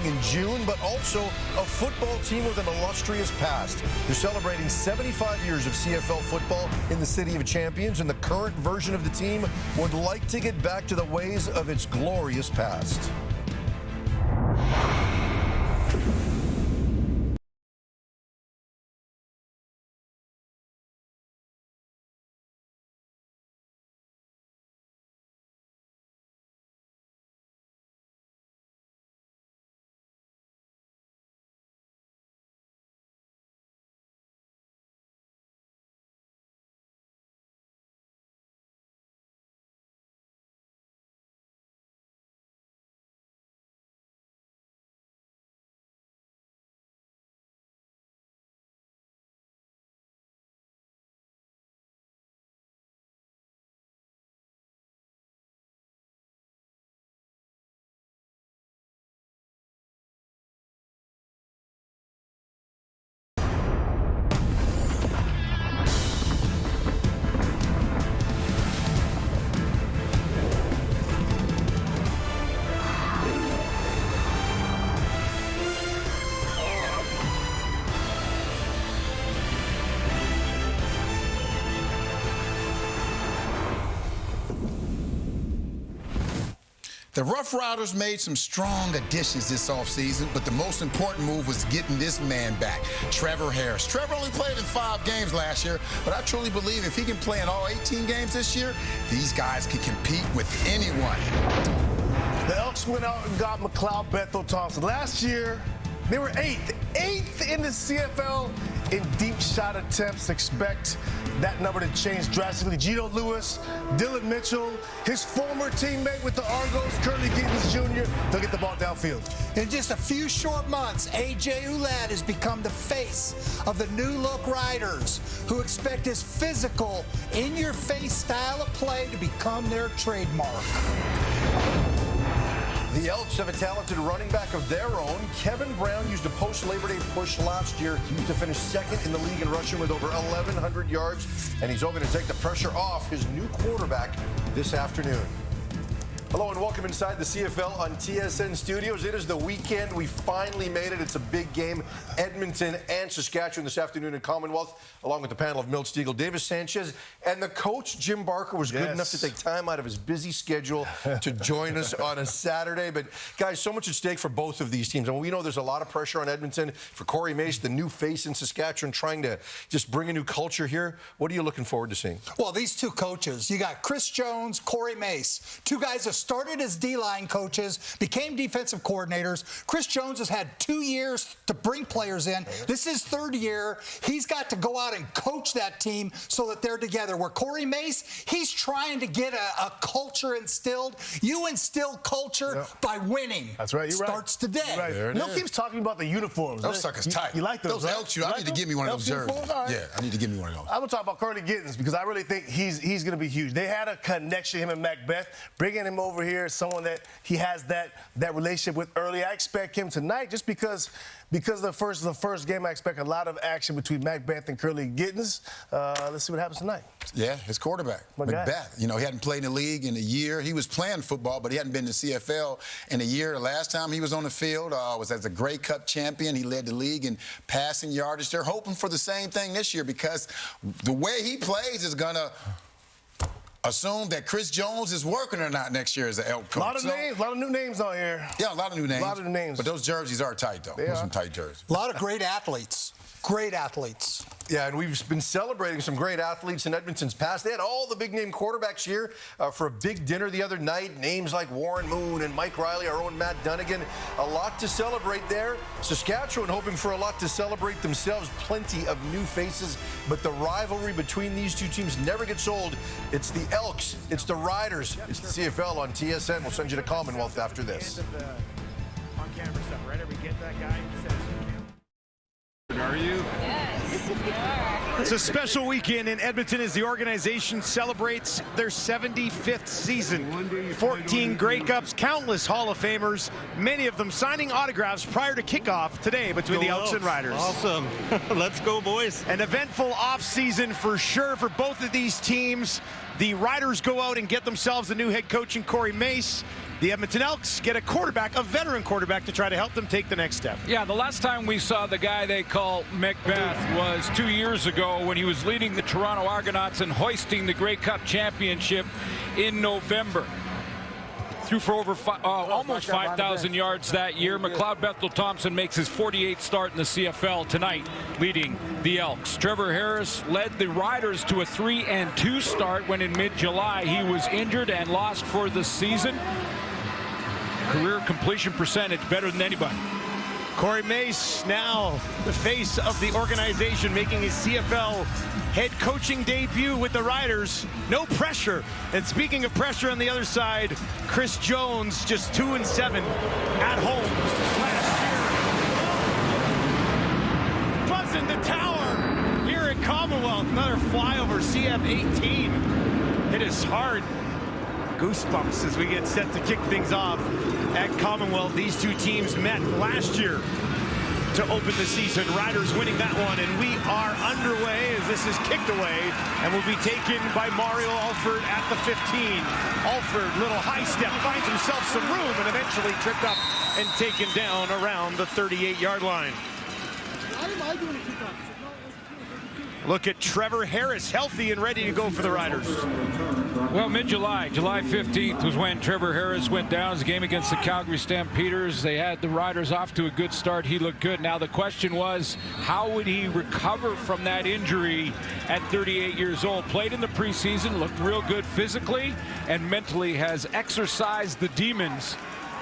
in June, but also a football team with an illustrious past. They're celebrating 75 years of CFL football in the City of Champions, and the current version of the team would like to get back to the ways of its glorious past. The Roughriders made some strong additions this offseason, but the most important move was getting this man back, Trevor Harris. Trevor only played in 5 games last year, but I truly believe if he can play in all 18 games this year, these guys can compete with anyone. The Elks went out and got McLeod Bethel Thompson. Last year, they were 8th in the CFL in deep shot attempts. Expect that number to change drastically. Gino Lewis, Dylan Mitchell, his former teammate with the Argos, Curly Gittens Jr., they'll get the ball downfield. In just a few short months, A.J. Ouellette has become the face of the new look Riders, who expect his physical, in-your-face style of play to become their trademark. The Elks have a talented running back of their own. Kevin Brown used a post-Labor Day push last year to finish 2nd in the league in rushing with over 1,100 yards, and he's hoping to take the pressure off his new quarterback this afternoon. Hello and welcome inside the CFL on TSN Studios. It is the weekend. We finally made it. It's a big game. Edmonton and Saskatchewan this afternoon in Commonwealth, along with the panel of Milt Stegall, Davis Sanchez, and the coach, Jim Barker, was good enough to take time out of his busy schedule to join us on a Saturday. But, guys, so much at stake for both of these teams. And we know there's a lot of pressure on Edmonton for Corey Mace, the new face in Saskatchewan, trying to just bring a new culture here. What are you looking forward to seeing? Well, these two coaches, you got Chris Jones, Corey Mace, two guys that started as D-line coaches, became defensive coordinators. Chris Jones has had 2 years to bring players in. This is his 3rd year. He's got to go out and coach that team so that they're together. Where Corey Mace, he's trying to get a culture instilled. You instill culture by winning. That's right. You're Starts today. Right. Milt keeps talking about the uniforms. Those suckers tight. You like those? Those Elks, I need to give me one of those jerseys. Right. Yeah, I need to give me one of those. I'm going to talk about Curly Gittens because I really think he's going to be huge. They had a connection, him and Macbeth, bringing him over here, someone that he has that relationship with early. I expect him tonight just because the first game, I expect a lot of action between Macbeth and Curly Gittens. Let's see what happens tonight. Yeah, his quarterback, Macbeth. You know, he hadn't played in the league in a year. He was playing football, but he hadn't been to CFL in a year. The last time he was on the field was as a Grey Cup champion. He led the league in passing yardage. They're hoping for the same thing this year because the way he plays is going to assume that Chris Jones is working or not next year as an Elk coach. A lot of new names on here. Yeah, a lot of new names. But those jerseys are tight, though. Those are some tight jerseys. A lot of great athletes. Great athletes. Yeah, and we've been celebrating some great athletes in Edmonton's past. They had all the big-name quarterbacks here for a big dinner the other night. Names like Warren Moon and Mike Riley, our own Matt Dunnigan. A lot to celebrate there. Saskatchewan hoping for a lot to celebrate themselves. Plenty of new faces, but the rivalry between these two teams never gets old. It's the Elks. It's the Riders. It's the CFL on TSN. We'll send you to Commonwealth after this. On-camera stuff, right? We get that guy. Are you? Yes. It's a special weekend in Edmonton as the organization celebrates their 75th season. 14 Grey Cups, countless Hall of Famers, many of them signing autographs prior to kickoff today between the Elks and Riders. Awesome. Let's go, boys. An eventful offseason for sure for both of these teams. The Riders go out and get themselves a new head coach in Corey Mace. the Edmonton Elks get a veteran quarterback, to try to help them take the next step. Yeah, the last time we saw the guy they call Macbeth was 2 years ago when he was leading the Toronto Argonauts and hoisting the Grey Cup championship in November. Threw for over almost 5,000 yards that year. McLeod Bethel-Thompson makes his 48th start in the CFL tonight, leading the Elks. Trevor Harris led the Riders to a 3-2 start when in mid-July he was injured and lost for the season. Career completion percentage better than anybody. Corey Mace, now the face of the organization, making his CFL head coaching debut with the Riders. No pressure. And speaking of pressure on the other side, Chris Jones, just 2-7 at home last year. Buzzing the tower here at Commonwealth. Another flyover, CF18. It is hard. Goosebumps as we get set to kick things off at Commonwealth. These two teams met last year to open the season. Riders winning that one, and we are underway as this is kicked away and will be taken by Mario Alford at the 15. Alford, little high step, finds himself some room and eventually tripped up and taken down around the 38-yard line. Look at Trevor Harris, healthy and ready to go for the Riders. Well, mid-July, July 15th was when Trevor Harris went down. It was a game against the Calgary Stampeders. They had the Riders off to a good start. He looked good. Now the question was, how would he recover from that injury at 38 years old? Played in the preseason, looked real good physically and mentally, has exercised the demons.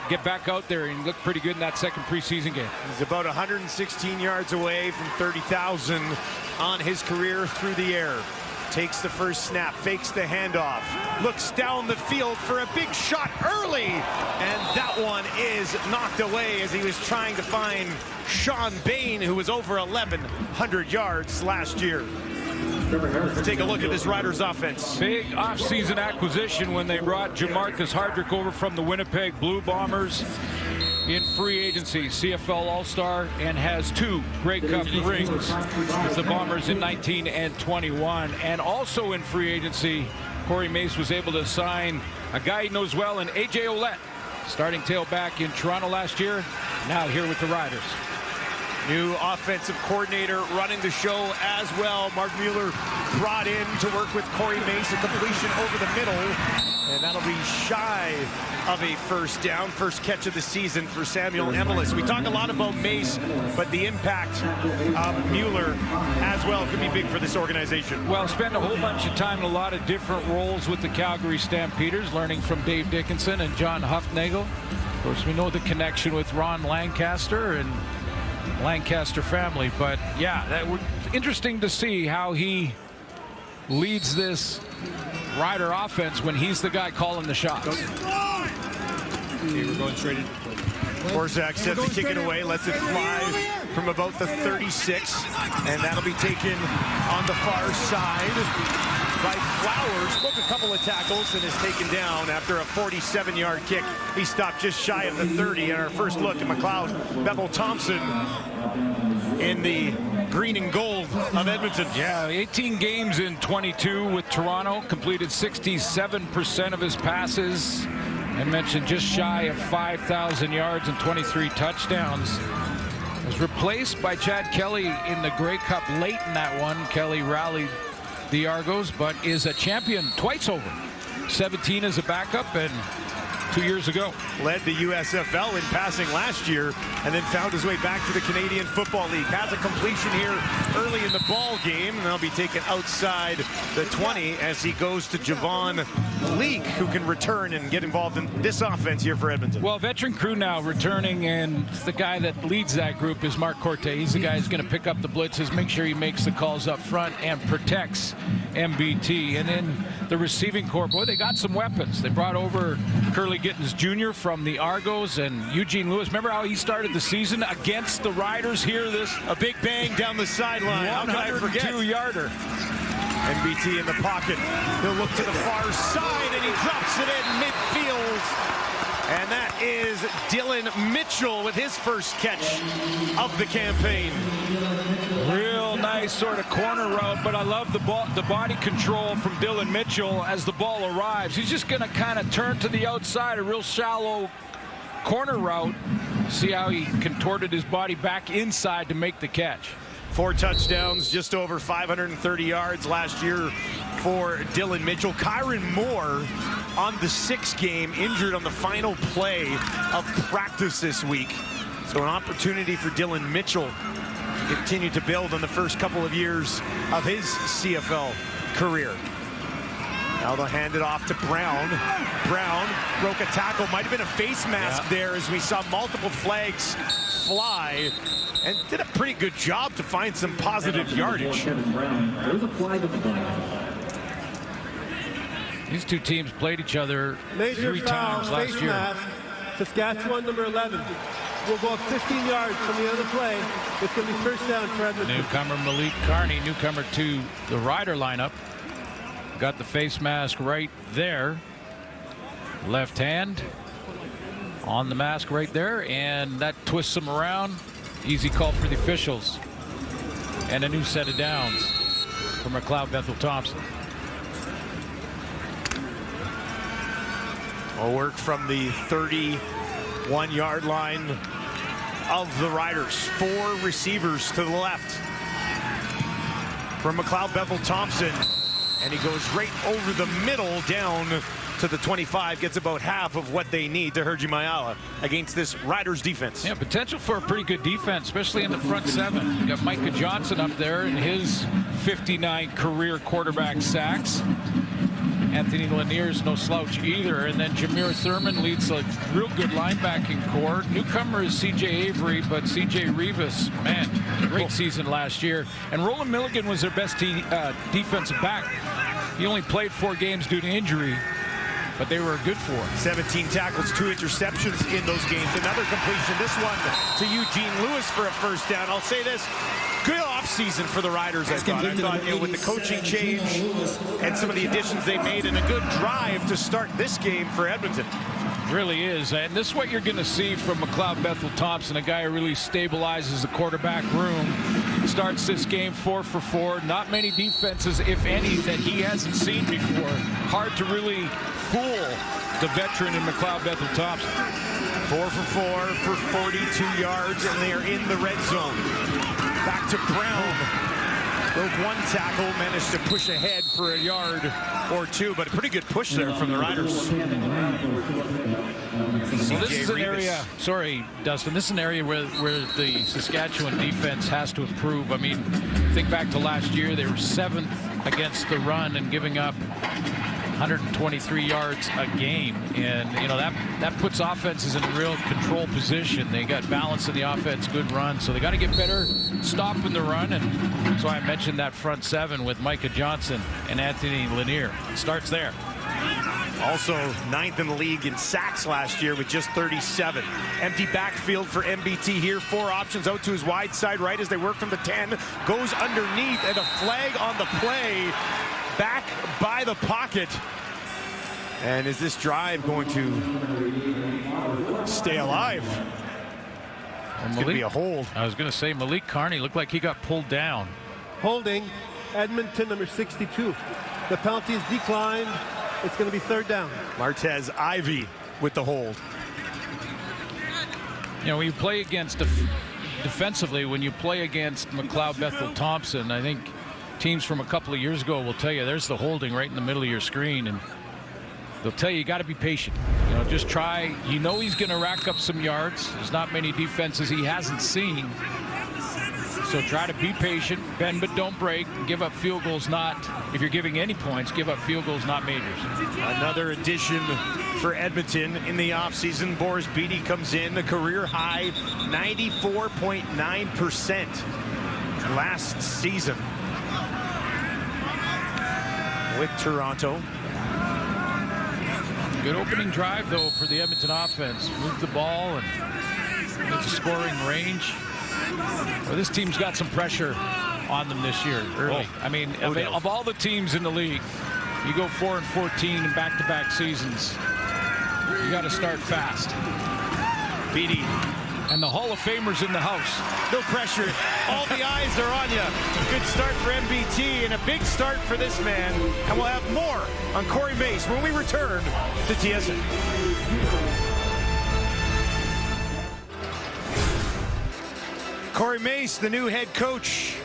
Get back out there and look pretty good in that second preseason game. He's about 116 yards away from 30,000 on his career through the air. Takes the first snap, fakes the handoff, looks down the field for a big shot early, and that one is knocked away as he was trying to find Sean Bain, who was over 1,100 yards last year. Let's take a look at this Riders offense. Big offseason acquisition when they brought Jamarcus Hardrick over from the Winnipeg Blue Bombers in free agency. CFL All-Star and has 2 Grey Cup rings with the Bombers in 19 and 21. And also in free agency, Corey Mace was able to sign a guy he knows well in A.J. Ouellette, starting tailback in Toronto last year, now here with the Riders. New offensive coordinator running the show as well. Mark Mueller brought in to work with Corey Mace, a completion over the middle, and that'll be shy of a first down. First catch of the season for Samuel Emelis. We talk a lot about Mace, but the impact of Mueller as well could be big for this organization. Well, spent a whole bunch of time in a lot of different roles with the Calgary Stampeders, learning from Dave Dickinson and John Huffnagel. Of course, we know the connection with Ron Lancaster and Lancaster family, but yeah, that would interesting to see how he leads this Rider offense when he's the guy calling the shots. Okay, we're going straight in. Borzak sets the kick it away, lets it fly from about the 36, and that'll be taken on the far side by Flowers. Broke a couple of tackles and is taken down after a 47-yard kick. He stopped just shy of the 30. And our first look at McLeod Bethel-Thompson in the green and gold of Edmonton. Yeah, 18 games in 22 with Toronto, completed 67% of his passes. I mentioned just shy of 5,000 yards and 23 touchdowns. Was replaced by Chad Kelly in the Grey Cup late in that one. Kelly rallied the Argos, but is a champion twice over. 17 as a backup and 2 years ago. Led the USFL in passing last year and then found his way back to the Canadian Football League. Has a completion here early in the ball game, and they'll be taken outside the 20 as he goes to Javon Leake, who can return and get involved in this offense here for Edmonton. Well, veteran crew now returning, and the guy that leads that group is Mark Corte. He's the guy who's going to pick up the blitzes, make sure he makes the calls up front and protects MBT. And then the receiving corps, boy, they got some weapons. They brought over Curly Gittins Jr. from the Argos and Eugene Lewis. Remember how he started the season against the Riders here? A big bang down the sideline. How could I forget? 102-yarder. MBT in the pocket. He'll look to the far side, and he drops it in midfield. And that is Dylan Mitchell with his first catch of the campaign. Real nice sort of corner route, but I love the body control from Dylan Mitchell as the ball arrives. He's just going to kind of turn to the outside, a real shallow corner route. See how he contorted his body back inside to make the catch. 4 touchdowns, just over 530 yards last year for Dylan Mitchell. Kyron Moore on the 6th game, injured on the final play of practice this week. So an opportunity for Dylan Mitchell to continue to build on the first couple of years of his CFL career. Now they'll hand it off to Brown. Brown broke a tackle. Might have been a face mask there as we saw multiple flags fly, and did a pretty good job to find some positive yardage. These two teams played each other 3 times last year. Mask, Saskatchewan, number 11. We'll go up 15 yards from the other play. It's going to be first down for Edmonton. Newcomer Malik Carney, newcomer to the Rider lineup. Got the face mask right there. Left hand on the mask right there, and that twists him around. Easy call for the officials. And a new set of downs for McLeod Bethel-Thompson. A work from the 31-yard line of the Riders. 4 receivers to the left from McLeod Bethel-Thompson. And he goes right over the middle down to the 25, gets about half of what they need to Hergy Mayala against this Riders defense. Yeah, potential for a pretty good defense, especially in the front 7. You got Micah Johnson up there in his 59 career quarterback sacks. Anthony Lanier's no slouch either. And then Jameer Thurman leads a real good linebacking core. Newcomer is C.J. Avery, but C.J. Rivas, man, great season last year. And Roland Milligan was their best defensive back. He only played 4 games due to injury, but they were good for him. 17 tackles, 2 interceptions in those games. Another completion, this one to Eugene Lewis for a first down. I'll say this, good offseason for the Riders, I thought. With the coaching change and some of the additions they made, and a good drive to start this game for Edmonton. Really is, and this is what you're going to see from McLeod Bethel-Thompson, a guy who really stabilizes the quarterback room. Starts this game 4 for 4. Not many defenses, if any, that he hasn't seen before. Hard to really fool the veteran in McLeod Bethel-Thompson. 4 for 4 for 42 yards, and they are in the red zone. Back to Brown. Broke 1 tackle, managed to push ahead for a yard or 2, but a pretty good push there from the Riders. Well, this is an area, sorry, Dustin, this is an area where the Saskatchewan defense has to improve. I mean, think back to last year, they were 7th against the run and giving up 123 yards a game, and you know that puts offenses in a real control position. They got balance in the offense, good run, so they got to get better stopping the run, and that's why I mentioned that front 7 with Micah Johnson and Anthony Lanier. It starts there. Also 9th in the league in sacks last year with just 37. Empty backfield for MBT here. 4 options out to his wide side right as they work from the 10. Goes underneath, and a flag on the play. Back by the pocket. And is this drive going to stay alive? It's going to be a hold. I was going to say Malik Carney looked like he got pulled down. Holding, Edmonton, number 62. The penalty is declined. It's going to be 3rd down. Martez Ivy with the hold. You know, when you play against defensively, when you play against McLeod Bethel-Thompson, I think teams from a couple of years ago will tell you there's the holding right in the middle of your screen, and they'll tell you got to be patient. You know, just try. You know he's going to rack up some yards. There's not many defenses he hasn't seen. So try to be patient, bend but don't break, give up field goals not, if you're giving any points, give up field goals not majors. Another addition for Edmonton in the offseason. Boris Beatty comes in, a career high 94.9% last season with Toronto. Good opening drive, though, for the Edmonton offense. Move the ball and get the scoring range. Well, this team's got some pressure on them this year early. I mean, of all the teams in the league, you go 4-14 in back-to-back seasons. You got to start fast. BD. And the Hall of Famers in the house. No pressure. All the eyes are on you. Good start for MBT and a big start for this man. And we'll have more on Corey Mace when we return to TSN. Corey Mace, the new head coach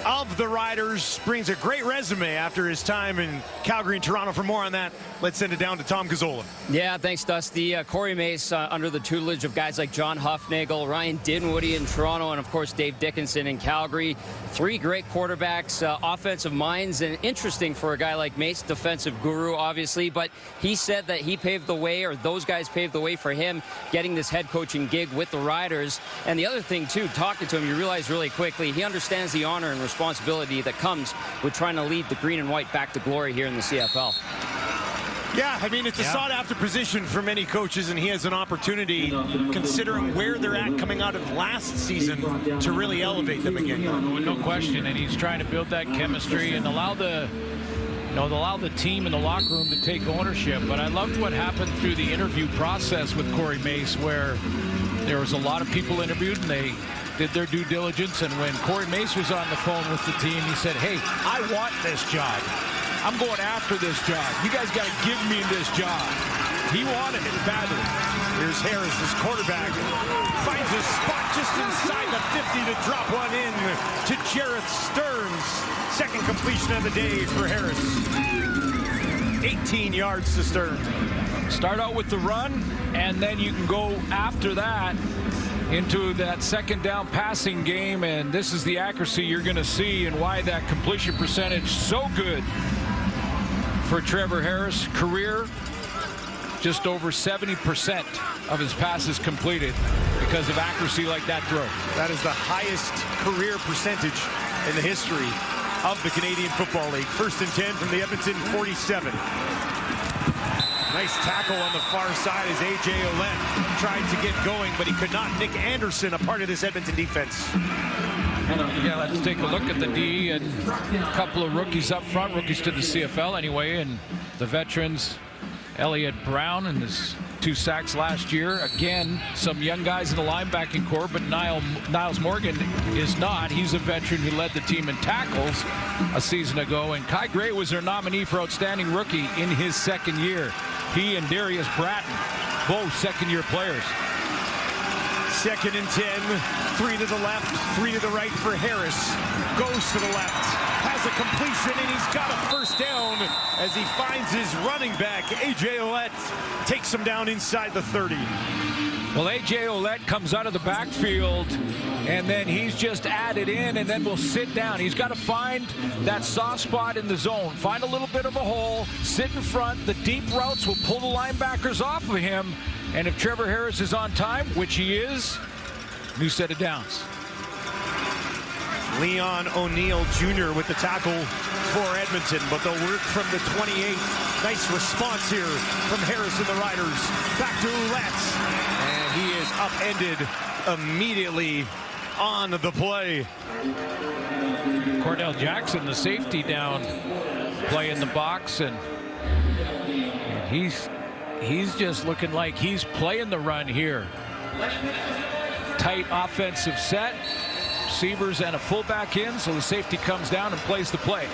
of the Riders, brings a great resume after his time in Calgary and Toronto. For more on that, let's send it down to Tom Gazzola. Yeah, thanks, Dusty. Corey Mace, under the tutelage of guys like John Huffnagel, Ryan Dinwiddie in Toronto, and, of course, Dave Dickinson in Calgary. 3 great quarterbacks, offensive minds, and interesting for a guy like Mace, defensive guru, obviously. But he said that he paved the way, or those guys paved the way for him getting this head coaching gig with the Riders. And the other thing, too, talking to him, you realize really quickly, he understands the honor and responsibility that comes with trying to lead the green and white back to glory here in the CFL. Yeah, I mean, it's a sought-after position for many coaches, and he has an opportunity, considering where they're at coming out of last season, to really elevate them again. No question, and he's trying to build that chemistry and allow the team in the locker room to take ownership. But I loved what happened through the interview process with Corey Mace, where there was a lot of people interviewed, and they did their due diligence. And when Corey Mace was on the phone with the team, he said, "Hey, I want this job. I'm going after this job. You guys got to give me this job." He wanted it badly. Here's Harris, his quarterback, finds his spot just inside the 50 to drop one in to Jarrett Stearns. Second completion of the day for Harris. 18 yards to Stearns. Start out with the run, and then you can go after that into that second down passing game, and this is the accuracy you're going to see and why that completion percentage so good for Trevor Harris. Career, just over 70% of his passes completed because of accuracy like that throw. That is the highest career percentage in the history of the Canadian Football League. 1st and 10 from the Edmonton 47. Nice tackle on the far side as A.J. Ouellette tried to get going, but he could not. Nick Anderson, a part of this Edmonton defense. Yeah, let's take a look at the D, and a couple of rookies up front, rookies to the CFL anyway, and the veterans, Elliott Brown and his 2 sacks last year. Again, some young guys in the linebacking core, but Niles Morgan is not. He's a veteran who led the team in tackles a season ago, and Kai Gray was their nominee for outstanding rookie in his 2nd year. He and Darius Bratton, both 2nd-year players. 2nd and 10, 3 to the left, 3 to the right for Harris. Goes to the left, has a completion, and he's got a 1st down as he finds his running back. A.J. Ouellette takes him down inside the 30. Well, A.J. Ouellette comes out of the backfield, and then he's just added in, and then will sit down. He's got to find that soft spot in the zone, find a little bit of a hole, sit in front. The deep routes will pull the linebackers off of him, and if Trevor Harris is on time, which he is, new set of downs. Leon O'Neal Jr. with the tackle for Edmonton, but they'll work from the 28. Nice response here from Harris and the Riders. Back to Ouellette, and he is upended immediately on the play. Cordell Jackson, the safety down, play in the box, and he's just looking like he's playing the run here. Tight offensive set. Receivers and a fullback in, so the safety comes down and plays the play.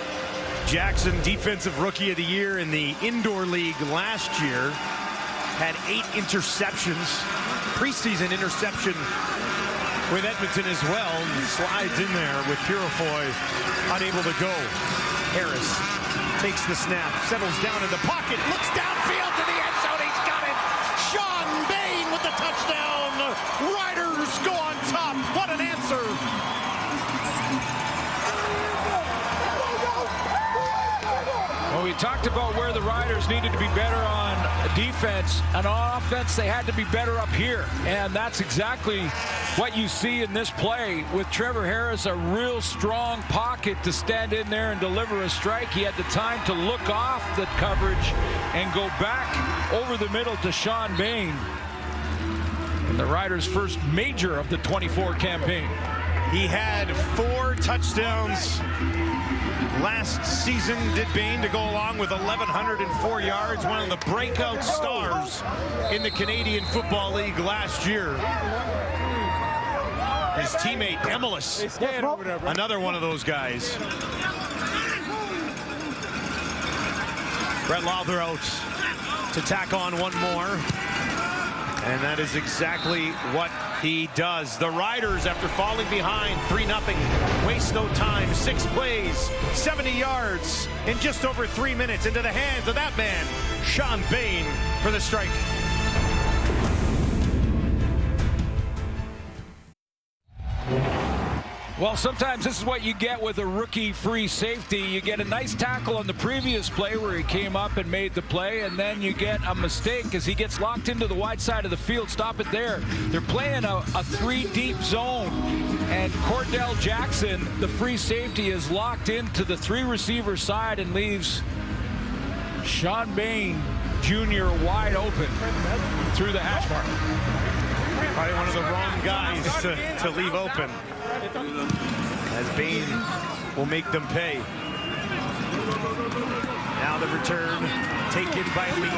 Jackson, defensive rookie of the year in the indoor league last year, had 8 interceptions, preseason interception with Edmonton as well. And slides in there with Purifoy unable to go. Harris takes the snap, settles down in the pocket, looks downfield to the end zone. He's got it. Sean Bain with the touchdown. Riders go on top. What an answer. Well, we talked about where the Riders needed to be better on defense, and on offense they had to be better up here, and that's exactly what you see in this play with Trevor Harris. A real strong pocket to stand in there and deliver a strike. He had the time to look off the coverage and go back over the middle to Sean Bain, and the Riders' first major of the 24 campaign. He had 4 touchdowns last season, did Bain, to go along with 1,104 yards, one of the breakout stars in the Canadian Football League last year. His teammate, Emelis, another one of those guys. Brett Lawther out to tack on one more. And that is exactly what he does. The Riders, after falling behind 3-0, waste no time. 6 plays, 70 yards in just over 3 minutes into the hands of that man, Sean Bain, for the strike. Well, sometimes this is what you get with a rookie free safety. You get a nice tackle on the previous play where he came up and made the play, and then you get a mistake as he gets locked into the wide side of the field. Stop it there. They're playing a 3-deep zone, and Cordell Jackson, the free safety, is locked into the 3-receiver side and leaves Sean Bain Jr. wide open through the hash mark. Probably one of the wrong guys to leave open, as Bain will make them pay. Now the return taken by Leach,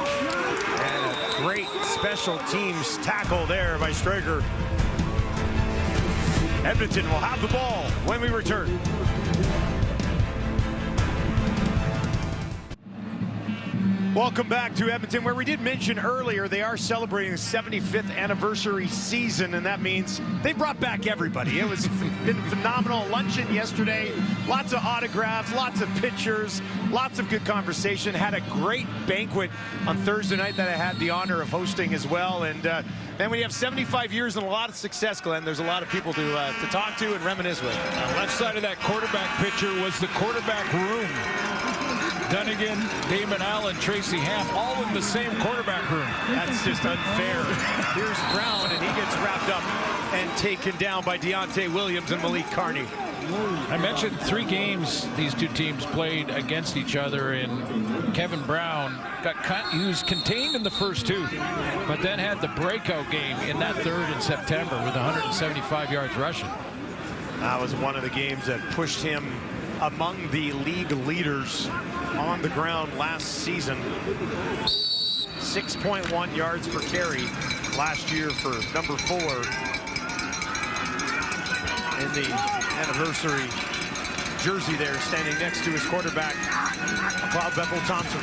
and a great special teams tackle there by Strager. Edmonton will have the ball when we return. Welcome back to Edmonton, where we did mention earlier they are celebrating the 75th anniversary season, and that means they brought back everybody. It was been phenomenal luncheon yesterday, lots of autographs, lots of pictures, lots of good conversation. Had a great banquet on Thursday night that I had the honor of hosting as well. And then when you have 75 years and a lot of success, Glenn, there's a lot of people to talk to and reminisce with. Left side of that quarterback picture was the quarterback room. Dunnigan, Damon Allen, Tracy Ham, all in the same quarterback room. That's just unfair. Here's Brown, and he gets wrapped up and taken down by Deontay Williams and Malik Carney. I mentioned 3 games these two teams played against each other, and Kevin Brown he was contained in the first 2, but then had the breakout game in that 3rd in September with 175 yards rushing. That was one of the games that pushed him among the league leaders on the ground last season. 6.1 yards per carry last year for number 4 in the anniversary jersey there, standing next to his quarterback, McLeod Bethel-Thompson.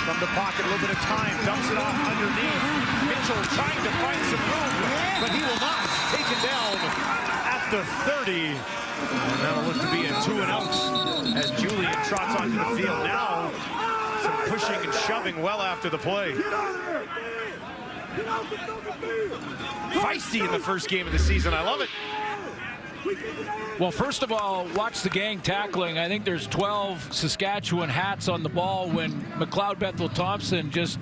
From the pocket, a little bit of time, dumps it off underneath. Mitchell trying to find some room, but he will not. Taken down at the 30. And that'll look to be a 2 and Elks as Julian trots onto the field. Now, some pushing and shoving well after the play. Feisty in the first game of the season. I love it. Well, first of all, watch the gang tackling. I think there's 12 Saskatchewan hats on the ball when McLeod Bethel-Thompson just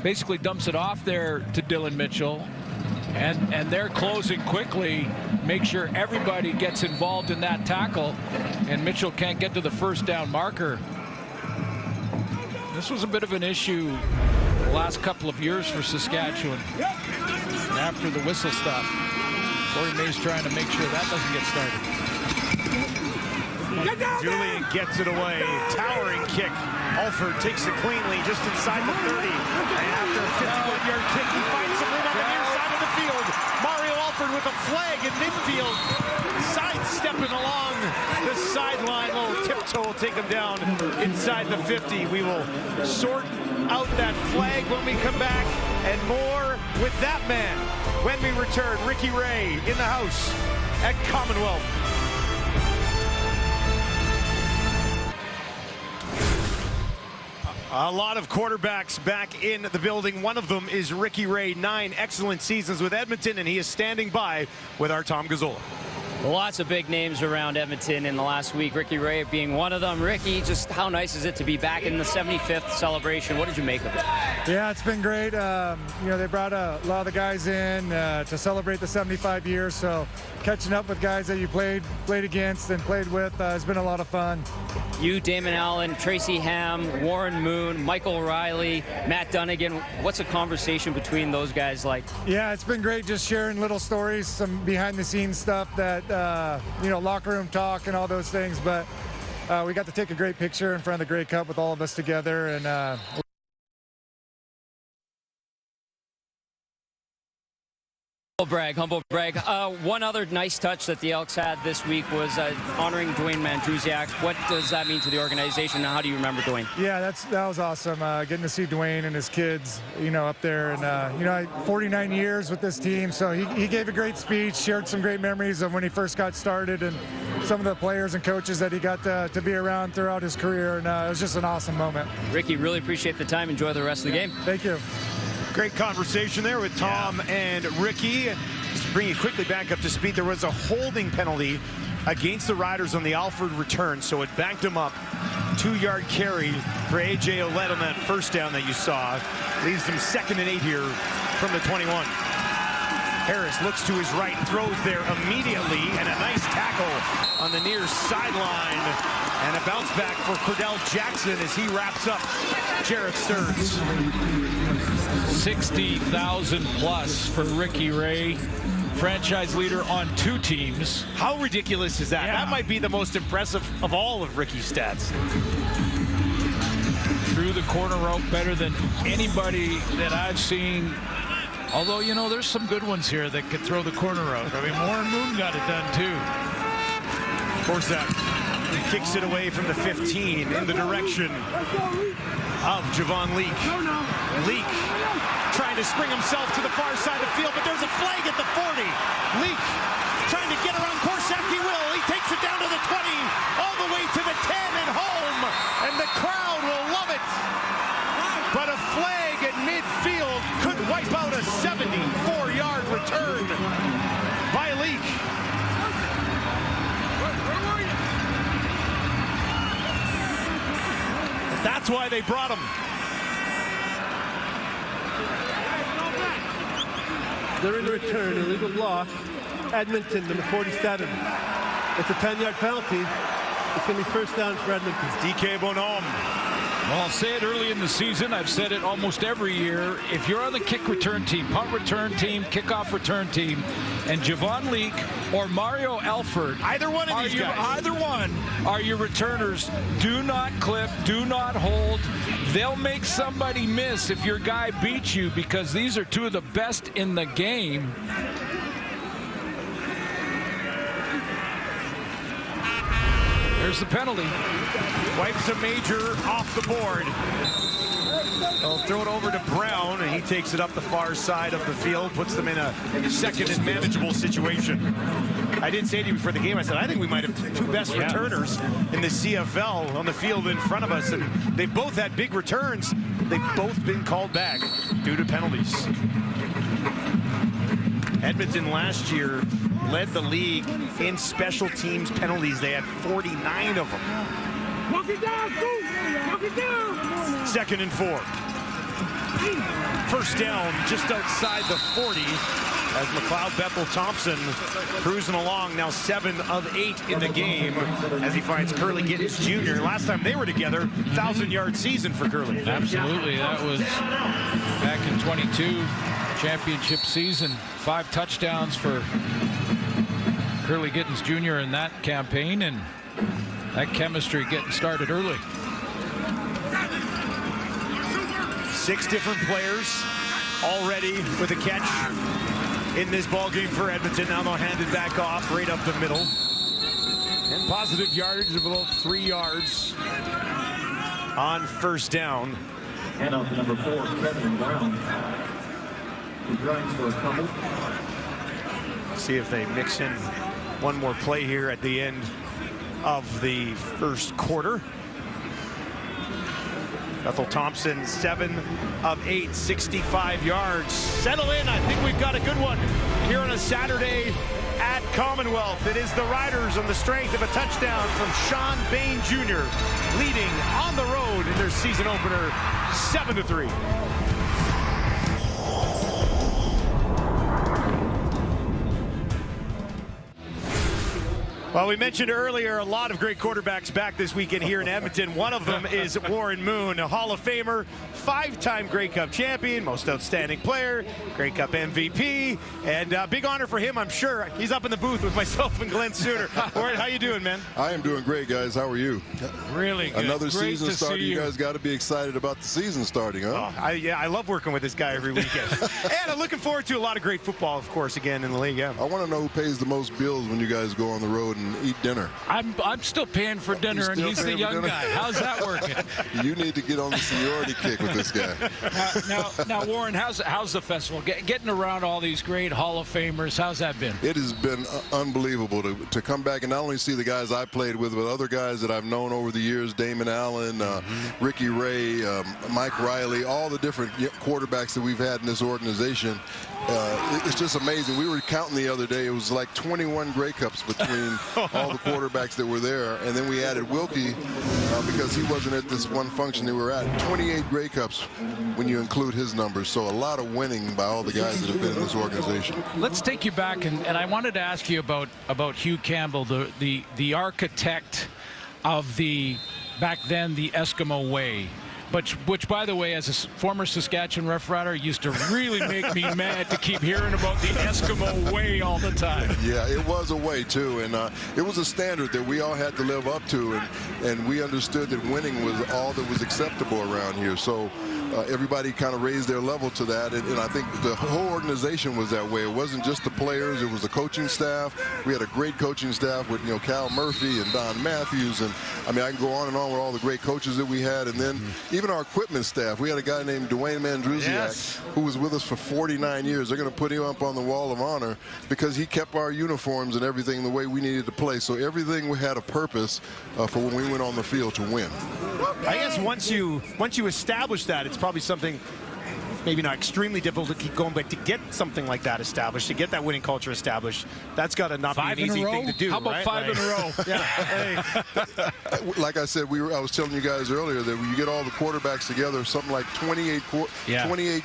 basically dumps it off there to Dylan Mitchell. And they're closing quickly, make sure everybody gets involved in that tackle, and Mitchell can't get to the first down marker. This was a bit of an issue the last couple of years for Saskatchewan. After the whistle stuff, Corey May's trying to make sure that doesn't get started. Julian gets it away. Towering kick. Alford takes it cleanly just inside the 30. And after a 51-yard kick, he finds some room on the near side of the field. Mario Alford with a flag in midfield. Sidestepping along the sideline. Little tiptoe will take him down inside the 50. We will sort out that flag when we come back, and more with that man when we return. Ricky Ray in the house at Commonwealth. A lot of quarterbacks back in the building. One of them is Ricky Ray. 9 excellent seasons with Edmonton, and he is standing by with our Tom Gazzola. Lots of big names around Edmonton in the last week, Ricky Ray being one of them. Ricky, just how nice is it to be back in the 75th celebration? What did you make of it? Yeah, it's been great. They brought a lot of the guys in to celebrate the 75 years, so catching up with guys that you played against and played with has been a lot of fun. You, Damon Allen, Tracy Ham, Warren Moon, Michael Riley, Matt Dunnigan. What's a conversation between those guys like? Yeah, it's been great just sharing little stories, some behind-the-scenes stuff that locker room talk and all those things, but we got to take a great picture in front of the Grey Cup with all of us together, and Humble brag. One other nice touch that the Elks had this week was honoring Dwayne Mandrusiak. What does that mean to the organization, and how do you remember Dwayne? Yeah, that was awesome. Getting to see Dwayne and his kids, up there, and 49 years with this team. So he gave a great speech, shared some great memories of when he first got started, and some of the players and coaches that he got to be around throughout his career. And it was just an awesome moment. Ricky, really appreciate the time. Enjoy the rest of the game. Thank you. Great conversation there with Tom and Ricky. Just to bring you quickly back up to speed, there was a holding penalty against the Riders on the Alford return, so it banked him up. 2-yard carry for A.J. Ouellette on that first down that you saw. Leaves them 2nd and 8 here from the 21. Harris looks to his right, throws there immediately, and a nice tackle on the near sideline. And a bounce back for Cordell Jackson as he wraps up Jarrett Stearns. 60,000 plus for Ricky Ray, franchise leader on 2 teams. How ridiculous is that? Yeah. That might be the most impressive of all of Ricky's stats. Through the corner route better than anybody that I've seen. Although, there's some good ones here that could throw the corner route. I mean, Warren Moon got it done too. Forsett kicks it away from the 15 in the direction of Javon Leak. Leak trying to spring himself to the far side of the field, but there's a flag at the 40. Leak trying to get around Korsak. He will. He takes it down to the 20, all the way to the 10 and home, and the crowd will love it. But a flag at midfield could wipe out a 74-yard return by Leak. That's why they brought him. They're in return, illegal block. Edmonton, number 47. It's a 10-yard penalty. It's going to be first down for Edmonton. DK Bonhomme. Well, I'll say it early in the season. I've said it almost every year. If you're on the kick return team, punt return team, kickoff return team, and Javon Leak or Mario Alford, either one of these guys, either one are your returners. Do not clip, do not hold. They'll make somebody miss if your guy beats you, because these are 2 of the best in the game. There's the penalty. Wipes a major off the board. They'll throw it over to Brown, and he takes it up the far side of the field, puts them in a 2nd and manageable situation. I did say to you before the game, I said, I think we might have 2 best returners in the CFL on the field in front of us, and they both had big returns. They've both been called back due to penalties. Edmonton last year led the league in special teams penalties. They had 49 of them. 2nd and 4. First down just outside the 40 as McLeod Bethel Thompson cruising along, now 7 of 8 in the game as he finds Curly Gittins Jr. Last time they were together, 1,000-yard season for Curly. Absolutely. That was back in 22, championship season. 5 touchdowns for Curly Gittins Jr. in that campaign, and that chemistry getting started early. 6 different players already with a catch in this ball game for Edmonton. Now they'll hand it back off right up the middle. And positive yardage of about 3 yards on first down. And out to number 4, Kevin Brown. He drives for a couple. See if they mix in one more play here at the end of the first quarter. Bethel Thompson, 7 of 8, 65 yards. Settle in. I think we've got a good one here on a Saturday at Commonwealth. It is the Riders on the strength of a touchdown from Sean Bain Jr. leading on the road in their season opener, 7-3. Well, we mentioned earlier a lot of great quarterbacks back this weekend here in Edmonton. One of them is Warren Moon, a Hall of Famer, 5-time Grey Cup champion, most outstanding player, Grey Cup MVP, and big honor for him, I'm sure. He's up in the booth with myself and Glenn Sooner. Warren, how you doing, man? I am doing great, guys. How are you? Really good. Another Great season to starting. see You guys got to be excited about the season starting, huh? Oh, I love working with this guy every weekend. And I'm looking forward to a lot of great football, of course, again in the league. Yeah. I want to know who pays the most bills when you guys go on the road and eat dinner. I'm still paying for dinner, and he's the young guy. How's that working? You need to get on the seniority kick with this guy. Now, Warren, how's the festival? Getting around all these great Hall of Famers, how's that been? It has been unbelievable to come back and not only see the guys I played with, but other guys that I've known over the years, Damon Allen, Ricky Ray, Mike Riley, all the different quarterbacks that we've had in this organization. It's just amazing. We were counting the other day. It was like 21 Grey Cups between all the quarterbacks that were there. And then we added Wilkie because he wasn't at this one function that we were at. 28 Grey Cups when you include his numbers. So a lot of winning by all the guys that have been in this organization. Let's take you back, and I wanted to ask you about Hugh Campbell, the architect of back then, the Eskimo way. Which, by the way, as a former Saskatchewan Roughrider, used to really make me mad to keep hearing about the Eskimo way all the time. Yeah, it was a way, too. And it was a standard that we all had to live up to. And we understood that winning was all that was acceptable around here. So everybody kind of raised their level to that. And I think the whole organization was that way. It wasn't just the players. It was the coaching staff. We had a great coaching staff with, Cal Murphy and Don Matthews. And, I mean, I can go on and on with all the great coaches that we had. And then even our equipment staff, we had a guy named Dwayne Mandrusiak who was with us for 49 years. They're going to put him up on the wall of honor because he kept our uniforms and everything the way we needed to play. So everything had a purpose for when we went on the field to win. I guess once you establish that, it's probably something maybe not extremely difficult to keep going, but to get something like that established, to get that winning culture established, that's got to not be an easy thing to do. How about five in a row? Yeah. Like I said, I was telling you guys earlier that when you get all the quarterbacks together, something like 28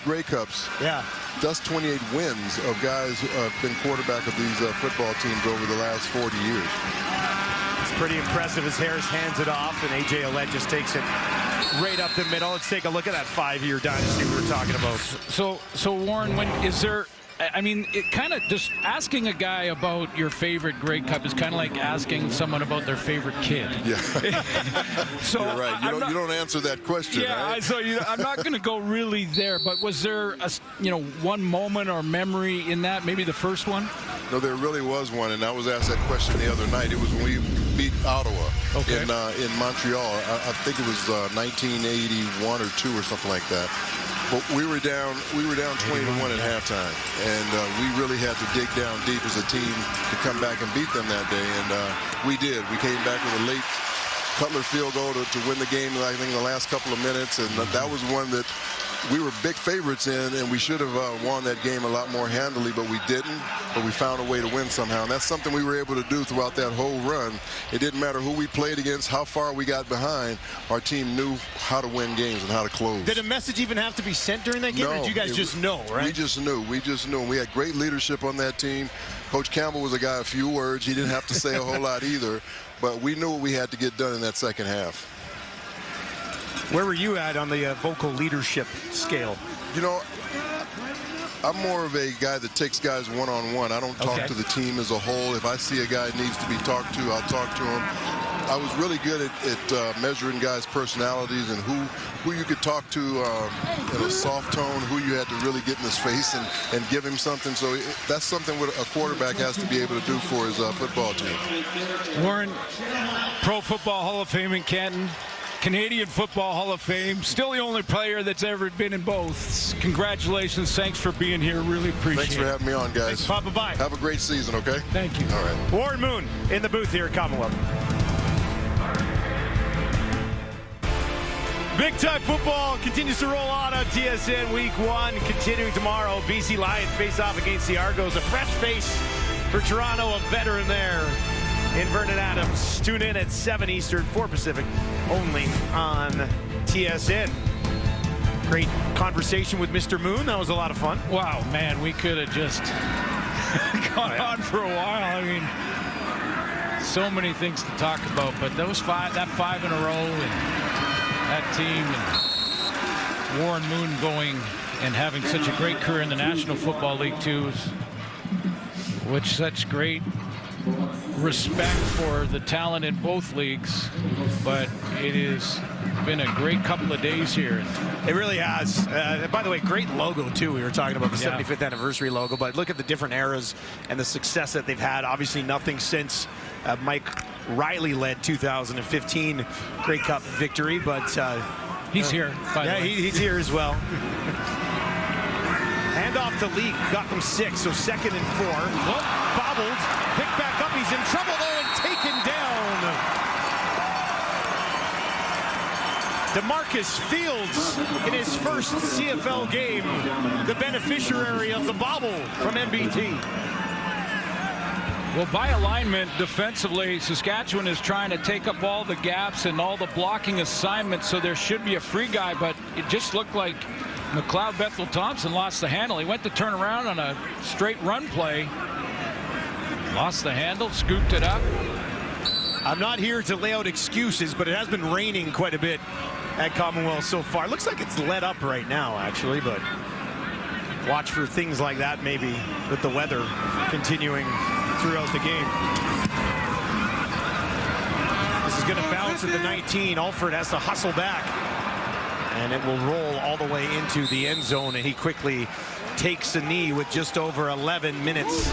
Grey Cups. Yeah. That's 28 wins of guys who have been quarterback of these football teams over the last 40 years. It's pretty impressive as Harris hands it off, and A.J. Ouellette just takes it right up the middle. Let's take a look at that 5-year dynasty we were talking about. So Warren, I mean, it kind of just asking a guy about your favorite Grey Cup is kind of like asking someone about their favorite kid. Yeah. So you're right. You don't answer that question. Yeah. Right? So I'm not going to go really there. But was there one moment or memory in that? Maybe the first one. No, there really was one, and I was asked that question the other night. It was when we beat Ottawa in Montreal. I think it was 1981 or 2 or something like that. But we were down 20-1 at halftime, and we really had to dig down deep as a team to come back and beat them that day, and we did. We came back with a late Cutler field goal to win the game, I think, in the last couple of minutes, and that was one that we were big favorites in, and we should have won that game a lot more handily, but we didn't. But we found a way to win somehow, and that's something we were able to do throughout that whole run. It didn't matter who we played against, how far we got behind. Our team knew how to win games and how to close. Did a message even have to be sent during that game, or did you guys just know, right? We just knew. And we had great leadership on that team. Coach Campbell was a guy of few words. He didn't have to say a whole lot either, but we knew what we had to get done in that second half. Where were you at on the vocal leadership scale? I'm more of a guy that takes guys one-on-one. I don't talk to the team as a whole. If I see a guy needs to be talked to, I'll talk to him. I was really good at measuring guys' personalities and who you could talk to in a soft tone, who you had to really get in his face and give him something. So that's something what a quarterback has to be able to do for his football team. Warren, Pro Football Hall of Fame in Canton. Canadian Football Hall of Fame. Still the only player that's ever been in both. Congratulations. Thanks for being here. Really appreciate it. Thanks for having me on, guys. Thanks, Papa. Bye. Have a great season, okay? Thank you. All right. Warren Moon in the booth here at Commonwealth. Big Time Football continues to roll on TSN Week 1. Continuing tomorrow, BC Lions face off against the Argos. A fresh face for Toronto, a veteran there in Vernon Adams. Tune in at 7 Eastern, 4 Pacific, only on TSN. Great conversation with Mr. Moon. That was a lot of fun. Wow, man, we could have just gone on for a while. I mean, so many things to talk about, but that 5 in a row, and that team, and Warren Moon going and having such a great career in the National Football League too, which such great respect for the talent in both leagues. But it has been a great couple of days here. It really has. By the way, great logo too. We were talking about the 75th anniversary logo, but look at the different eras and the success that they've had. Obviously nothing since Mike Riley led 2015 Grey Cup victory, but he's here, by the way. He's here as well. Handoff to Leak, got them 6, so 2nd and 4. Bobbled, picked back up, he's in trouble though, and taken down. DeMarcus Fields in his first CFL game, the beneficiary of the bobble from MBT. Well, by alignment, defensively, Saskatchewan is trying to take up all the gaps and all the blocking assignments, so there should be a free guy, but it just looked like McLeod Bethel-Thompson lost the handle. He went to turn around on a straight run play. Lost the handle, scooped it up. I'm not here to lay out excuses, but it has been raining quite a bit at Commonwealth so far. It looks like it's let up right now, actually, but watch for things like that maybe with the weather continuing throughout the game. This is going to bounce at the 19. Alford has to hustle back, and it will roll all the way into the end zone, and he quickly takes a knee with just over 11 minutes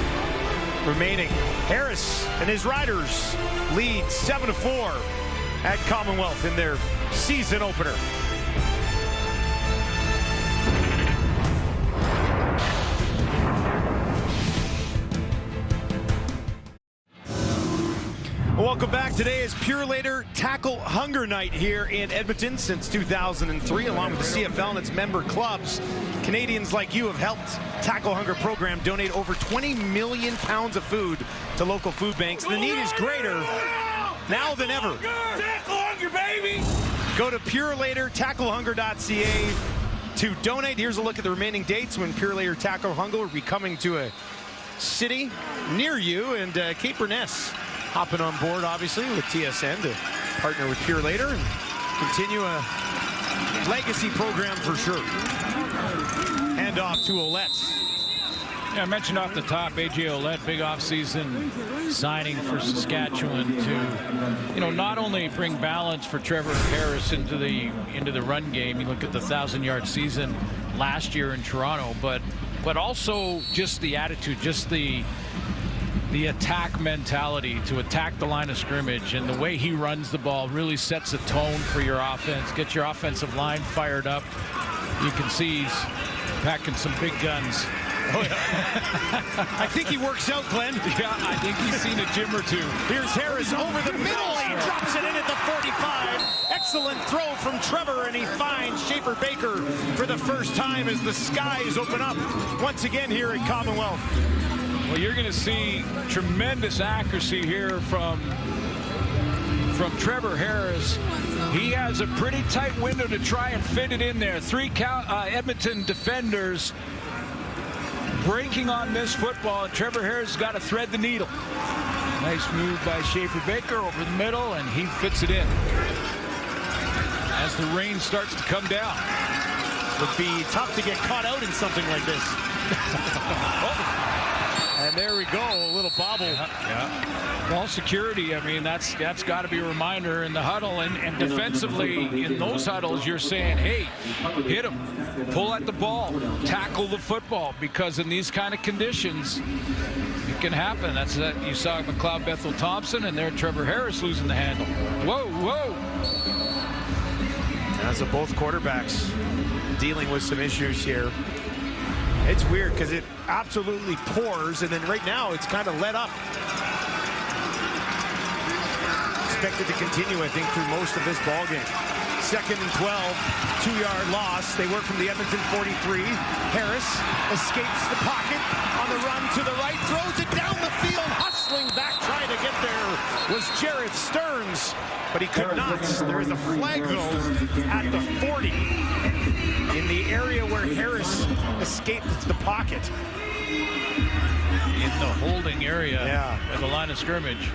remaining. Harris and his Riders lead 7-4 at Commonwealth in their season opener. Welcome back. Today is Pure Later Tackle Hunger Night here in Edmonton since 2003, along with the CFL and its member clubs. Canadians like you have helped Tackle Hunger program donate over 20 million pounds of food to local food banks. The need is greater now than ever. Tackle Hunger, baby! Go to purelatertacklehunger.ca to donate. Here's a look at the remaining dates when Pure Later Tackle Hunger will be coming to a city near you, and Cape Burness hopping on board, obviously, with TSN to partner with Pure Later and continue a legacy program for sure. Hand off to Ouellette. Yeah, I mentioned off the top, A.J. Ouellette, big offseason signing for Saskatchewan to, not only bring balance for Trevor Harris into the run game. You look at the 1,000-yard season last year in Toronto, but also just the attitude, just the attack mentality to attack the line of scrimmage, and the way he runs the ball really sets a tone for your offense, get your offensive line fired up. You can see he's packing some big guns. Oh, yeah. I think he works out, Glenn. Yeah, I think he's seen a gym or two. Here's Harris over the middle. He drops it in at the 45. Excellent throw from Trevor, and he finds Schaefer Baker for the first time as the skies open up once again here at Commonwealth. Well, you're going to see tremendous accuracy here from Trevor Harris. He has a pretty tight window to try and fit it in there. 3 Edmonton defenders breaking on this football, and Trevor Harris has got to thread the needle. Nice move by Schaefer Baker over the middle, and he fits it in as the rain starts to come down. Would be tough to get caught out in something like this. And there we go, a little bobble. Yeah. Ball security, I mean, that's got to be a reminder in the huddle, and defensively in those huddles, you're saying, hey, hit him, pull at the ball, tackle the football, because in these kind of conditions, it can happen. That's that. You saw McLeod Bethel-Thompson, and there Trevor Harris losing the handle. Whoa, whoa. As of both quarterbacks dealing with some issues here. It's weird because it absolutely pours, and then right now it's kind of let up. Expected to continue, I think, through most of this ball game. 2nd and 12, 2-yard loss. They work from the Edmonton 43. Harris escapes the pocket on the run to the right, throws it down the field, hustling back, trying to get there was Jared Stearns, but he could not. There is a flag though at the 40 in the area where Harris escaped the pocket. In the holding area at the line of scrimmage.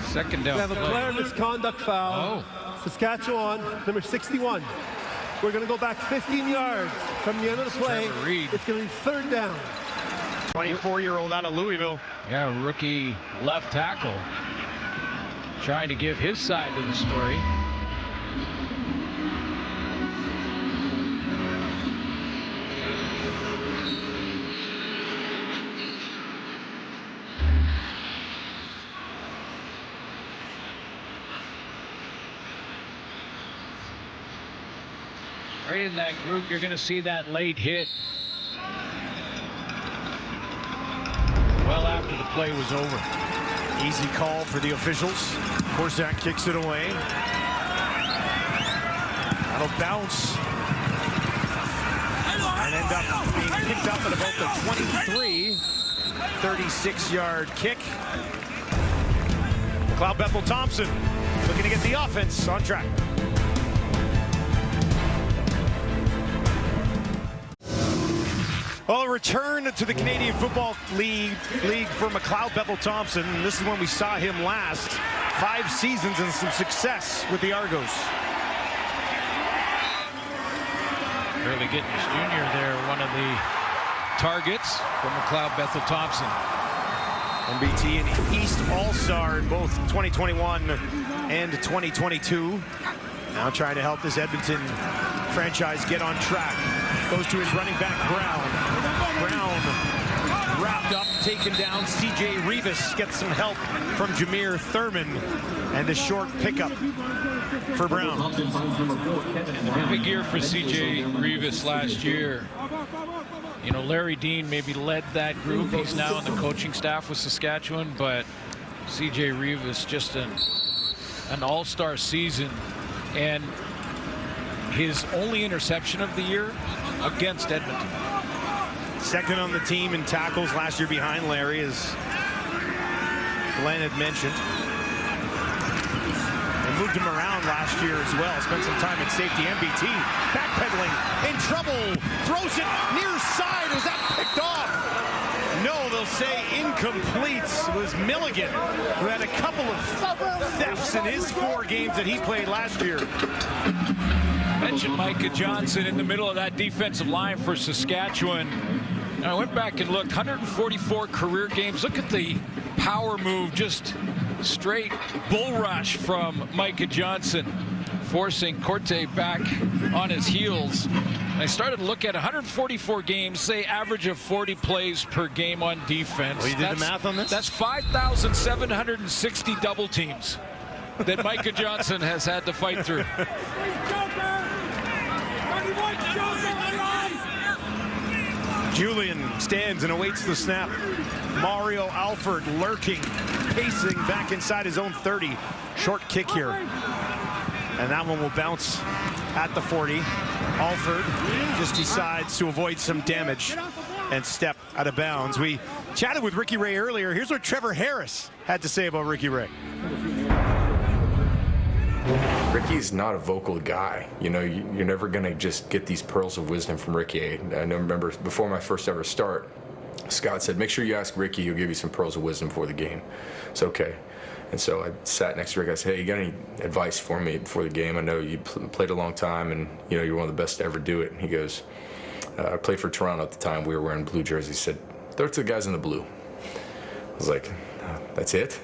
Second down. We have a player misconduct foul. Saskatchewan, number 61. We're going to go back 15 yards from the end of the play. It's going to be third down. 24-year-old out of Louisville. Yeah, rookie left tackle. Trying to give his side of the story. Right in that group, you're going to see that late hit. Well after the play was over. Easy call for the officials. Korsak kicks it away. That'll bounce. And end up being picked up at about the 23. 36-yard kick. McLeod Bethel-Thompson looking to get the offense on track. Well, a return to the Canadian Football League for McLeod Bethel-Thompson. This is when we saw him last. 5 seasons and some success with the Argos. Early Gittens Jr. there, one of the targets for McLeod Bethel-Thompson. MBT and East All-Star in both 2021 and 2022. Now trying to help this Edmonton franchise get on track. Goes to his running back, Brown. Brown wrapped up, taken down. C.J. Rivas gets some help from Jameer Thurman. And a short pickup for Brown. Big year for C.J. Rivas last year. You know, Larry Dean maybe led that group. He's now on the coaching staff with Saskatchewan, but C.J. Rivas just an all-star season. And his only interception of the year against Edmonton. Second on the team in tackles last year behind Larry, as Glenn had mentioned. And moved him around last year as well. Spent some time at safety. MBT backpedaling, in trouble, throws it near side. Was that picked off? No, they'll say incomplete. It was Milligan, who had a couple of thefts in his 4 games that he played last year. Mentioned Micah Johnson in the middle of that defensive line for Saskatchewan. And I went back and looked, 144 career games. Look at the power move, just straight bull rush from Micah Johnson, forcing Corte back on his heels. And I started to look at 144 games, say average of 40 plays per game on defense. Well, you did the math on this? That's 5,760 double teams that Micah Johnson has had to fight through. Julian stands and awaits the snap. Mario Alford lurking, pacing back inside his own 30. Short kick here. And that one will bounce at the 40. Alford just decides to avoid some damage and step out of bounds. We chatted with Ricky Ray earlier. Here's what Trevor Harris had to say about Ricky Ray. Ricky's not a vocal guy. You know, you're never going to just get these pearls of wisdom from Ricky. I remember before my first ever start, Scott said, make sure you ask Ricky, he'll give you some pearls of wisdom before the game. It's okay. And so I sat next to Rick. I said, hey, you got any advice for me before the game? I know you played a long time, and you know you're one of the best to ever do it. And he goes, I played for Toronto at the time. We were wearing blue jerseys. He said, throw it to the guys in the blue. I was like, that's it?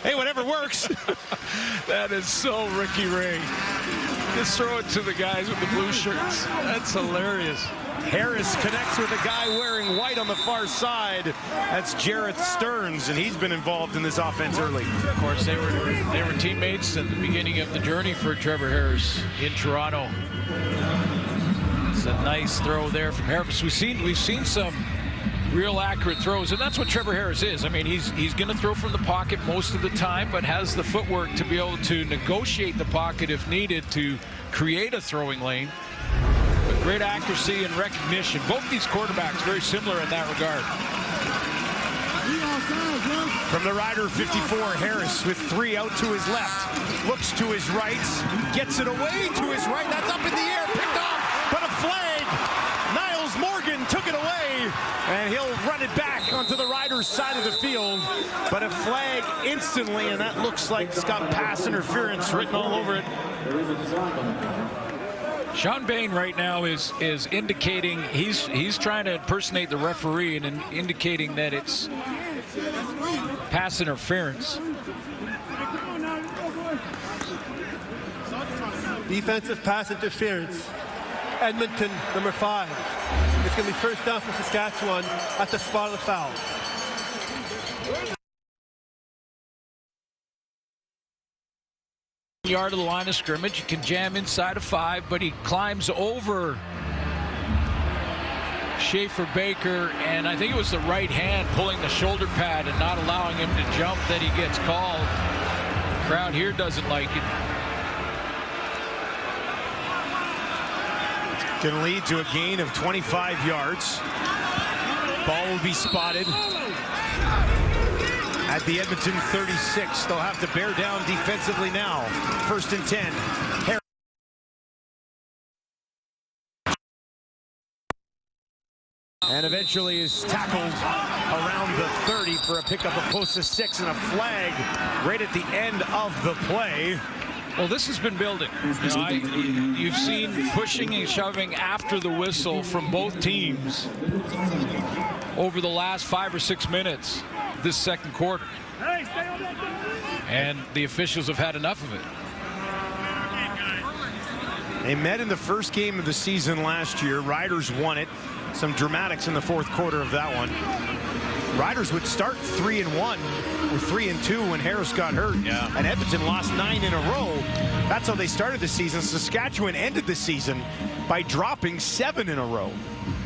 Hey, whatever works. That is so Ricky Ray. Just throw it to the guys with the blue shirts. That's hilarious. Harris connects with a guy wearing white on the far side. That's Jareth Stearns, and he's been involved in this offense early. Of course, they were teammates at the beginning of the journey for Trevor Harris in Toronto. It's a nice throw there from Harris. We've seen some real accurate throws, and that's what Trevor Harris is. I mean, he's going to throw from the pocket most of the time, but has the footwork to be able to negotiate the pocket if needed to create a throwing lane. But great accuracy and recognition. Both these quarterbacks very similar in that regard. From the rider 54, Harris with 3 out to his left. Looks to his right, gets it away to his right. That's up in the air, picked off, but a flag. Niles And he'll run it back onto the Riders' side of the field. But a flag instantly, and that looks like it's got pass interference written all over it. Sean Bain right now is indicating he's trying to impersonate the referee and indicating that it's pass interference. Defensive pass interference. Edmonton, number 5. It's going to be first down for Saskatchewan at the spot of the foul. Yard of the line of scrimmage. You can jam inside of 5, but he climbs over Schaefer Baker, and I think it was the right hand pulling the shoulder pad and not allowing him to jump that he gets called. The crowd here doesn't like it. Going to lead to a gain of 25 yards. Ball will be spotted at the Edmonton 36. They'll have to bear down defensively now. 1st and 10. Harris. And eventually is tackled around the 30 for a pickup of close to 6 and a flag right at the end of the play. Well, this has been building. You know, you've seen pushing and shoving after the whistle from both teams over the last 5 or 6 minutes this second quarter. And the officials have had enough of it. They met in the first game of the season last year. Riders won it. Some dramatics in the 4th quarter of that one. Riders would start 3-1 or 3-2 when Harris got hurt. Yeah. And Edmonton lost 9 in a row. That's how they started the season. Saskatchewan ended the season by dropping 7 in a row.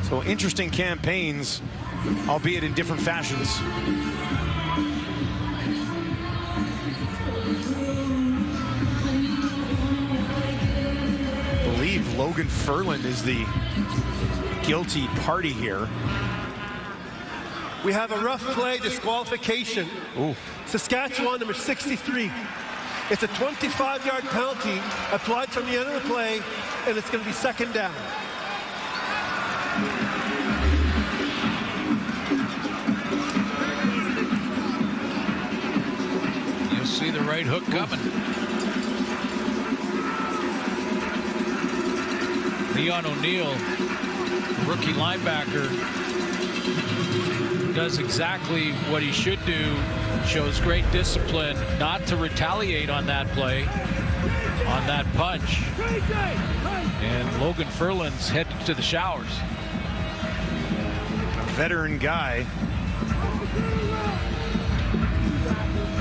So interesting campaigns, albeit in different fashions. I believe Logan Ferland is the guilty party here. We have a rough play disqualification. Ooh. Saskatchewan, number 63. It's a 25-yard penalty applied from the end of the play, and it's going to be 2nd down. You'll see the right hook coming. Leon O'Neill, rookie linebacker, does exactly what he should do, shows great discipline not to retaliate on that play, on that punch. And Logan Ferland's headed to the showers. A veteran guy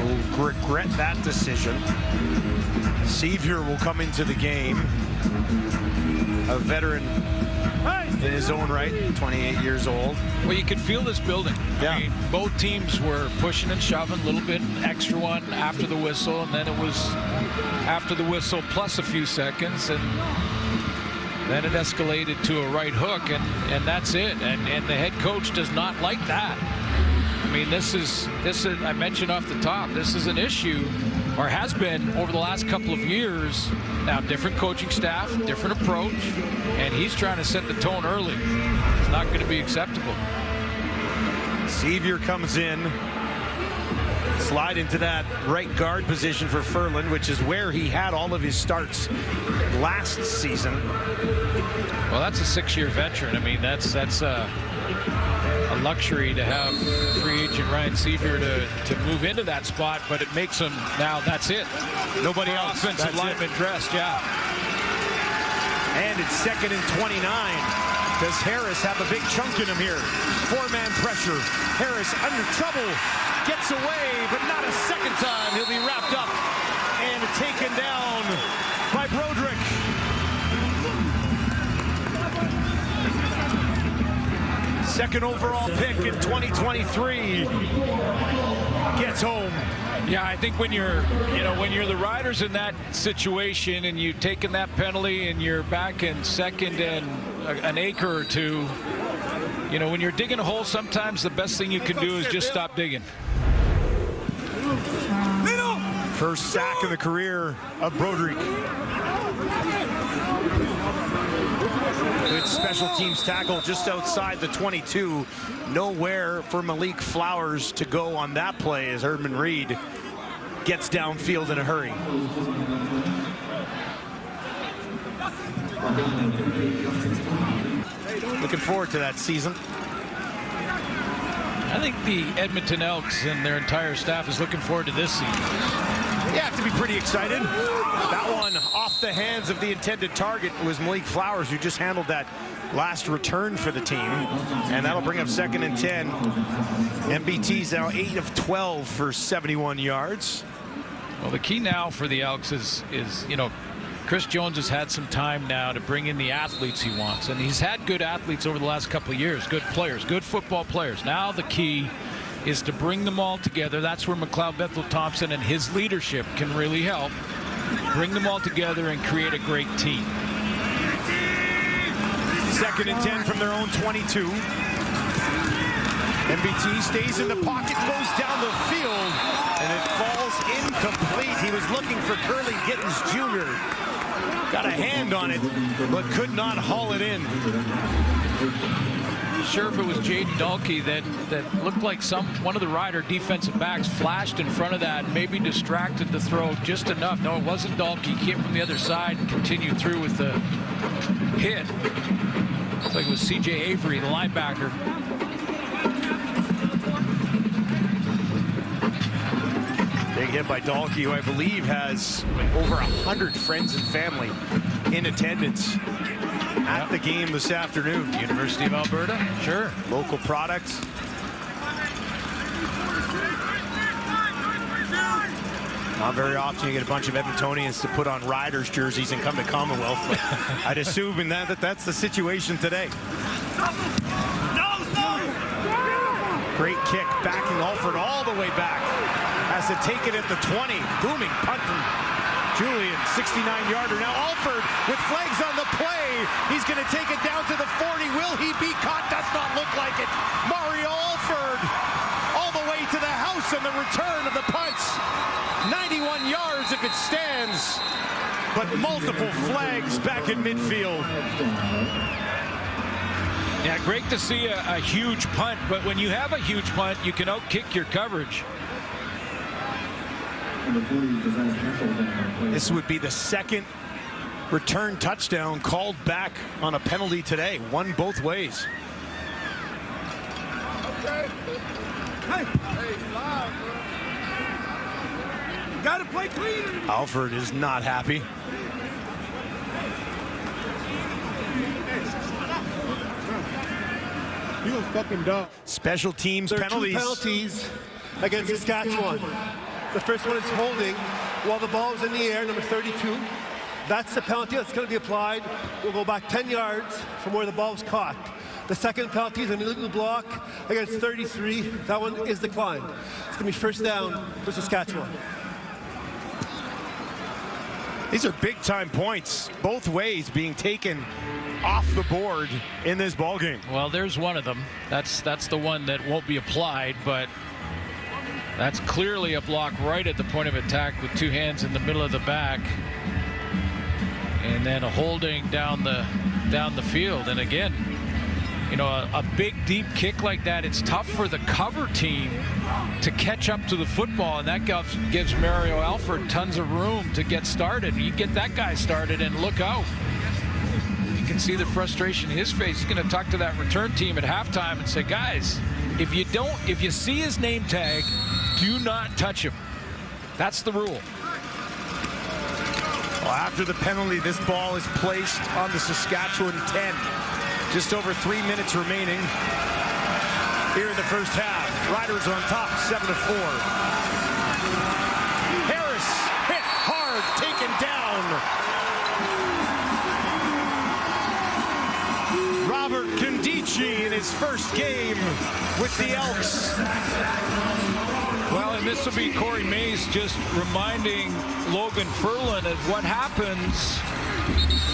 will regret that decision. Sevier will come into the game. A veteran in his own right, 28 years old. Well, you could feel this building. Yeah. I mean, both teams were pushing and shoving, a little bit extra one after the whistle, and then it was after the whistle plus a few seconds, and then it escalated to a right hook, and that's it. And the head coach does not like that. I mean, this is I mentioned off the top, this is an issue, or has been over the last couple of years. Now, different coaching staff, different approach, and he's trying to set the tone early. It's not going to be acceptable. Sevier comes in, slide into that right guard position for Ferland, which is where he had all of his starts last season. Well, that's a 6-year veteran. I mean, that's a luxury to have free agent Ryan Sevier to move into that spot, but it makes him now, that's it. Nobody else. Offensive lineman dressed, yeah. And it's 2nd and 29. Does Harris have a big chunk in him here? 4-man pressure. Harris under trouble. Gets away, but not a second time. He'll be wrapped up and taken down by Broderick. Second overall pick in 2023 gets home. Yeah, I think when you're the Riders in that situation and you've taken that penalty and you're back in 2nd and an acre or two, when you're digging a hole, sometimes the best thing you can do is just stop digging. First sack of the career of Broderick. Good special special teams tackle just outside the 22. Nowhere for Malik Flowers to go on that play as Erdman Reed gets downfield in a hurry. Looking forward to that season. I think the Edmonton Elks and their entire staff is looking forward to this season. You have to be pretty excited. That one off the hands of the intended target was Malik Flowers, who just handled that last return for the team. And that'll bring up 2nd and 10. MBT's now 8 of 12 for 71 yards. Well, the key now for the Elks is you know, Chris Jones has had some time now to bring in the athletes he wants, and he's had good athletes over the last couple of years, good players, good football players. Now the key is to bring them all together. That's where McLeod Bethel-Thompson and his leadership can really help. Bring them all together and create a great team. 2nd and 10 from their own 22. MBT stays in the pocket, goes down the field, and it falls incomplete. He was looking for Curly Gittens Jr. Got a hand on it, but could not haul it in. Sure, if it was Jaden Dahlke that looked like one of the Rider defensive backs flashed in front of that, maybe distracted the throw just enough. No, it wasn't Dahlke. He came from the other side and continued through with the hit. Looks like it was C.J. Avery, the linebacker. Big hit by Dahlke, who I believe has over 100 friends and family in attendance at the game this afternoon. University of Alberta, sure. Local products. Not very often you get a bunch of Edmontonians to put on Riders jerseys and come to Commonwealth, but I'd assume in that's the situation today. Great kick, backing Alford all the way back. Has to take it at the 20. Booming punt from Julian, 69-yarder. Now Alford with flags on the play. He's going to take it down to the 40. Will he be caught? Does not look like it. Mario Alford all the way to the house on the return of the punts. 91 yards if it stands, but multiple flags back in midfield. Yeah, great to see a huge punt, but when you have a huge punt, you can outkick your coverage. This would be the 2nd return touchdown called back on a penalty today. One both ways. Gotta play clean. Alford is not happy. You a fucking dog. Special teams penalties. 2 penalties against Saskatchewan. The first one is holding while the ball is in the air, number 32. That's the penalty that's going to be applied. We'll go back 10 yards from where the ball was caught. The second penalty is an illegal block against 33. That one is declined. It's going to be first down for Saskatchewan. These are big-time points, both ways being taken off the board in this ball game. Well, there's one of them. That's the one that won't be applied, but that's clearly a block right at the point of attack with 2 hands in the middle of the back, and then a holding down the field. And again, you know, a big deep kick like that, it's tough for the cover team to catch up to the football, and that gives Mario Alford tons of room to get started. You get that guy started and look out. You can see the frustration in his face. He's going to talk to that return team at halftime and say, guys, if you see his name tag, do not touch him. That's the rule. Well, after the penalty, this ball is placed on the Saskatchewan 10. Just over 3 minutes remaining here in the first half. Riders on top, 7-4. Harris hit hard, taken down. Robert Condici in his first game with the Elks. Well, and this will be Corey Mace just reminding Logan Furlan of what happens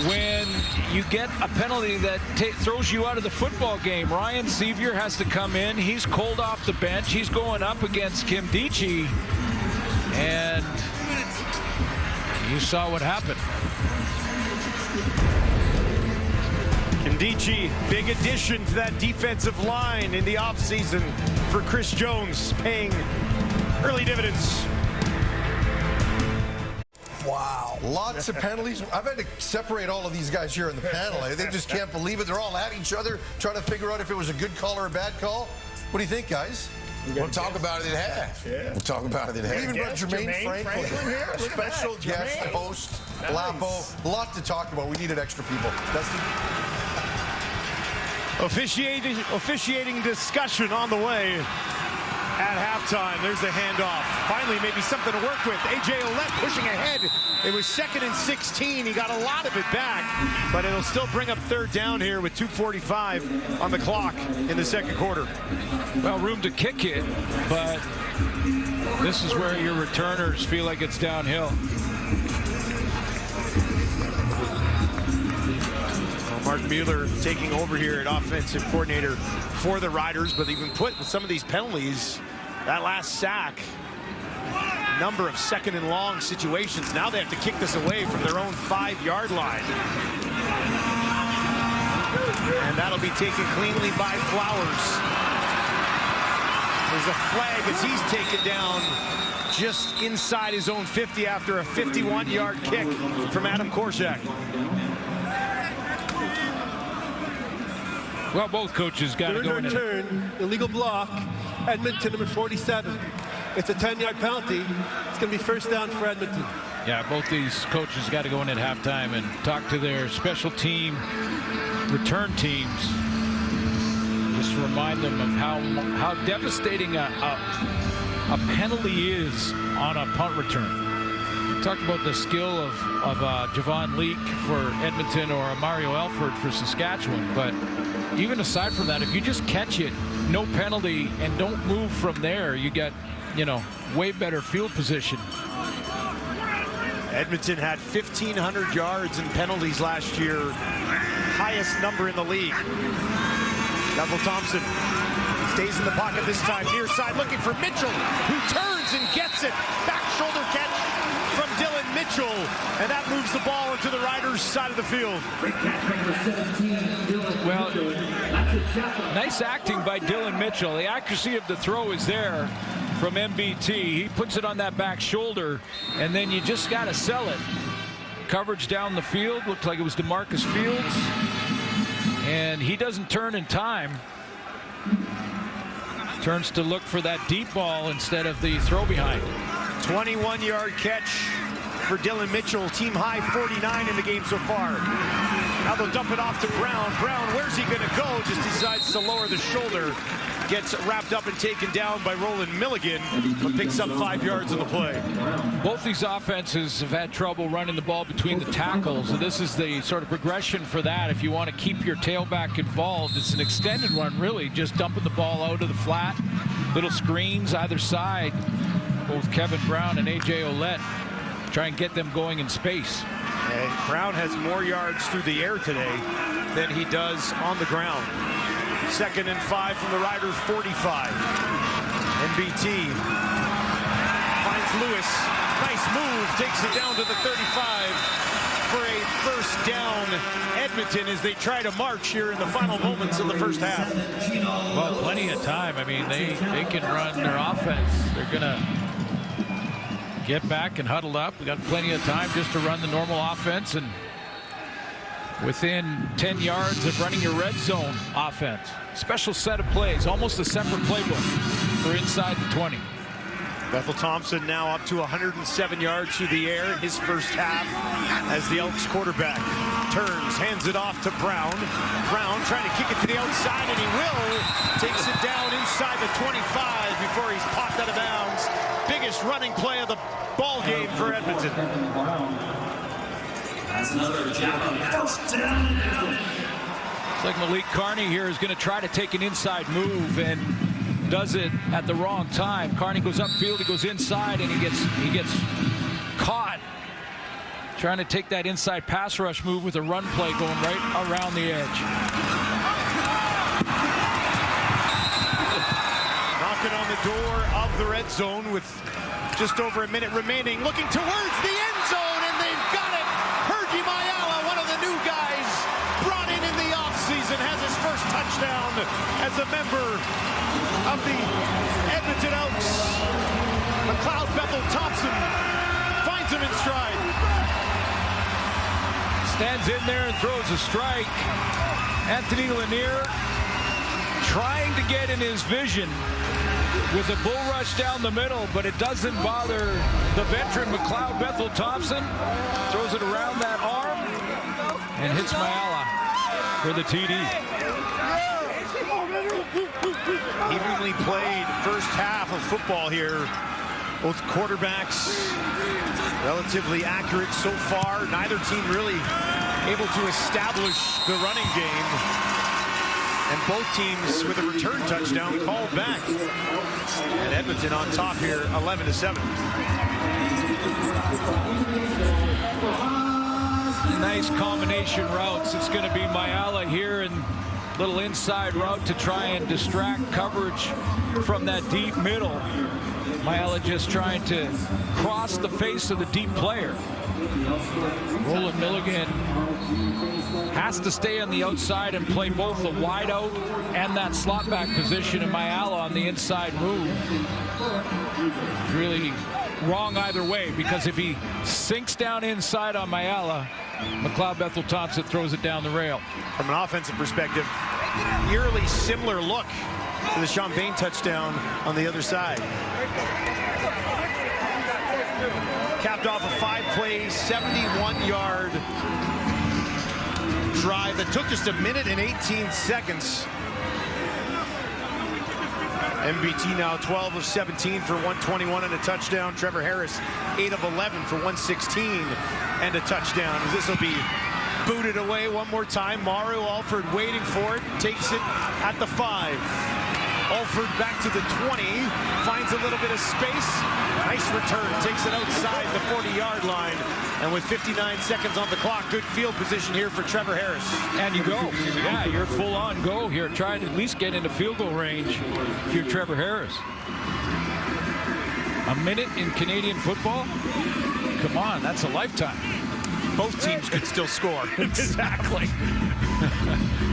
when you get a penalty that throws you out of the football game. Ryan Sevier has to come in. He's cold off the bench. He's going up against Kim Dici. And you saw what happened. Kim Ndici, big addition to that defensive line in the offseason for Chris Jones, paying early dividends. Wow. Lots of penalties. I've had to separate all of these guys here in the panel. They just can't believe it. They're all at each other, trying to figure out if it was a good call or a bad call. What do you think, guys? We'll talk about it at half. Yeah. We'll talk about it at half. We even brought Jermaine Franklin here, a special guest host, Lapo. A lot to talk about. We needed extra people. Officiating discussion on the way at halftime. There's the handoff. Finally, maybe something to work with. A.J. Ouellette pushing ahead. It was 2nd and 16. He got a lot of it back, but it'll still bring up 3rd down here with 2:45 on the clock in the second quarter. Well, room to kick it, but this is where your returners feel like it's downhill. Mark Mueller taking over here at offensive coordinator for the Riders, but even put with some of these penalties, that last sack, number of 2nd and long situations. Now they have to kick this away from their own 5-yard line. And that'll be taken cleanly by Flowers. There's a flag as he's taken down just inside his own 50 after a 51-yard kick from Adam Korshak. Well, both coaches got to go in. Return, illegal block, Edmonton, number 47. It's a 10-yard penalty. It's going to be 1st down for Edmonton. Yeah, both these coaches got to go in at halftime and talk to their special team return teams. Just to remind them of how devastating a penalty is on a punt return. We talked about the skill of Javon Leake for Edmonton or Mario Alford for Saskatchewan, but even aside from that, if you just catch it, no penalty, and don't move from there, you get, way better field position. Edmonton had 1,500 yards in penalties last year, highest number in the league. Neville Thompson stays in the pocket this time, near side, looking for Mitchell, who turns and gets it. Back shoulder catch from Dylan Mitchell, and that moves the ball into the Riders' side of the field. Well, nice acting by Dylan Mitchell. The accuracy of the throw is there from MBT. He puts it on that back shoulder, and then you just got to sell it. Coverage down the field. Looked like it was DeMarcus Fields, and he doesn't turn in time. Turns to look for that deep ball instead of the throw behind. 21-yard catch for Dylan Mitchell, team high 49 in the game so far. Now they'll dump it off to Brown. Brown, where's he going to go? Just decides to lower the shoulder. Gets wrapped up and taken down by Roland Milligan, but picks up 5 yards on the play. Both these offenses have had trouble running the ball between the tackles, and this is the sort of progression for that. If you want to keep your tailback involved, it's an extended run, really, just dumping the ball out of the flat, little screens either side. Both Kevin Brown and A.J. Ouellette try and get them going in space. And Brown has more yards through the air today than he does on the ground. 2nd and 5 from the Riders' 45. MBT finds Lewis. Nice move. Takes it down to the 35 for a 1st down. Edmonton as they try to march here in the final moments of the first half. Well, plenty of time. I mean, they can run their offense. They're going to get back and huddle up. We got plenty of time just to run the normal offense, and within 10 yards of running your red zone offense. Special set of plays, almost a separate playbook for inside the 20. Bethel Thompson now up to 107 yards through the air in his first half as the Elks quarterback turns, hands it off to Brown. Brown trying to kick it to the outside, and he will. Takes it down inside the 25 before he's popped out of bounds. Biggest running play of the ball game for Edmonton. That's another Javelin 1st down. It's like Malik Carney here is going to try to take an inside move and does it at the wrong time. Carney goes upfield, he goes inside, and he gets caught trying to take that inside pass rush move with a run play going right around the edge. Knocking on the door of the red zone with just over a minute remaining, looking towards the end zone, and they've got it. Hergy Mayala, one of the new guys brought in the offseason. as a member of the Edmonton Elks. McLeod Bethel-Thompson finds him in stride. Stands in there and throws a strike. Anthony Lanier trying to get in his vision with a bull rush down the middle, but it doesn't bother the veteran McLeod Bethel-Thompson. Throws it around that arm and hits Mayala for the TD. Evenly played first half of football here. Both quarterbacks relatively accurate so far. Neither team really able to establish the running game. And both teams with a return touchdown called back. And Edmonton on top here, 11-7. Nice combination routes. It's going to be Mayala here, and little inside route to try and distract coverage from that deep middle. Mayala just trying to cross the face of the deep player. Roland Milligan has to stay on the outside and play both the wide out and that slot back position, and Mayala on the inside move. Really wrong either way, because if he sinks down inside on Mayala, McLeod Bethel-Thompson throws it down the rail. From an offensive perspective, eerily similar look to the Sean Bain touchdown on the other side. Capped off a 5-play, 71-yard drive that took just a minute and 18 seconds. MBT now 12 of 17 for 121 and a touchdown. Trevor Harris 8 of 11 for 116 and a touchdown. This will be booted away one more time. Mario Alford waiting for it, takes it at the 5. Alford back to the 20, finds a little bit of space. Nice return, takes it outside the 40-yard line. And with 59 seconds on the clock, good field position here for Trevor Harris. And you go. Yeah, you're full on go here. Trying to at least get into field goal range if you're Trevor Harris. A minute in Canadian football? Come on, that's a lifetime. Both teams could still score. Exactly.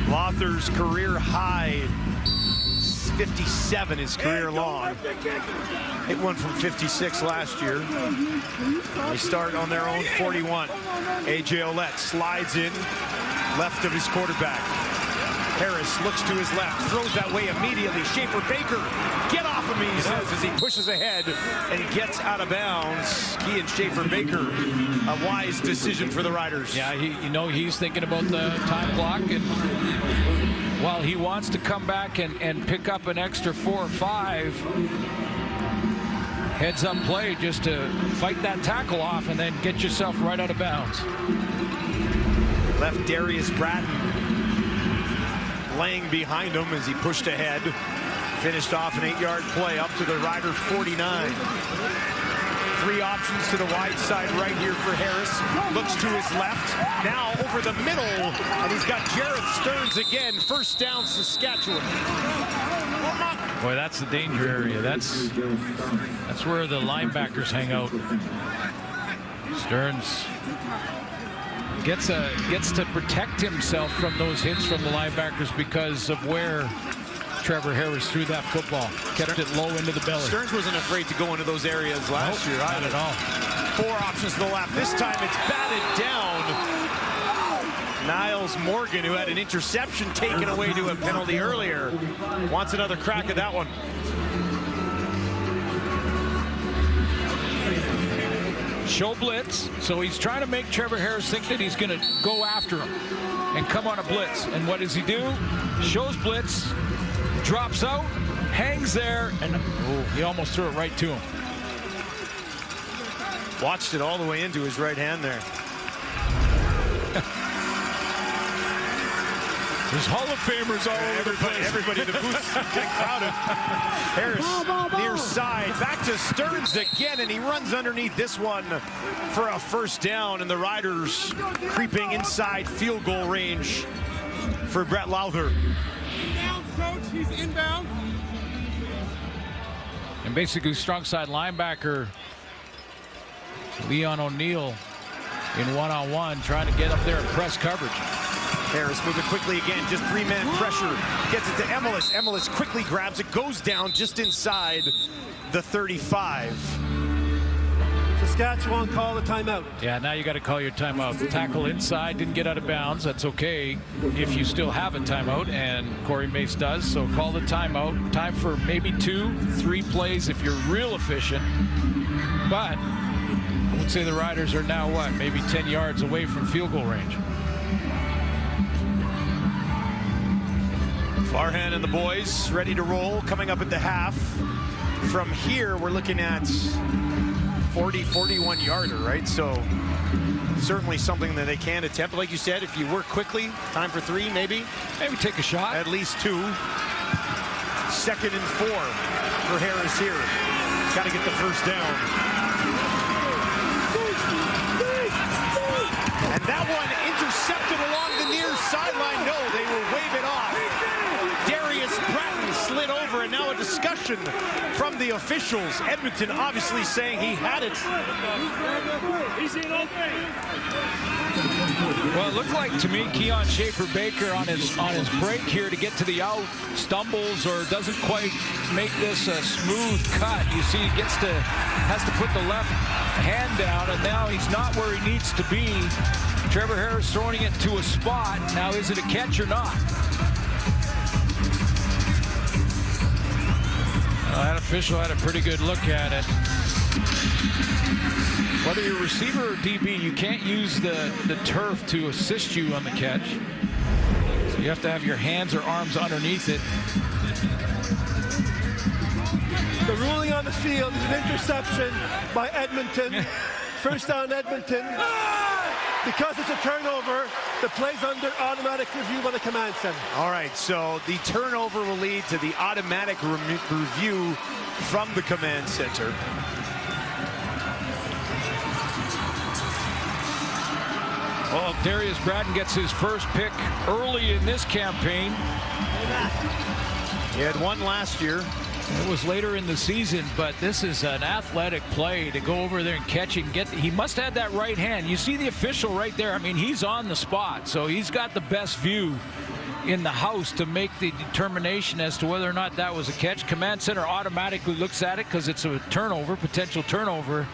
Lothar's career high, 57 is career long. Hit one from 56 last year. They start on their own 41. A.J. Ouellette slides in left of his quarterback. Harris looks to his left, throws that way immediately. Schaefer Baker, get off of me, he says as he pushes ahead and gets out of bounds. He and Schaefer Baker, a wise decision for the Riders. Yeah, he's thinking about the time clock, and while he wants to come back and pick up an extra 4 or 5, heads up play just to fight that tackle off and then get yourself right out of bounds. Left Darius Bratton laying behind him as he pushed ahead. Finished off an 8-yard play up to the Rider 49. 3 options to the wide side right here for Harris. Looks to his left. Now over the middle. And he's got Jared Stearns again. First down, Saskatchewan. Boy, that's the danger area. That's where the linebackers hang out. Stearns gets to protect himself from those hits from the linebackers because of where Trevor Harris threw that football. Kept it low into the belly. Stearns wasn't afraid to go into those areas last year. Not at all. 4 options to the left. This time it's batted down. Niles Morgan, who had an interception taken away to a penalty earlier, wants another crack at that one. Show blitz, so he's trying to make Trevor Harris think that he's going to go after him and come on a blitz. And what does he do? Shows blitz, drops out, hangs there, and he almost threw it right to him. Watched it all the way into his right hand there. There's Hall of Famers all over the place. Everybody in the booth getting crowded. Harris near side. Back to Stearns again, and he runs underneath this one for a first down, and the Riders creeping inside field goal range for Brett Lowther. Inbounds, coach. He's inbound. And basically strong side linebacker Leon O'Neill in one-on-one trying to get up there and press coverage. Harris moving quickly again, just three-man pressure. Gets it to Emelis. Emelis quickly grabs it, goes down just inside the 35. Saskatchewan call a timeout. Yeah, now you got to call your timeout. Tackle inside, didn't get out of bounds. That's okay if you still have a timeout, and Corey Mace does. So call the timeout. Time for maybe 2-3 plays if you're real efficient. But I would say the Riders are now, what, maybe 10 yards away from field goal range. Farhan and the boys ready to roll, coming up at the half. From here, we're looking at 41 yarder, right? So certainly something that they can attempt. Like you said, if you work quickly, time for 3, maybe take a shot. At least 2. 2nd and 4 for Harris here. Got to get the first down. And that one intercepted along the near sideline. No, they will wave it off. Darius Bratton slid over, and now a discussion from the officials. Edmonton obviously saying he had it. Well, it looked like to me Keon Schaefer-Baker on his break here to get to the out stumbles or doesn't quite make this a smooth cut. You see, he has to put the left hand down, and now he's not where he needs to be. Trevor Harris throwing it to a spot. Now, is it a catch or not? That official had a pretty good look at it. Whether you're receiver or DB, you can't use the turf to assist you on the catch. So you have to have your hands or arms underneath it. The ruling on the field is an interception by Edmonton. First down, Edmonton. Because it's a turnover, the play's under automatic review by the command center. All right, so the turnover will lead to the automatic review from the command center. Well, Darius Bratton gets his first pick early in this campaign. He had one last year. It was later in the season, but this is an athletic play to go over there and catch and get. He must have that right hand. You see the official right there. I mean, he's on the spot, so he's got the best view in the house to make the determination as to whether or not that was a catch. Command center automatically looks at it because it's a turnover, potential turnover.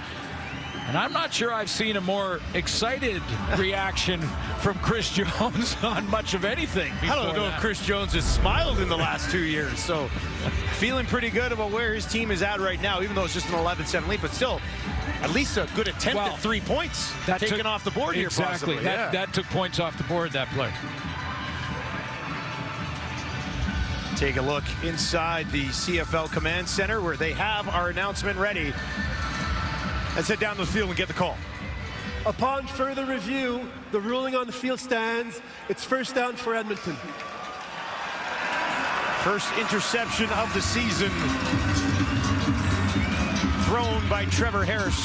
And I'm not sure I've seen a more excited reaction from Chris Jones on much of anything. I don't know if Chris Jones has smiled in the last 2 years, so feeling pretty good about where his team is at right now, even though it's just an 11-7 lead, but still at least a good attempt at 3 points taken off the board here. Exactly. Possibly. That took points off the board, that play. Take a look inside the CFL Command Center where they have our announcement ready. Let's head down to the field and get the call. Upon further review, the ruling on the field stands. It's first down for Edmonton. First interception of the season thrown by Trevor Harris.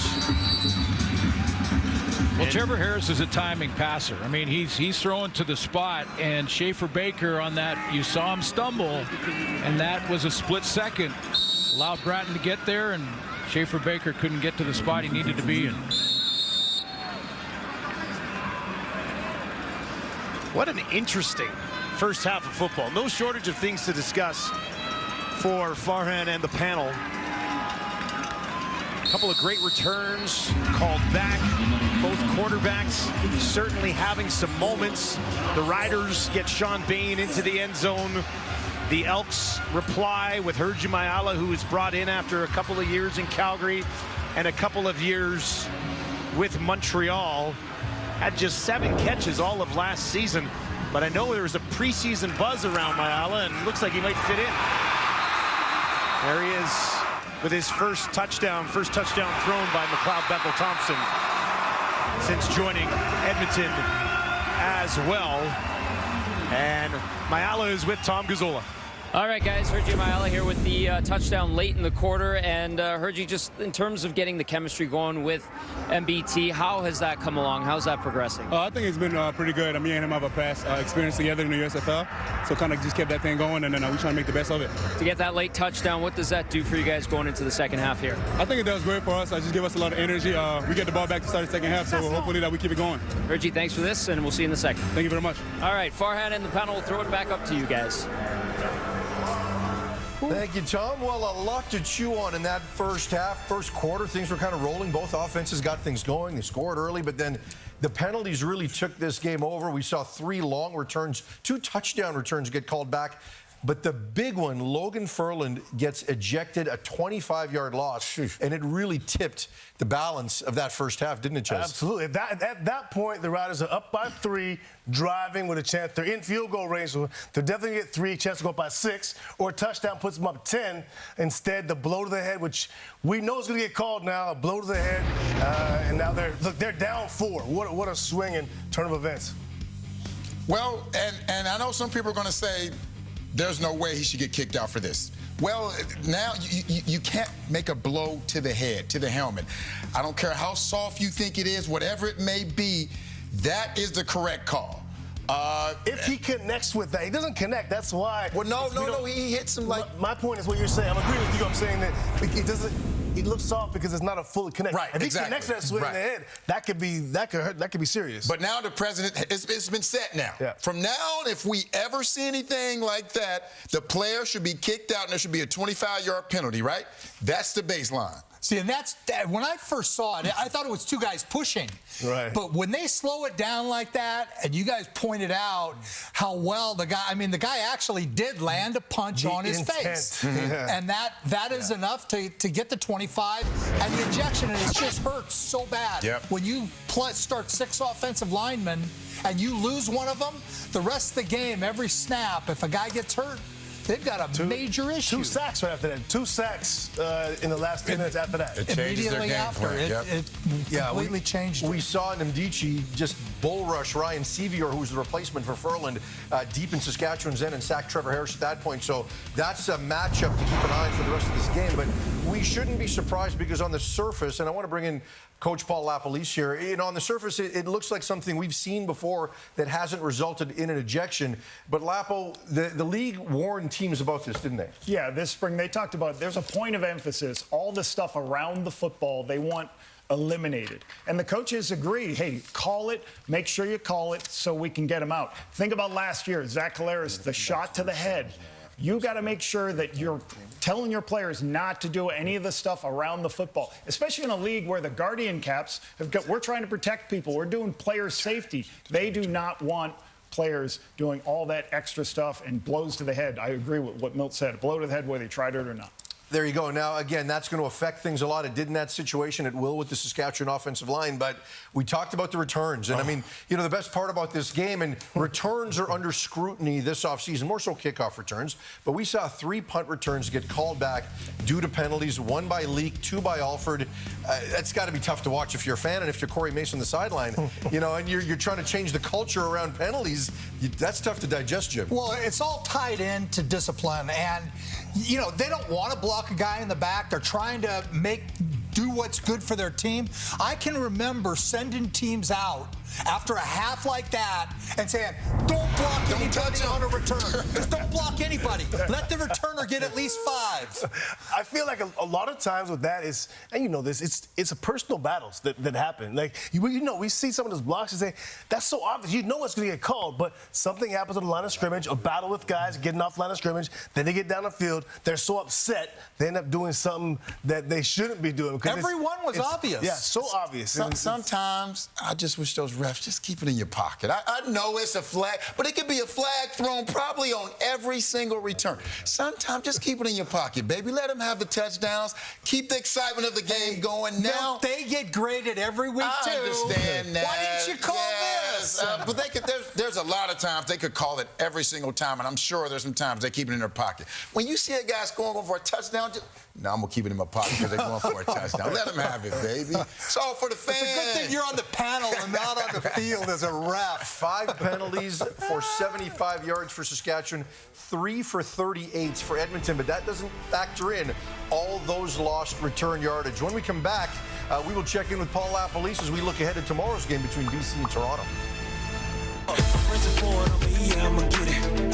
Well, Trevor Harris is a timing passer. I mean, he's throwing to the spot, and Schaefer-Baker on that, you saw him stumble, and that was a split second. Allowed Bratton to get there, and Schaefer-Baker couldn't get to the spot he needed to be in. What an interesting first half of football. No shortage of things to discuss for Farhan and the panel. A couple of great returns called back. Both quarterbacks certainly having some moments. The Riders get Sean Bain into the end zone. The Elks reply with Herji Mayala, who was brought in after a couple of years in Calgary and a couple of years with Montreal. Had just 7 catches all of last season, but I know there was a preseason buzz around Mayala, and looks like he might fit in. There he is with his first touchdown thrown by McLeod Bethel Thompson since joining Edmonton as well. And Mayala is with Tom Gazzola. All right, guys, heard you, Maela, here with the touchdown late in the quarter, and heard you just in terms of getting the chemistry going with MBT. How has that come along? How's that progressing? I think it's been pretty good. Me and him have a past experience together in the USFL, so kind of just kept that thing going, and then we try to make the best of it. To get that late touchdown, what does that do for you guys going into the second half here? I think it does great for us. It just give us a lot of energy. We get the ball back to start the second half, so hopefully that we keep it going. Reggie, thanks for this, and we'll see you in the second. Thank you very much. All right, Farhan and the panel will throw it back up to you guys. Thank you, Tom. Well, a lot to chew on in that first half. First quarter, things were kind of rolling. Both offenses got things going. They scored early, but then the penalties really took this game over. We saw 3 long returns, 2 touchdown returns get called back. But the big one, Logan Ferland gets ejected, a 25-yard loss, and it really tipped the balance of that first half, didn't it, Chaz? Absolutely. At that point, the Riders are up by 3, driving with a chance. They're in field goal range, so they're definitely get 3, chance to go up by 6, or a touchdown puts them up 10. Instead, the blow to the head, which we know is going to get called now, a blow to the head, and now they're down 4. What a swing and turn of events. Well, and I know some people are going to say, there's no way he should get kicked out for this. Well, now you can't make a blow to the head, to the helmet. I don't care how soft you think it is, whatever it may be, that is the correct call. If he connects with that, he doesn't connect. That's why. Well, no, he hits him like. My point is what you're saying. I'm agreeing with you. I'm saying that it doesn't. It looks soft because it's not a full connect. Right, if exactly. he connects that swing in the head, that could hurt. That could be serious. But now the president, it's been set now. Yeah. From now on, if we ever see anything like that, the player should be kicked out and there should be a 25-yard penalty, right? That's the baseline. See, and that's when I first saw it, I thought it was 2 guys pushing. Right. But when they slow it down like that, and you guys pointed out how well the guy actually did land a punch on his face. And that is enough to get the 25 and the ejection, and it just hurts so bad. Yep. When you start 6 offensive linemen and you lose one of them, the rest of the game, every snap, if a guy gets hurt, they've got a major issue. 2 sacks right after that. 2 sacks in the last 10 minutes after that. It changes Immediately their game after, plan. it completely changed. We saw Ndamdiche just bull rush Ryan Sevior, who was the replacement for Ferland, deep in Saskatchewan's end and sacked Trevor Harris at that point. So that's a matchup to keep an eye on for the rest of this game. But we shouldn't be surprised because on the surface, and I want to bring in Coach Paul LaPolice here. On the surface, it looks like something we've seen before that hasn't resulted in an ejection. But Lapo, the league warned teams about this, didn't they? Yeah, this spring they talked about there's a point of emphasis. All the stuff around the football they want eliminated. And the coaches agree, hey, call it, make sure you call it so we can get him out. Think about last year, Zach Collaros, the shot to the head. You got to make sure that you're telling your players not to do any of the stuff around the football, especially in a league where the Guardian Caps we're trying to protect people. We're doing player safety. They do not want players doing all that extra stuff and blows to the head. I agree with what Milt said. A blow to the head, whether they tried it or not. There you go. Now, again, that's going to affect things a lot. It did in that situation. It will with the Saskatchewan offensive line. But we talked about the returns. And, I mean, the best part about this game, and returns are under scrutiny this offseason, more so kickoff returns. But we saw 3 punt returns get called back due to penalties, 1 by Leak, 2 by Alford. That's got to be tough to watch if you're a fan and if you're Corey Mason on the sideline. And you're trying to change the culture around penalties. That's tough to digest, Jim. Well, it's all tied into discipline. And, they don't want to block a guy in the back. They're trying to do what's good for their team. I can remember sending teams out after a half like that and saying, don't block anybody on a return. Just don't block anybody. Let the returner get at least 5. I feel like a lot of times with that is, and you know this, it's a personal battles that happen. Like, we see some of those blocks and say, that's so obvious. You know it's going to get called, but something happens on the line of scrimmage, a battle with guys getting off line of scrimmage, then they get down the field, they're so upset, they end up doing something that they shouldn't be doing. Everyone was obvious. Yeah, so obvious. Sometimes I just wish those refs just keep it in your pocket. I know it's a flag, but it could be a flag thrown probably on every single return. Sometimes just keep it in your pocket, baby. Let them have the touchdowns. Keep the excitement of the game going. Now they get graded every week, too. I understand that. Why didn't you call this? Yes, but there's a lot of times they could call it every single time, and I'm sure there's some times they keep it in their pocket. When you see a guy going for a touchdown, no, I'm going to keep it in my pocket because they're going for a touchdown. Let them have it, baby. It's all for the fans. It's a good thing you're on the panel and not on the field as a ref. 5 penalties for 75 yards for Saskatchewan, 3 for 38 for Edmonton, but that doesn't factor in all those lost return yardage. When we come back, we will check in with Paul LaPolice as we look ahead at tomorrow's game between BC and Toronto.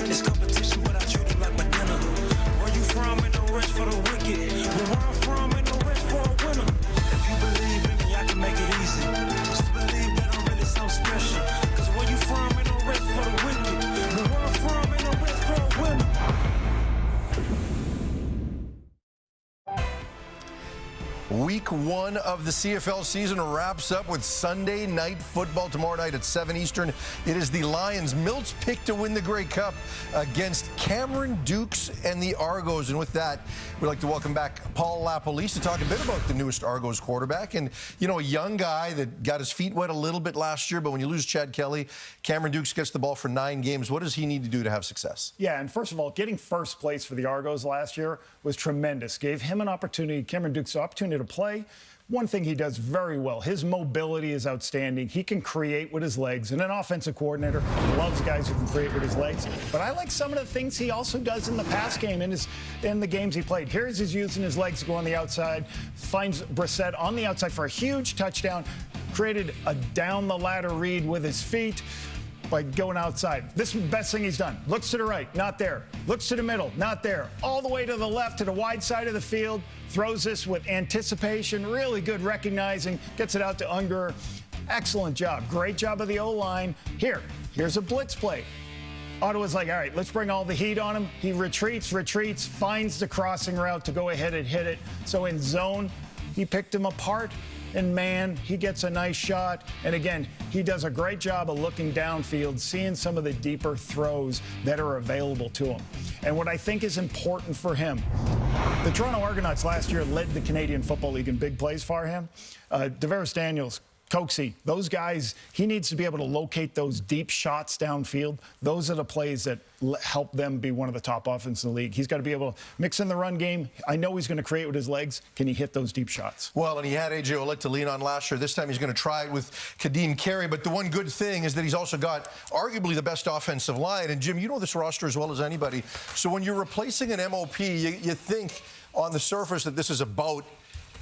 It's competition, but I treat it like my dinner. Where you from ain't no rest for the wicked. Where I'm from ain't no rest for a winner. If you believe in me, I can make it easy. Just believe that I'm really so special. Cause where you from ain't no rest for the wicked. Where I'm from ain't no rest for a winner. Week 1 of the CFL season wraps up with Sunday night football tomorrow night at 7 Eastern. It is the Lions' Milt's pick to win the Grey Cup against Cameron Dukes and the Argos. And with that, we'd like to welcome back Paul LaPolice to talk a bit about the newest Argos quarterback. And, you know, a young guy that got his feet wet a little bit last year, but when you lose Chad Kelly, Cameron Dukes gets the ball for 9 games. What does he need to do to have success? Yeah, and first of all, getting first place for the Argos last year was tremendous. Gave him an opportunity, Cameron Dukes, an opportunity to play. One thing he does very well, his mobility is outstanding. He can create with his legs, and an offensive coordinator loves guys who can create with his legs. But I like some of the things he also does in the pass game in the games he played. Here's his using his legs to go on the outside, finds Brissett on the outside for a huge touchdown, created a down-the-ladder read with his feet by going outside. This is the best thing he's done. Looks to the right, not there. Looks to the middle, not there. All the way to the left, to the wide side of the field. Throws this with anticipation, really good recognizing, gets it out to Unger. Excellent job. Great job of the O-line. Here's a blitz play. Ottawa's like, all right, let's bring all the heat on him. He retreats, finds the crossing route to go ahead and hit it. So in zone, he picked him apart. And man, he gets a nice shot. And again, he does a great job of looking downfield, seeing some of the deeper throws that are available to him. And what I think is important for him, the Toronto Argonauts last year led the Canadian Football League in big plays for him. Deveris Daniels, Coxie, those guys, he needs to be able to locate those deep shots downfield. Those are the plays that help them be one of the top offenses in the league. He's got to be able to mix in the run game. I know he's going to create with his legs. Can he hit those deep shots? Well, and he had A.J. Ouellette to lean on last year. This time he's going to try it with Kadeem Carey. But the one good thing is that he's also got arguably the best offensive line. And, Jim, you know this roster as well as anybody. So when you're replacing an MOP, you think on the surface that this is about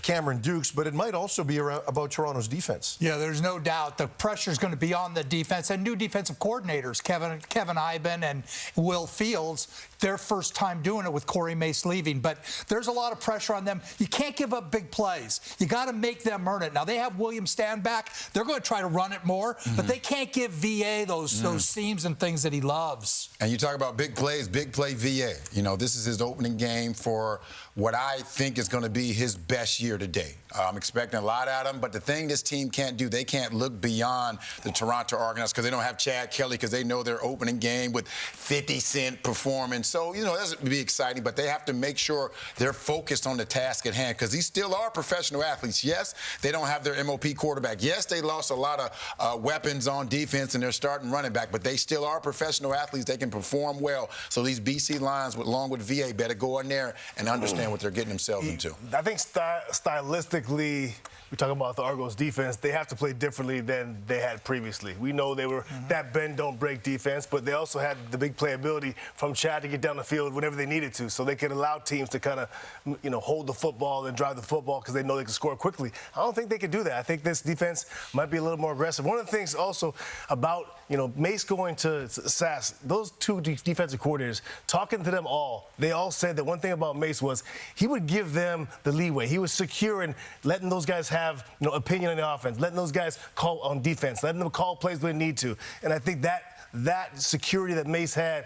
Cameron Dukes, but it might also be about Toronto's defense. Yeah, there's no doubt the pressure is going to be on the defense and new defensive coordinators, Kevin Iben and Will Fields. Their first time doing it with Corey Mace leaving, but there's a lot of pressure on them. You can't give up big plays. You got to make them earn it. Now they have William Stanback. They're going to try to run it more, but they can't give VA those seams and things that he loves. And you talk about big plays, big play VA. You know, this is his opening game for what I think is going to be his best year today. I'm expecting a lot out of him, but the thing this team can't do, they can't look beyond the Toronto Argonauts because they don't have Chad Kelly because they know their opening game with 50 Cent performing. So, you know, that's going to be exciting, but they have to make sure they're focused on the task at hand because these still are professional athletes. Yes, they don't have their MOP quarterback. Yes, they lost a lot of weapons on defense and they're starting running back, but they still are professional athletes. They can perform well. So these BC Lions, along with VA, better go in there and understand what they're getting themselves into. I think stylistically, we talk about the Argos defense, they have to play differently than they had previously. We know they were that bend, don't break defense, but they also had the big playability from Chad to get down the field whenever they needed to, so they could allow teams to kind of, you know, hold the football and drive the football because they know they can score quickly. I don't think they could do that. I think this defense might be a little more aggressive. One of the things also about, you know, Mace going to Sass, those two defensive coordinators, talking to them all, they all said that one thing about Mace was he would give them the leeway. He was secure in letting those guys have, you know, opinion on the offense, letting those guys call on defense, letting them call plays when they need to. And I think that security that Mace had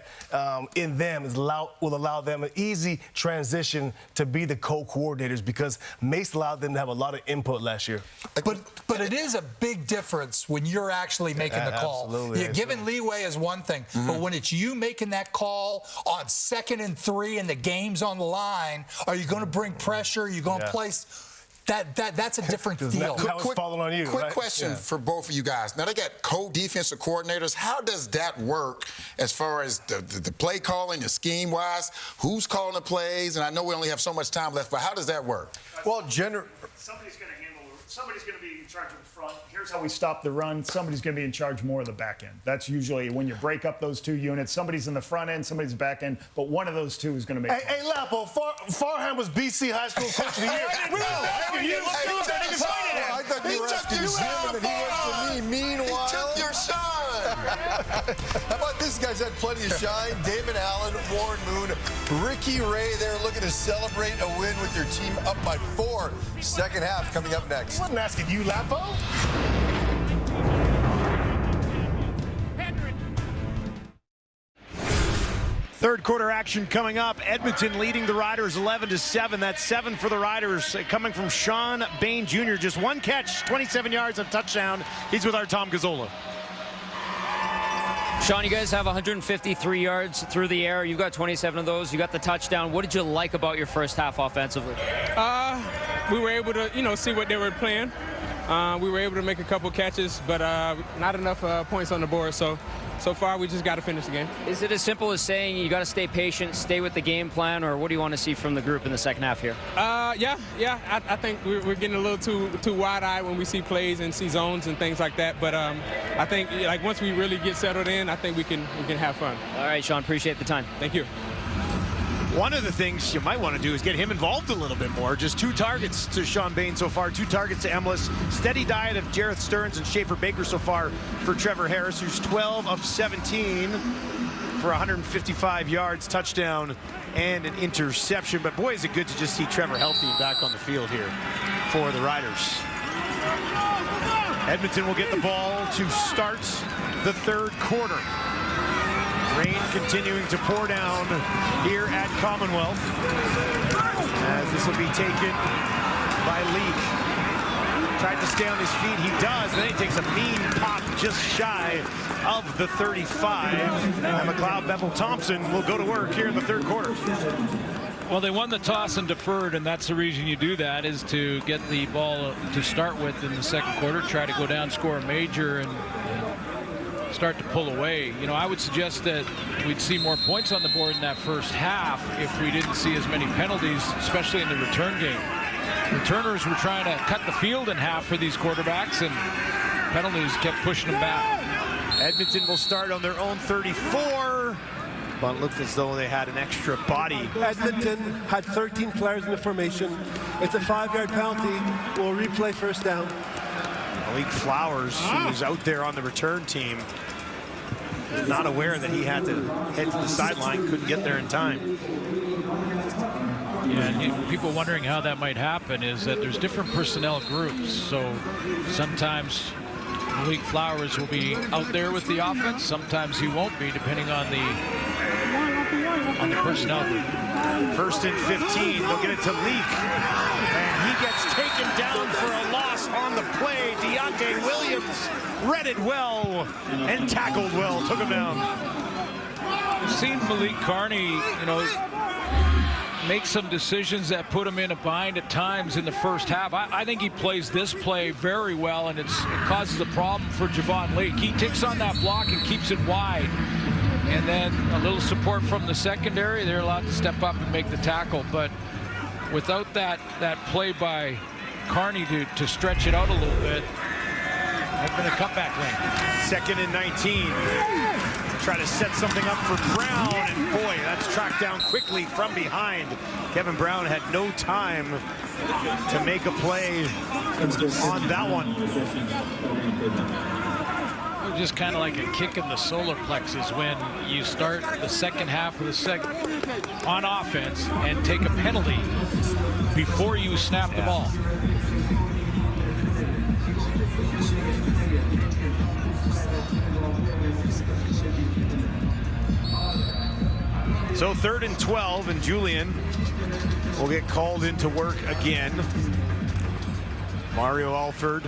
in them will allow them an easy transition to be the co-coordinators because Mace allowed them to have a lot of input last year. But it is a big difference when you're actually making the call. Absolutely. Giving leeway is one thing, but when it's you making that call on 2nd and 3 and the game's on the line, are you going to bring pressure? Are you going to place? That's a different deal. That was falling on you. Quick right? question for both of you guys. Now, they got co-defensive coordinators. How does that work as far as the play calling, the scheme-wise? Who's calling the plays? And I know we only have so much time left, but how does that work? Well, somebody's going to be in charge of the front. Here's how we stop the run. Somebody's going to be in charge more of the back end. That's usually when you break up those two units. Somebody's in the front end, somebody's back end, but one of those two is going to make. Hey, Lapo, Farham was BC High School Coach of the Year. I thought you were asking Jim, and he went to me. Meanwhile, he took your shine. How about this guy's had plenty of shine? Damon Allen, Warren Moon, Ricky Ray there looking to celebrate a win with their team up by 4. Second half coming up next. I wasn't asking you, Lapo. Third quarter action coming up. Edmonton leading the Riders 11-7. That's 7 for the Riders. Coming from Sean Bain Jr. Just one catch, 27 yards, and touchdown. He's with our Tom Gazzola. Sean, you guys have 153 yards through the air. You've got 27 of those. You got the touchdown. What did you like about your first half offensively? We were able to, see what they were playing. We were able to make a couple catches, but not enough points on the board. So far, we just got to finish the game. Is it as simple as saying you got to stay patient, stay with the game plan, or what do you want to see from the group in the second half here? Yeah. I think we're getting a little too wide-eyed when we see plays and see zones and things like that. But I think once we really get settled in, I think we can have fun. All right, Sean, appreciate the time. Thank you. One of the things you might want to do is get him involved a little bit more. Just 2 targets to Sean Bain so far, 2 targets to Emlis. Steady diet of Jareth Stearns and Schaefer Baker so far for Trevor Harris, who's 12 of 17 for 155 yards, touchdown, and an interception. But boy, is it good to just see Trevor healthy and back on the field here for the Riders. Edmonton will get the ball to start the third quarter. Rain continuing to pour down here at Commonwealth, as this will be taken by Leak. Tried to stay on his feet, he does, and then he takes a mean pop just shy of the 35. And McLeod Bethel-Thompson will go to work here in the third quarter. Well, they won the toss and deferred, and that's the reason you do that, is to get the ball to start with in the second quarter, try to go down, score a major, and start to pull away. I would suggest that we'd see more points on the board in that first half if we didn't see as many penalties, especially in the return game. Returners were trying to cut the field in half for these quarterbacks, and penalties kept pushing them back. Edmonton will start on their own 34, but it looked as though they had an extra body. Edmonton had 13 players in the formation. It's a 5-yard penalty. We'll replay first down. Malik Flowers, who was out there on the return team, was not aware that he had to head to the sideline, couldn't get there in time. Yeah, and people wondering how that might happen is that there's different personnel groups. So sometimes Malik Flowers will be out there with the offense. Sometimes he won't be, depending on the personnel group. First and 15, they'll get it to Leak. And he gets taken down for a loss on the play. Deontay Williams read it well and tackled well, took him down. We've seen Malik Carney, make some decisions that put him in a bind at times in the first half. I think he plays this play very well, and it causes a problem for Javon Leak. He ticks on that block and keeps it wide. And then a little support from the secondary, they're allowed to step up and make the tackle. But without that play by Carney to stretch it out a little bit, that's been a cutback lane. Second and 19. Try to set something up for Brown, and boy, that's tracked down quickly from behind. Kevin Brown had no time to make a play on that one. Just kind of like a kick in the solar plexus when you start the second half of the second on offense and take a penalty before you snap the ball. So 3rd and 12, and Julian will get called into work again. Mario Alford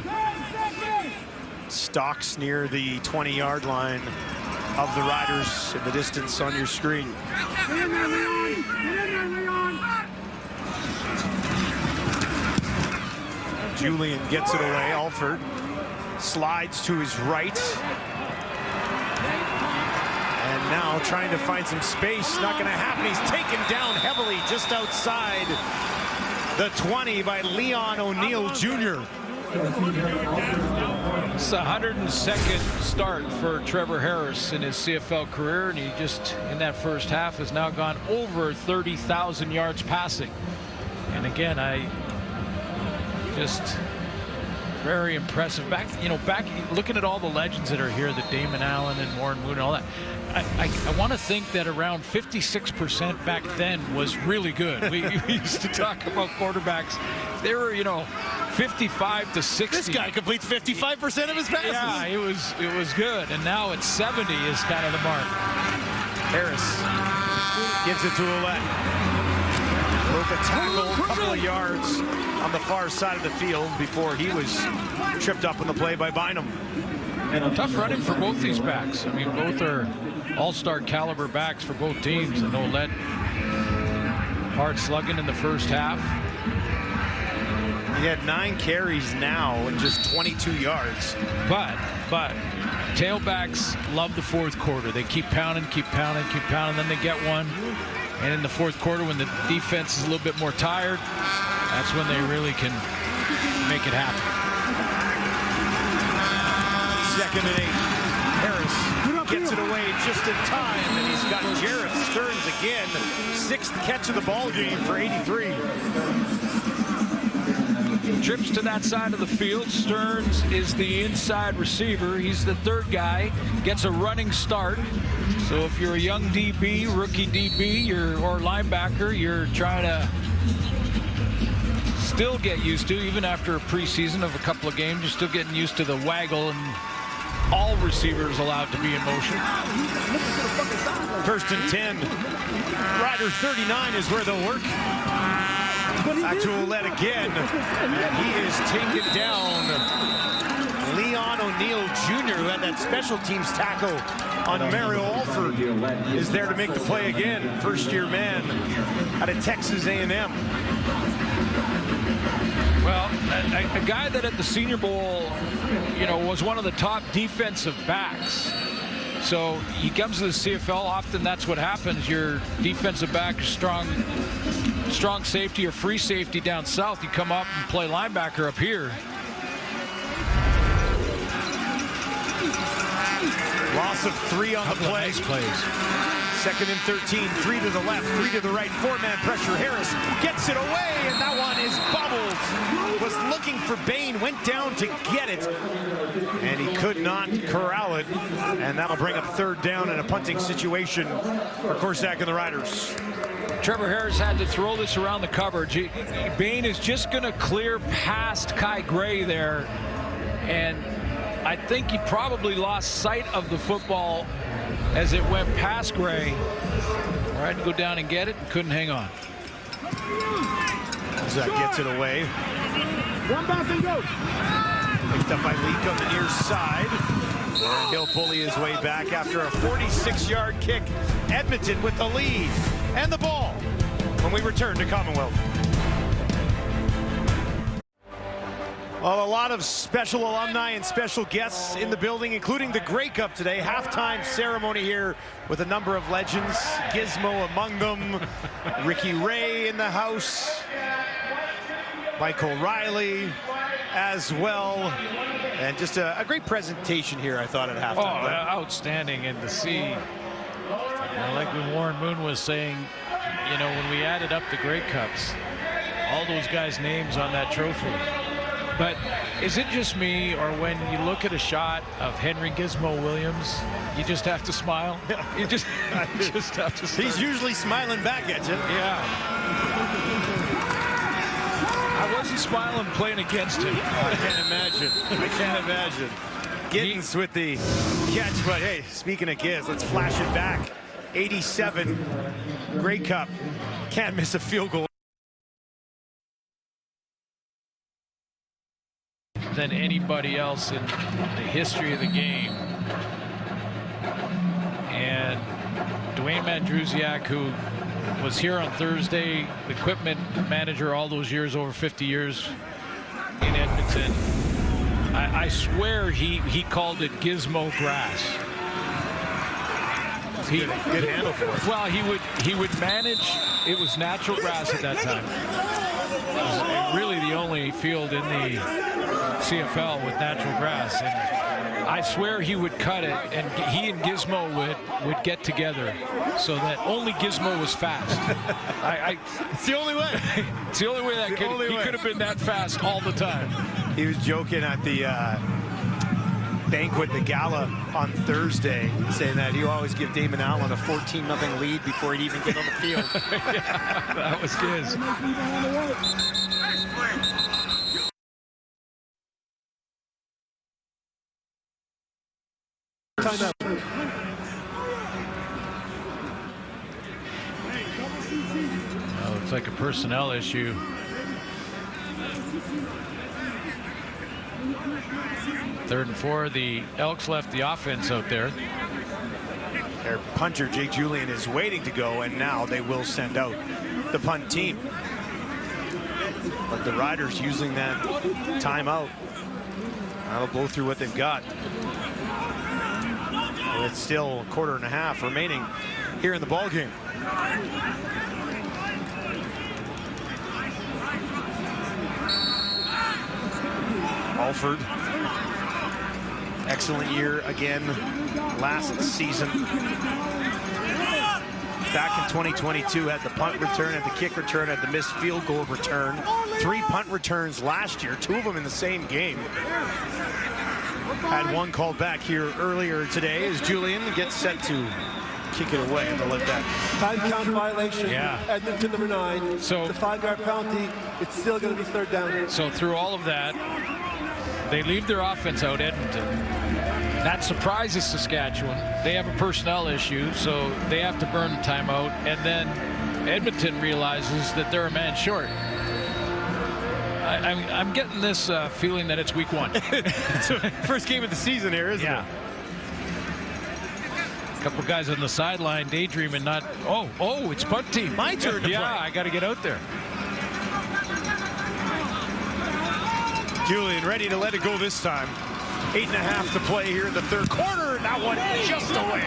stalks near the 20-yard line of the Riders in the distance on your screen. Julian gets it away. Alford slides to his right. And now trying to find some space. Not going to happen. He's taken down heavily just outside the 20 by Leon O'Neill Jr. It's the 102nd start for Trevor Harris in his CFL career, and he just, in that first half, has now gone over 30,000 yards passing. And again, I just very impressive. Back looking at all the legends that are here, the Damon Allen and Warren Moon and all that. I want to think that around 56% back then was really good. We used to talk about quarterbacks. They were, 55 to 60. This guy completes 55% of his passes. Yeah, it was good. And now it's 70 is kind of the mark. Harris gives it to Ouellette. Broke a tackle, a couple of yards on the far side of the field before he was tripped up on the play by Bynum. Tough running for both these backs. I mean, both are all-star caliber backs for both teams. And Ouellette hard slugging in the first half. He had 9 carries now and just 22 yards. But tailbacks love the fourth quarter. They keep pounding, then they get one. And in the fourth quarter, when the defense is a little bit more tired, that's when they really can make it happen. 2nd and 8. Harris gets it away just in time, and he's got Jarrett Stearns again. 6th catch of the ball game for 83. Trips to that side of the field. Stearns is the inside receiver. He's the third guy. Gets a running start. So if you're a young DB, rookie DB, or linebacker, you're trying to still get used to, even after a preseason of a couple of games, you're still getting used to the waggle and all receivers allowed to be in motion. 1st and 10. Rider 39 is where they'll work. Back to Ouellette again, and he is taken down. Leon O'Neill Jr., who had that special teams tackle on Mario Alford, is there to make the play again. First-year man out of Texas A&M. Well, a guy that at the Senior Bowl, was one of the top defensive backs. So he comes to the CFL, often that's what happens. Your defensive back is strong safety or free safety down south. You come up and play linebacker up here. Loss of 3 on the play. Nice plays. 2nd and 13, 3 to the left, 3 to the right, 4-man pressure. Harris gets it away, and that one is bubbled. Was looking for Bain, went down to get it, and he could not corral it. And that'll bring up 3rd down in a punting situation for Corsac and the Riders. Trevor Harris had to throw this around the coverage. Bain is just going to clear past Kai Gray there, and I think he probably lost sight of the football as it went past Gray. Tried to go down and get it, and couldn't hang on. Zach gets it away. One bounce and go. Picked up by Leak on the near side. And he'll bully his way back after a 46-yard kick. Edmonton with the lead and the ball when we return to Commonwealth. Well, a lot of special alumni and special guests in the building, including the Grey Cup today. Halftime ceremony here with a number of legends. Gizmo among them. Ricky Ray in the house. Michael Riley as well. And just a great presentation here, I thought, at halftime. Oh, outstanding. And to see, like when Warren Moon was saying, when we added up the Grey Cups, all those guys' names on that trophy. But is it just me, or when you look at a shot of Henry Gizmo Williams, you just have to smile? You just have to smile. He's usually smiling back at you. Yeah. I wasn't smiling playing against him. I can't imagine. I can't imagine. Giddens with the catch, but hey, speaking of Giz, let's flash it back. 87, Grey Cup. Can't miss a field goal. Than anybody else in the history of the game. And Dwayne Mandrusiak, who was here on Thursday, equipment manager all those years, over 50 years in Edmonton. I swear he called it gizmo grass. Good handle for it. Well, he would manage. It was natural grass at that time. It was really the only field in the CFL with natural grass, and I swear he would cut it, and he and Gizmo would get together so that only Gizmo was fast. It's the only way. It's the only way that he could have been that fast all the time. He was joking at the banquet, the gala on Thursday, saying that he'll always give Damon Allen a 14-0 lead before he'd even get on the field. Yeah, that was Giz. Oh, it's like a personnel issue. Third and 4, the Elks left the offense out there. Their punter, Jake Julian, is waiting to go, and now they will send out the punt team. But the Riders using that timeout. That'll blow through what they've got. With still a quarter and a half remaining here in the ballgame. Alford. Excellent year again last season. Back in 2022, had the punt return, had the kick return, had the missed field goal return. 3 punt returns last year, 2 of them in the same game. Had one called back here earlier today as Julian gets set to kick it away and they'll let that. Time count violation. Yeah. Edmonton number 9. So the 5-yard penalty. It's still going to be third down. So through all of that, they leave their offense out, Edmonton. That surprises Saskatchewan. They have a personnel issue, so they have to burn the timeout. And then Edmonton realizes that they're a man short. I'm getting this feeling that it's week 1. It's the first game of the season here, isn't it? A couple guys on the sideline daydreaming, not, oh, it's punt team. My turn to play. I got to get out there. Julian ready to let it go this time. 8.5 to play here in the third quarter. That one just away.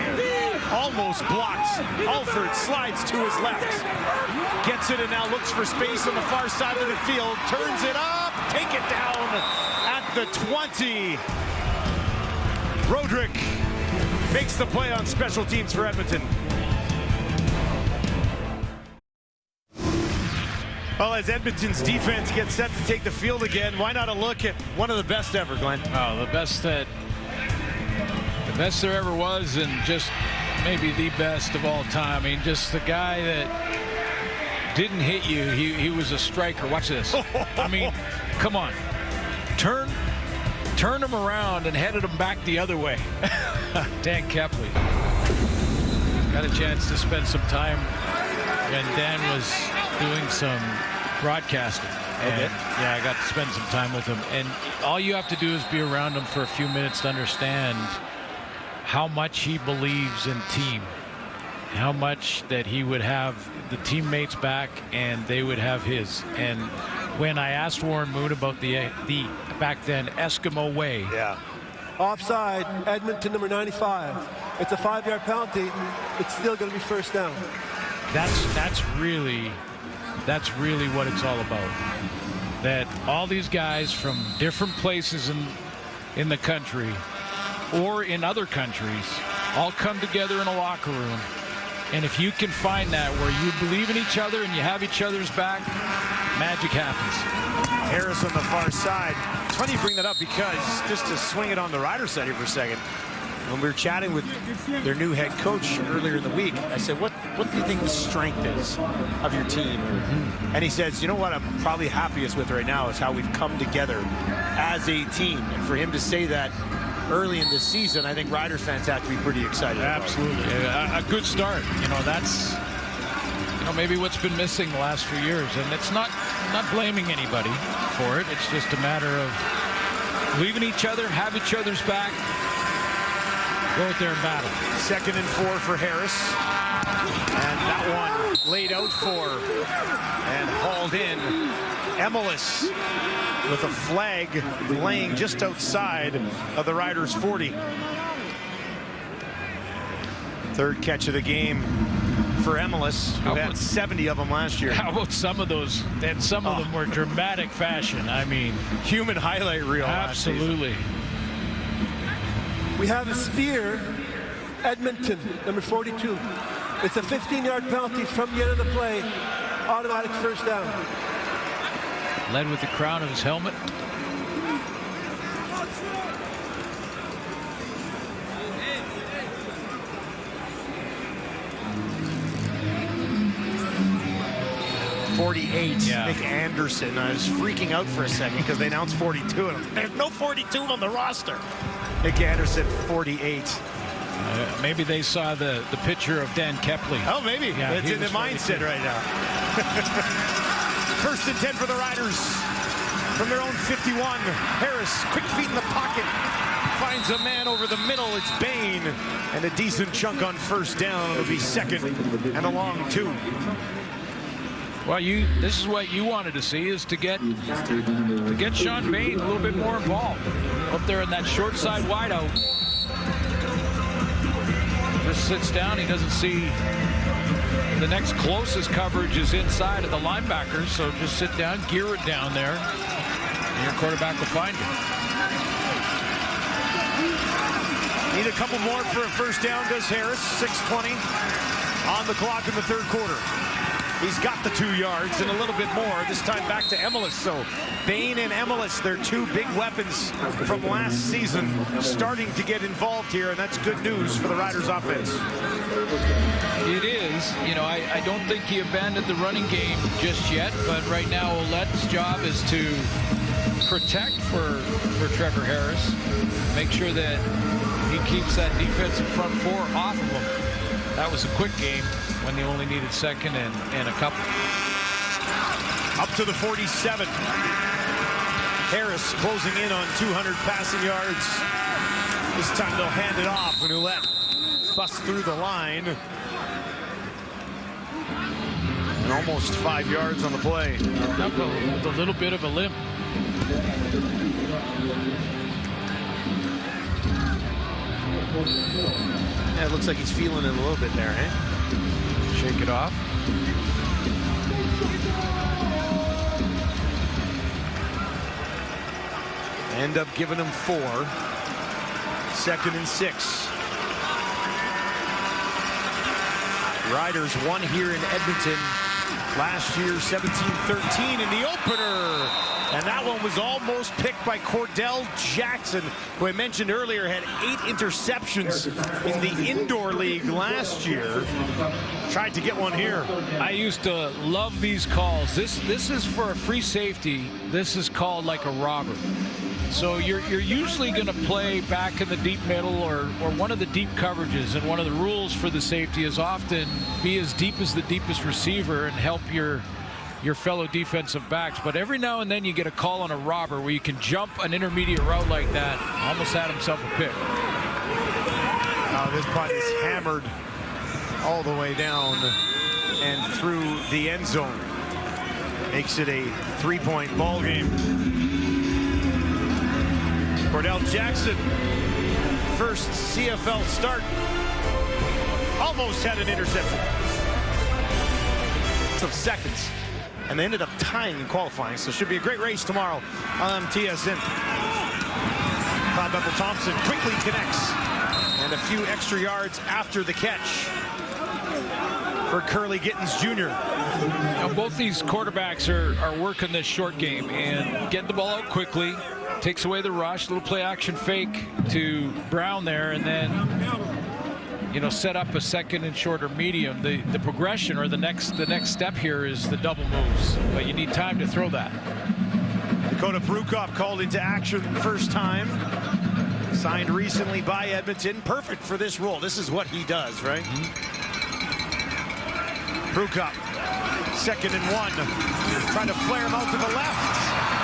Almost blocks. Alford slides to his left. Gets it and now looks for space on the far side of the field. Turns it up. Take it down at the 20. Roderick makes the play on special teams for Edmonton. Well, as Edmonton's defense gets set to take the field again, why not a look at one of the best ever, Glenn? Oh, the best there ever was, and just maybe the best of all time. I mean, just the guy that didn't hit you. He was a striker. Watch this. I mean, come on. Turn him around and headed him back the other way. Dan Kepley. Got a chance to spend some time when Dan was doing some broadcasting. And yeah, I got to spend some time with him. And all you have to do is be around him for a few minutes to understand how much he believes in team. How much that he would have the teammates back and they would have his. And when I asked Warren Moon about the back then Eskimo way. Yeah. Offside, Edmonton number 95. It's a 5-yard penalty. It's still going to be first down. That's really what it's all about. That all these guys from different places in the country or in other countries all come together in a locker room. And if you can find that where you believe in each other and you have each other's back, magic happens. Harris on the far side. It's funny you bring that up because just to swing it on the Riders side here for a second. When we were chatting with their new head coach earlier in the week, I said, what do you think the strength is of your team? And he says, you know what I'm probably happiest with right now is how we've come together as a team. And for him to say that early in this season, I think Riders fans have to be pretty excited. Absolutely. A good start. You know, that's maybe what's been missing the last few years. And it's not blaming anybody for it. It's just a matter of believing each other, have each other's back, go out there and battle. 2nd and 4 for Harris. And that one laid out for and hauled in Emelis with a flag laying just outside of the Riders' 40. Third catch of the game for Emelis, who had 70 of them last year. How about some of those? And some of them were dramatic fashion. I mean, human highlight reel. Absolutely. We have a spear, Edmonton, number 42. It's a 15-yard penalty from the end of the play. Automatic first down. Led with the crown of his helmet. Yeah. Nick Anderson. I was freaking out for a second because they announced 42. And there's no 42 on the roster. Nick Anderson, 48. Maybe they saw the picture of Dan Kepley. Oh, maybe. Yeah, it's in the mindset right now. First and 10 for the Riders. From their own 51. Harris, quick feet in the pocket. Finds a man over the middle. It's Bain. And a decent chunk on first down. It'll be second and a long 2. Well, this is what you wanted to see, is to get Sean Bain a little bit more involved up there in that short side wideout. Just sits down. He doesn't see the next closest coverage is inside of the linebackers, so just sit down, gear it down there, and your quarterback will find you. Need a couple more for a first down, does Harris. 6:20 on the clock in the third quarter. He's got the 2 yards and a little bit more, this time back to Emelis. So Bain and Emelis, their 2 big weapons from last season, starting to get involved here, and that's good news for the Riders offense. It is. You know, I don't think he abandoned the running game just yet, but right now Ouellette's job is to protect for Trevor Harris, make sure that he keeps that defensive front 4 off of him. That was a quick game when they only needed second and a couple. Up to the 47. Harris closing in on 200 passing yards. This time they'll hand it off when Ouellette busts through the line. And almost 5 yards on the play. With a little bit of a limp. Yeah, it looks like he's feeling it a little bit there, eh? Shake it off. End up giving him 4. 2nd and 6. Riders won here in Edmonton last year, 17-13 in the opener. And that one was almost picked by Cordell Jackson, who I mentioned earlier had 8 interceptions in the indoor league last year. Tried to get one here. I used to love these calls. This is for a free safety. This is called like a robber. So you're usually going to play back in the deep middle or one of the deep coverages. And one of the rules for the safety is often be as deep as the deepest receiver and help your fellow defensive backs. But every now and then you get a call on a robber where you can jump an intermediate route like that. Almost had himself a pick. This punt is hammered all the way down and through the end zone. Makes it a 3-point ball game. Cordell Jackson, first CFL start. Almost had an interception. Some seconds. And they ended up tying in qualifying, so it should be a great race tomorrow on TSN. Todd Bethel-Thompson quickly connects, and a few extra yards after the catch for Curly Gittins Jr. Now, both these quarterbacks are working this short game and getting the ball out quickly. Takes away the rush, little play action fake to Brown there, and then set up a second and shorter medium. The progression or the next step here is the double moves, but you need time to throw that. Dakota Prukop called into action the first time. Signed recently by Edmonton. Perfect for this role. This is what he does, right? Prukop, 2nd and 1. Trying to flare him out to the left.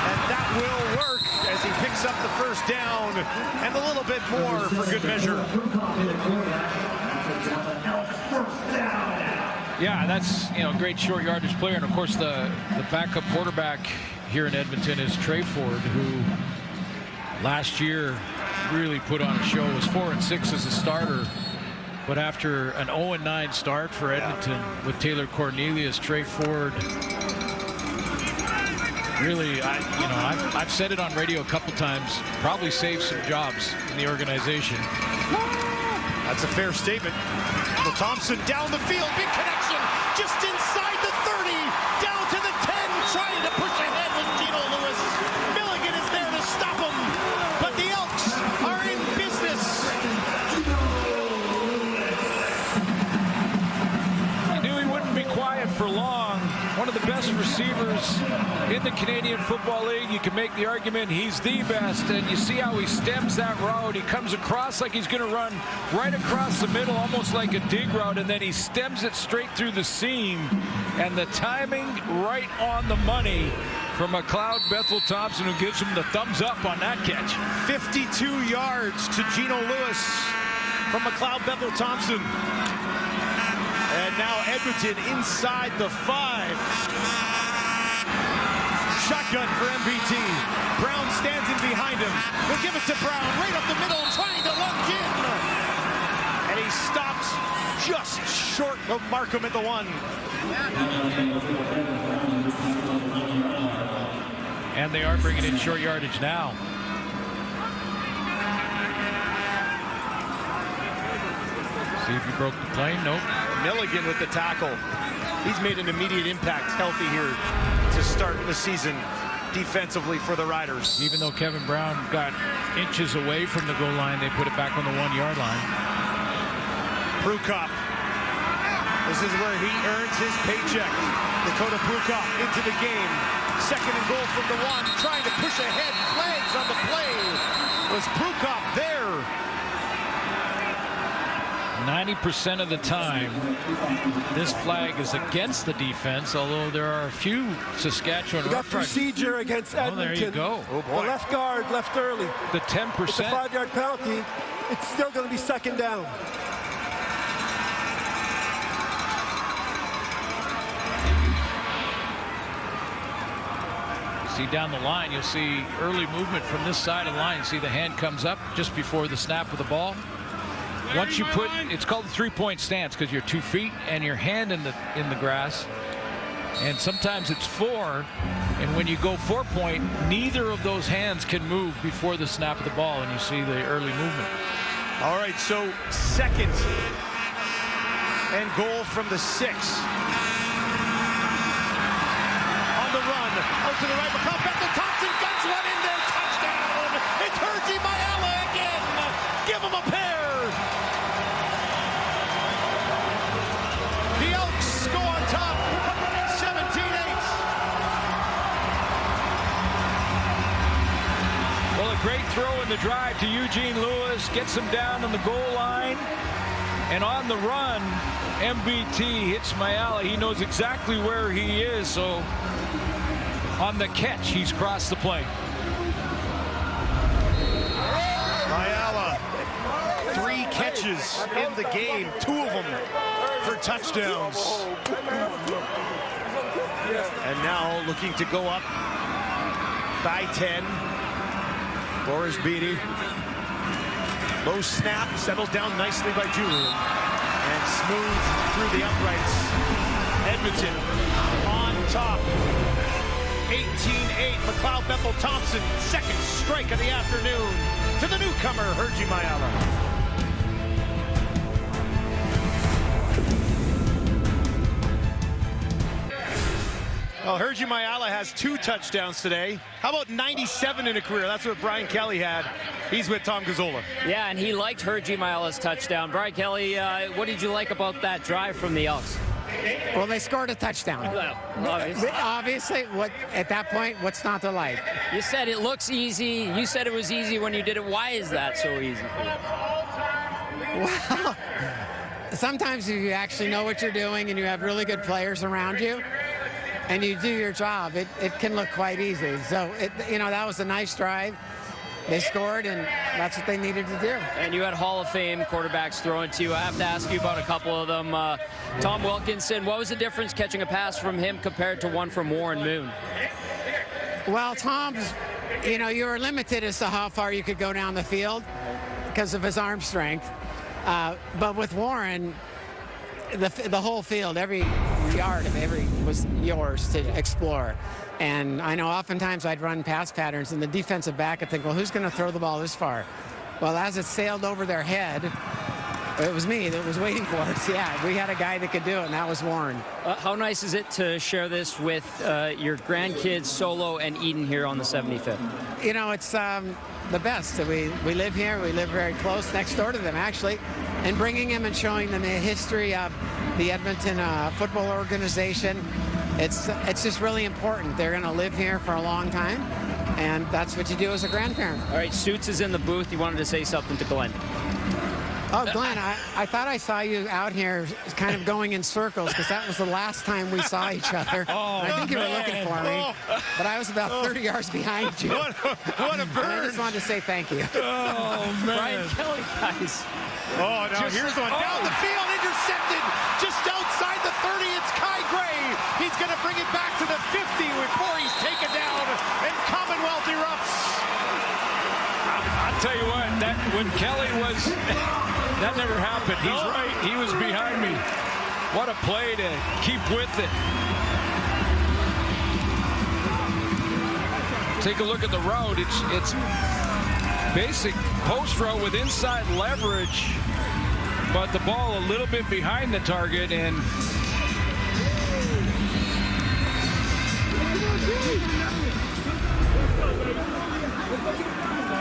And that will work as he picks up the first down and a little bit more for good measure. Yeah, that's great short yardage player, and of course the backup quarterback here in Edmonton is Trey Ford, who last year really put on a show. Was 4-6 as a starter, but after an 0-9 start for Edmonton with Taylor Cornelius, Trey Ford really, I've said it on radio a couple times, probably saved some jobs in the organization. That's a fair statement. Well, Thompson down the field, big connection, just inside the 30, down to the 10, trying to push ahead with Gino Lewis. Milligan is there to stop him, but the Elks are in business. I knew he wouldn't be quiet for long. One of the best receivers in the Canadian Football League. You can make the argument he's the best, and you see how he stems that route. He comes across like he's going to run right across the middle, almost like a dig route, and then he stems it straight through the seam, and the timing right on the money from McLeod Bethel-Thompson, who gives him the thumbs up on that catch. 52 yards to Gino Lewis from McLeod Bethel-Thompson. And now Edmonton inside the 5. Shotgun for MBT. Brown stands in behind him. They'll give it to Brown right up the middle, trying to lunge in. And he stops just short of Markham at the 1. And they are bringing in short yardage now. See if he broke the plane. Nope. Milligan with the tackle. He's made an immediate impact, healthy here to start the season defensively for the Riders. Even though Kevin Brown got inches away from the goal line, they put it back on the 1-yard line. Prukop. This is where he earns his paycheck. Dakota Prukop into the game. Second and goal from the 1, trying to push ahead. Flags on the play. Was Prukop there? 90% of the time, this flag is against the defense, although there are a few Saskatchewan We got Roughriders. procedure against Edmonton. Oh, there you go. Oh, boy. The left guard left early. The 10%. It's a 5-yard penalty. It's still going to be second down. See down the line, you'll see early movement from this side of the line. See the hand comes up just before the snap of the ball. Once you put, it's called the 3-point stance because you're 2 feet and your hand in the grass. And sometimes it's 4. And when you go 4-point, neither of those hands can move before the snap of the ball, and you see the early movement. All right, so second and goal from the 6. On the run, out to the right, McLeod Bethel-Thompson guns one in there, touchdown! It's Hergy Mayala again! Give him a pair! The Elks go on top, 17-8. Well, a great throw in the drive to Eugene Lewis, gets him down on the goal line, and on the run, MBT hits Mayala. He knows exactly where he is, so on the catch, he's crossed the plane. Mayala, 3 catches in the game, 2 of them for touchdowns. And now looking to go up by 10. Boris Beatty. Low snap, settles down nicely by Julian. And smooth through the uprights. Edmonton on top. 18-8, McLeod Bethel-Thompson, second strike of the afternoon to the newcomer, Hergy Mayala. Well, Hergy Mayala has 2 touchdowns today. How about 97 in a career? That's what Brian Kelly had. He's with Tom Gazzola. Yeah, and he liked Hergy Mayala's touchdown. Brian Kelly, what did you like about that drive from the Elks? Well, they scored a touchdown. Well, obviously, at that point, what's not to like? You said it looks easy. You said it was easy when you did it. Why is that so easy for you? Well, sometimes if you actually know what you're doing and you have really good players around you and you do your job, it can look quite easy. So, that was a nice drive. They scored, and that's what they needed to do. And you had Hall of Fame quarterbacks throwing to you. I have to ask you about a couple of them. Tom Wilkinson, what was the difference catching a pass from him compared to one from Warren Moon? Well, Tom's, you know, you were limited as to how far you could go down the field because of his arm strength. But with Warren, the whole field, every yard of every was yours to explore. And I know oftentimes I'd run pass patterns, and the defensive back would think, well, who's going to throw the ball this far? Well, as it sailed over their head, it was me that was waiting for it. Yeah, we had a guy that could do it, and that was Warren. How nice is it to share this with your grandkids, Solo and Eden, here on the 75th? You know, it's the best. We live here. We live very close, next door to them, actually. And bringing them and showing them the history of the Edmonton football organization, it's just really important. They're going to live here for a long time, and that's what you do as a grandparent. All right, Suits is in the booth. You wanted to say something to Glenn. Oh, Glenn, I thought I saw you out here kind of going in circles because that was the last time we saw each other. I think you were looking for me, but I was about 30 yards behind you. What a bird. I just wanted to say thank you. Oh, man. Brian Kelly, guys. Oh, now here's one. Down the field, intercepted. Just outside the 30, it's Kai Gray. He's going to bring it back to the 50 before he's taken down, and Commonwealth erupts. I'll tell you what, when Kelly was... That never happened. He's right. He was behind me. What a play to keep with it. Take a look at the route. It's basic post route with inside leverage, but the ball a little bit behind the target, and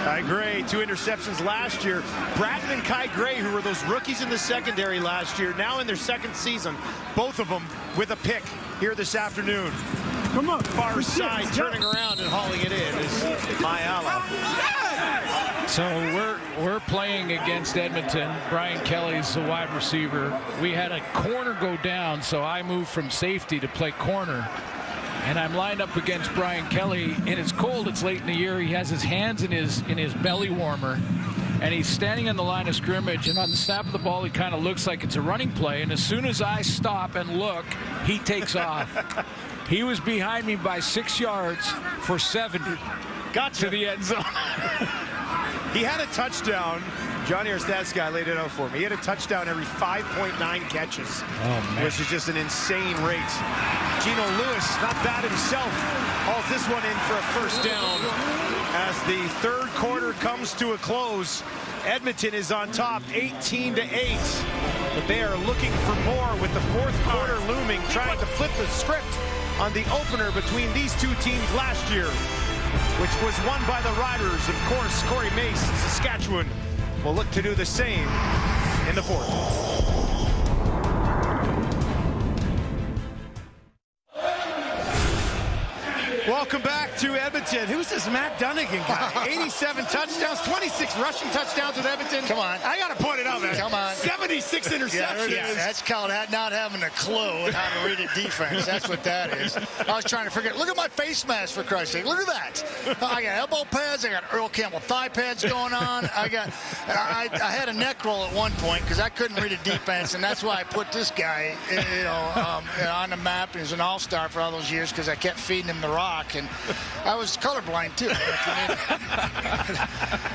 Kai Gray, 2 interceptions last year. Bratton and Kai Gray, who were those rookies in the secondary last year, now in their second season, both of them with a pick here this afternoon. Come on. Far side, turning around and hauling it in is Mayala. so we're playing against Edmonton. Brian Kelly's the wide receiver. We had a corner go down, so I moved from safety to play corner. And I'm lined up against Brian Kelly, and it's cold. It's late in the year. He has his hands in his belly warmer, and he's standing on the line of scrimmage. And on the snap of the ball, he kind of looks like it's a running play. And as soon as I stop and look, he takes off. He was behind me by 6 yards for 70. Got to the end zone. He had a touchdown. Johnny, our stats guy, laid it out for me. He had a touchdown every 5.9 catches, which is just an insane rate. Gino Lewis, not bad himself, hauls this one in for a first down. As the third quarter comes to a close, Edmonton is on top, 18-8. But they are looking for more with the fourth quarter looming, trying to flip the script on the opener between these two teams last year, which was won by the Riders. Of course, Corey Mace, Saskatchewan, will look to do the same in the fourth. Welcome back to Edmonton. Who's this Matt Dunnigan guy? 87 touchdowns, 26 rushing touchdowns with Edmonton. Come on. I got to point it out, man. Come on. 76 interceptions. Yeah, that's called not having a clue how to read a defense. That's what that is. I was trying to figure. Look at my face mask, for Christ's sake. Look at that. I got elbow pads. I got Earl Campbell thigh pads going on. I had a neck roll at one point because I couldn't read a defense, and that's why I put this guy, on the map. He was an all-star for all those years because I kept feeding him the rock. And I was colorblind too.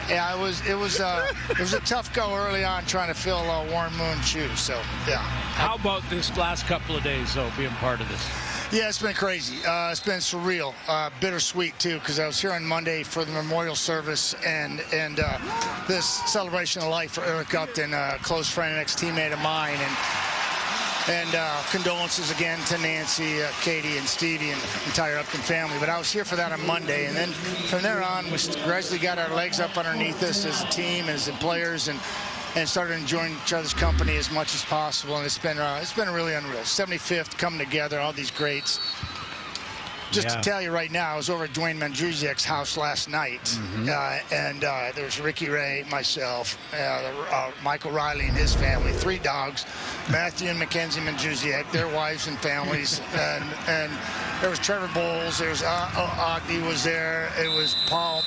Yeah, it was a tough go early on trying to fill Warren Moon's shoes. So yeah. How about this last couple of days, though, being part of this? Yeah, it's been crazy. It's been surreal, bittersweet too, because I was here on Monday for the memorial service and this celebration of life for Eric Upton, a close friend and ex-teammate of mine, and condolences again to Nancy, Katie, and Stevie, and the entire Upton family. But I was here for that on Monday, and then from there on, we gradually got our legs up underneath us as a team and as the players, and started enjoying each other's company as much as possible. And it's been really unreal. 75th coming together, all these greats. Just to tell you right now, I was over at Dwayne Mandrusiak's house last night, and there was Ricky Ray, myself, Michael Riley and his family, 3 dogs, Matthew and Mackenzie Mandrusiak, their wives and families, and there was Trevor Bowles, there was Ogden was there, it was Paul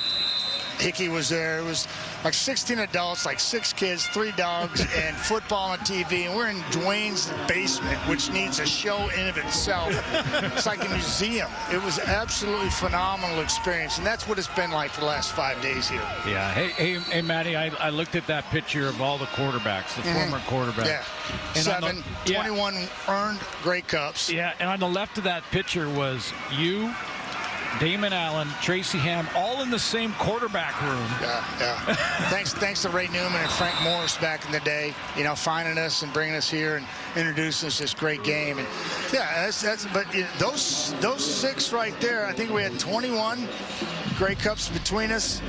Hickey was there. It was like 16 adults, like 6 kids, 3 dogs, and football on TV. And we're in Dwayne's basement, which needs a show in of itself. It's like a museum. It was absolutely phenomenal experience, and that's what it's been like for the last 5 days here. Yeah. Hey, Matty, I looked at that picture of all the quarterbacks, the former quarterbacks. Yeah. And 21 earned Grey Cups. Yeah, and on the left of that picture was you, Damon Allen, Tracy Ham, all in the same quarterback room. Yeah. Thanks to Ray Newman and Frank Morris back in the day, finding us and bringing us here and introducing us to this great game. And yeah, but those 6 right there, I think we had 21 Grey Cups between us,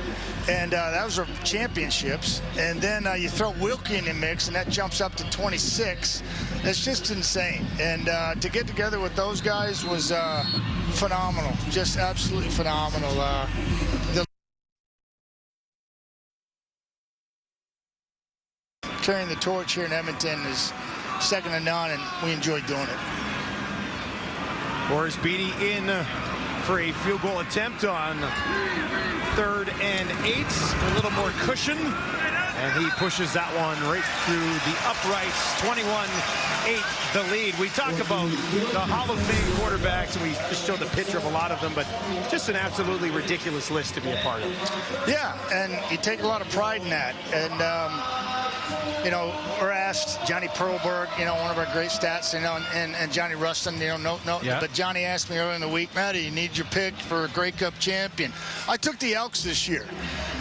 and that was our championships. And then you throw Wilkie in the mix, and that jumps up to 26. It's just insane. And to get together with those guys was phenomenal, just absolutely phenomenal. Carrying the torch here in Edmonton is second to none, and we enjoyed doing it. Boris Beatty in for a field goal attempt on 3rd and 8 for a little more cushion. And he pushes that one right through the uprights. 21-8 the lead. We talk about the Hall of Fame quarterbacks, and we just showed the picture of a lot of them, but just an absolutely ridiculous list to be a part of. Yeah, and you take a lot of pride in that. And we're asked, Johnny Perlberg, one of our great stats, and Johnny Rustin, but Johnny asked me earlier in the week, Matty, you need your pick for a Grey Cup champion. I took the Elks this year,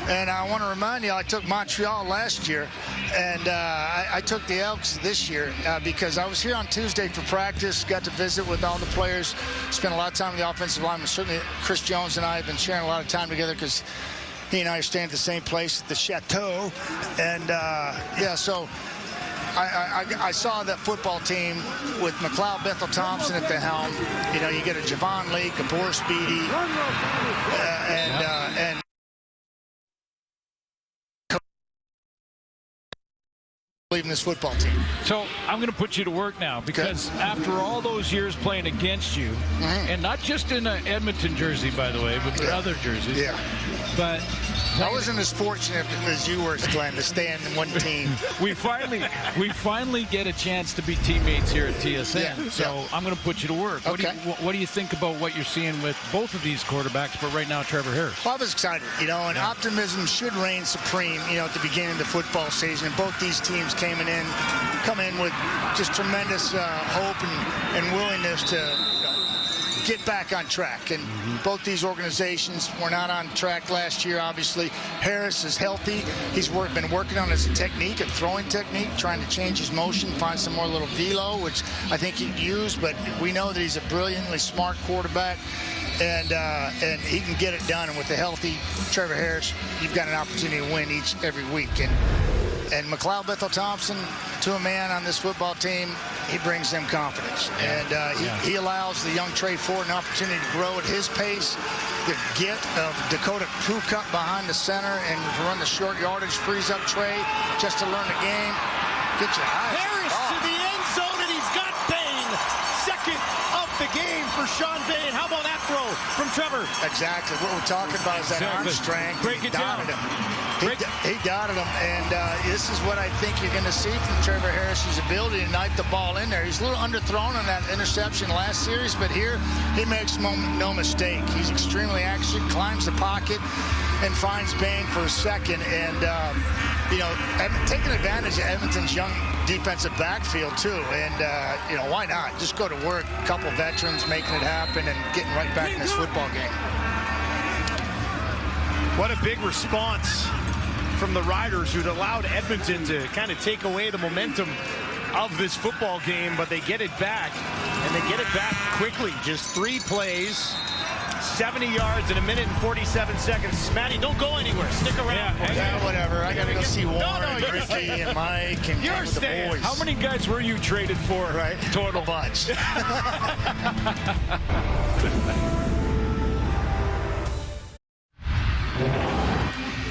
and I want to remind you, I took Montreal last year, and I took the Elks this year because I was here on Tuesday for practice, got to visit with all the players, spent a lot of time with the offensive linemen. Certainly Chris Jones and I have been sharing a lot of time together because he and I are staying at the same place at the Chateau. And, so I saw that football team with McLeod Bethel-Thompson at the helm. You get a Javon Leake, a Boris Beatty, and in this football team. So I'm going to put you to work now because after all those years playing against you, and not just in an Edmonton jersey, by the way, but other jerseys. Yeah. But I wasn't as fortunate as you were, Glenn, to stay in one team. we finally get a chance to be teammates here at TSN. So I'm going to put you to work. Okay. What do you think about what you're seeing with both of these quarterbacks, but right now Trevor Harris? Well, I was excited, and optimism should reign supreme, at the beginning of the football season. And both these teams come in with just tremendous hope and willingness to get back on track. And both these organizations were not on track last year, obviously. Harris is healthy. He's been working on his technique, a throwing technique, trying to change his motion, find some more little velo, which I think he can use. But we know that he's a brilliantly smart quarterback, and he can get it done. And with the healthy Trevor Harris, you've got an opportunity to win every week. And McLeod Bethel-Thompson, to a man on this football team, he brings them confidence. And he allows the young Trey Ford an opportunity to grow at his pace. The get of Dakota Prucup behind the center and to run the short yardage frees up Trey just to learn the game. Get your eyes. Harris to the end zone, and he's got Bain. Second of the game for Sean Bain. How about that throw from Trevor? Exactly. What we're talking about is that arm strength. Break it down. He dotted him, and this is what I think you're going to see from Trevor Harris's ability to knife the ball in there. He's a little underthrown on that interception last series, but here he makes no mistake. He's extremely accurate, climbs the pocket, and finds Bain for a second. And, taking advantage of Edmonton's young defensive backfield, too. And, why not? Just go to work, a couple veterans making it happen and getting right back in this football game. What a big response from the Riders, who'd allowed Edmonton to kind of take away the momentum of this football game, but they get it back, and they get it back quickly. Just 3 plays, 70 yards in 1 minute and 47 seconds. Matty, don't go anywhere. Stick around. Whatever. I got to go see Warren, Ricky, and Mike, and you're the boys. How many guys were you traded for? Right. Total bunch.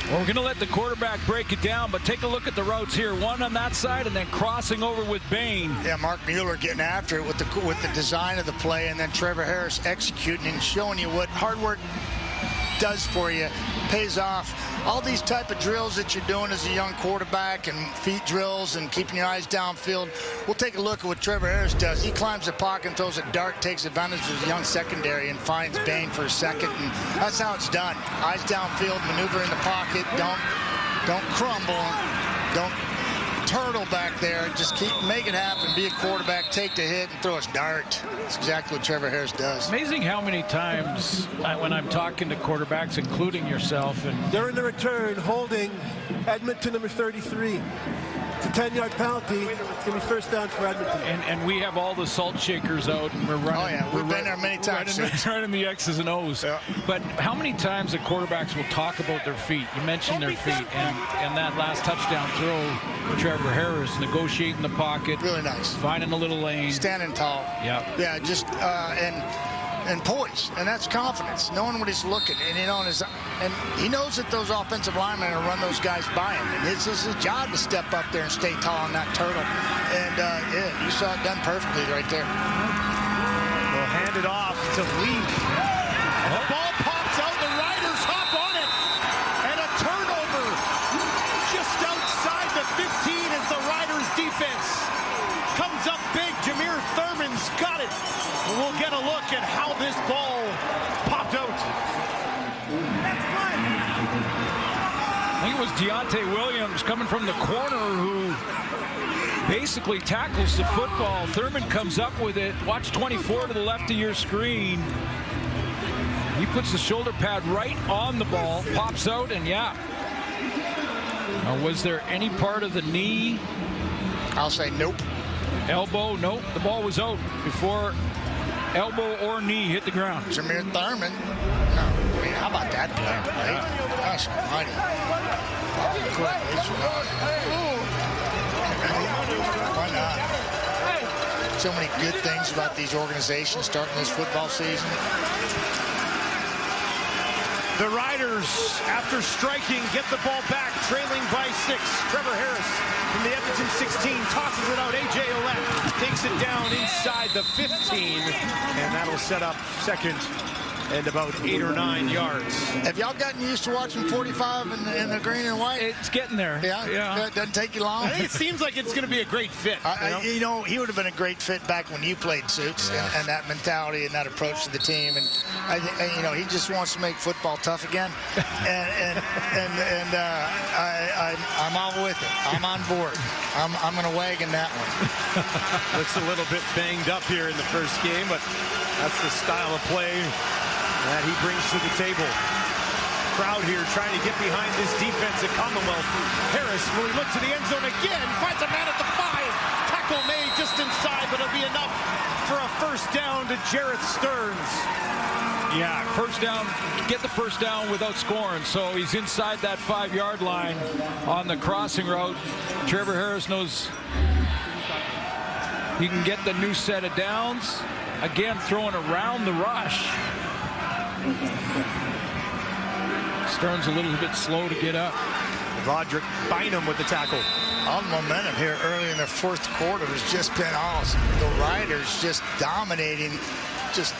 Well, we're going to let the quarterback break it down, but take a look at the routes here. One on that side and then crossing over with Bain. Yeah, Mark Mueller getting after it with the design of the play, and then Trevor Harris executing and showing you what hard work does for you, pays off. all these type of drills that you're doing as a young quarterback and feet drills and keeping your eyes downfield. We'll take a look at what Trevor Harris does. He climbs the pocket and throws a dart, takes advantage of his young secondary and finds Bain for a second. And that's how it's done. Eyes downfield, maneuver in the pocket. Don't crumble. Don't turtle back there. Just make it happen. Be a quarterback, take the hit, and throw a dart. That's exactly what Trevor Harris does. Amazing how many times when I'm talking to quarterbacks, including yourself, and During the return, holding Edmonton number 33. It's a 10-yard penalty. It's going to be first down for Edmonton. and we have all the salt shakers out, and we're running. Oh, yeah. We've been there many times. Running the X's and O's. Yeah. But how many times the quarterbacks will talk about their feet? You mentioned their feet. And that last touchdown throw, Trevor Harris negotiating the pocket. Really nice. Finding a little lane. Standing tall. Yeah. Yeah, just, and poise, and that's confidence, knowing what he's looking, and and he knows that those offensive linemen are run those guys by him, and it's his job to step up there and stay tall on that turtle. And yeah, you saw it done perfectly right there. We'll hand it off to Lee. The ball pops out. The Riders hop on it, and a turnover just outside the 15 as the Riders defense comes up big. Jameer Thurman's got it. We'll get a look at how this ball popped out. I think it was Deontay Williams coming from the corner who basically tackles the football. Thurman comes up with it. Watch 24 to the left of your screen. He puts the shoulder pad right on the ball, pops out, and yeah. Now, was there any part of the knee? I'll say nope. Elbow, nope. The ball was out before elbow or knee hit the ground. Jameer Thurman. No, I mean, how about that play, right? Gosh almighty. Why not? So many good things about these organizations starting this football season. The Riders, after striking, get the ball back, trailing by 6. Trevor Harris from the Edmonton 16 tosses it out. A.J. Ouellette takes it down inside the 15, and that'll set up second and about 8 or 9 yards. Have y'all gotten used to watching 45 in the green and white? It's getting there. Yeah. It doesn't take you long. I think it seems like it's going to be a great fit. He would have been a great fit back when you played Suits, and that mentality and that approach to the team. And he just wants to make football tough again. I'm all with it. I'm on board. I'm going to wagon that one. Looks a little bit banged up here in the first game, but that's the style of play that he brings to the table. Crowd here trying to get behind this defense at Commonwealth. Harris, will he look to the end zone again? Finds a man at the 5. Tackle made just inside, but it'll be enough for a first down to Jarrett Stearns. Yeah, first down, get the first down without scoring. So he's inside that 5-yard line on the crossing route. Trevor Harris knows he can get the new set of downs. Again, throwing around the rush. Stearns a little bit slow to get up. Roderick Bynum with the tackle. All the momentum here early in the fourth quarter has just been awesome. The Riders just dominating, just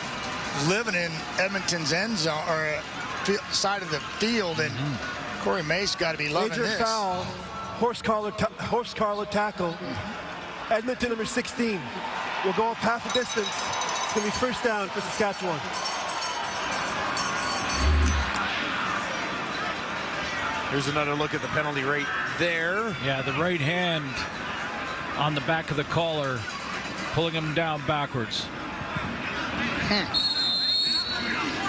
living in Edmonton's end zone or side of the field, and Corey Mace got to be loving Major this. foul, horse collar tackle. Edmonton number 16 will go up half the distance. It's going to be first down for Saskatchewan. Here's another look at the penalty rate there. Yeah, the right hand on the back of the collar, pulling him down backwards.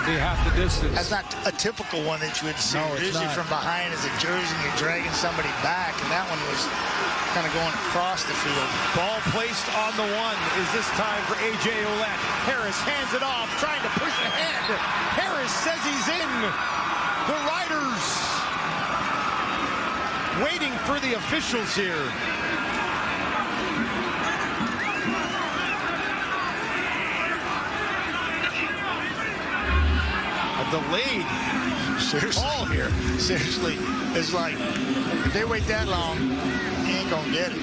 Be half the distance. That's not a typical one that you would see. No, it's usually not. from behind as a jersey and you're dragging somebody back, and that one was kind of going across the field. Ball placed on the 1 is this time for A.J. Ouellette. Harris hands it off, trying to push ahead. Harris says he's in. The Riders waiting for the officials here. A delayed call here. Seriously, it's like, if they wait that long, he ain't gonna get it.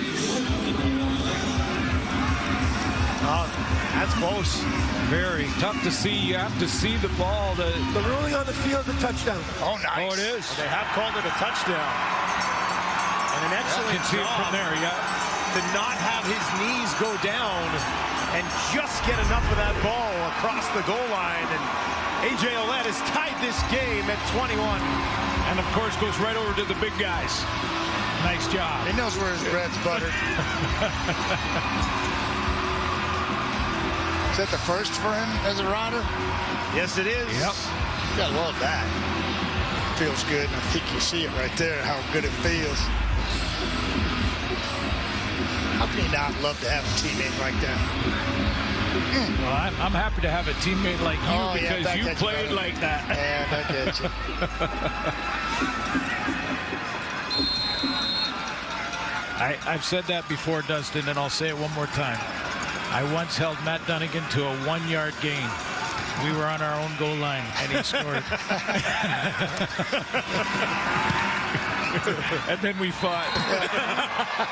That's close. Very tough to see. You have to see the ball. The ruling on the field, the touchdown. Oh, nice. Oh, it is. They have called it a touchdown. And an excellent can see it from job there, to not have his knees go down and just get enough of that ball across the goal line. And A.J. Ouellette has tied this game at 21. And, of course, goes right over to the big guys. Nice job. He knows where his bread's buttered. Is that the first for him as a rider? Yes, it is. Yep. You gotta love that. Feels good, and I think you see it right there, how good it feels. How can you not love to have a teammate like that? Well, I'm happy to have a teammate like you because you played like that. Yeah, I get you. I've said that before, Dustin, and I'll say it one more time. I once held Matt Dunnigan to a 1-yard gain. We were on our own goal line, and he scored. And then we fought.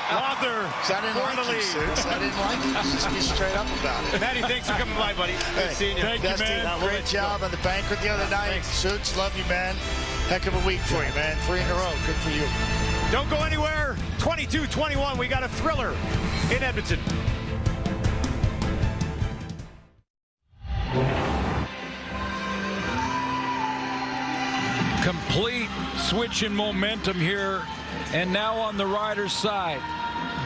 Lother for the lead. I didn't like it. Just be straight up about it. Matty, thanks for coming by, buddy. Good seeing you. Thank you, man. Great job on the banquet the other night. Suits, love you, man. Heck of a week for you, man. 3 in a row. Good for you. Don't go anywhere. 22-21. We got a thriller in Edmonton. Complete switch in momentum here, and now on the Riders' side.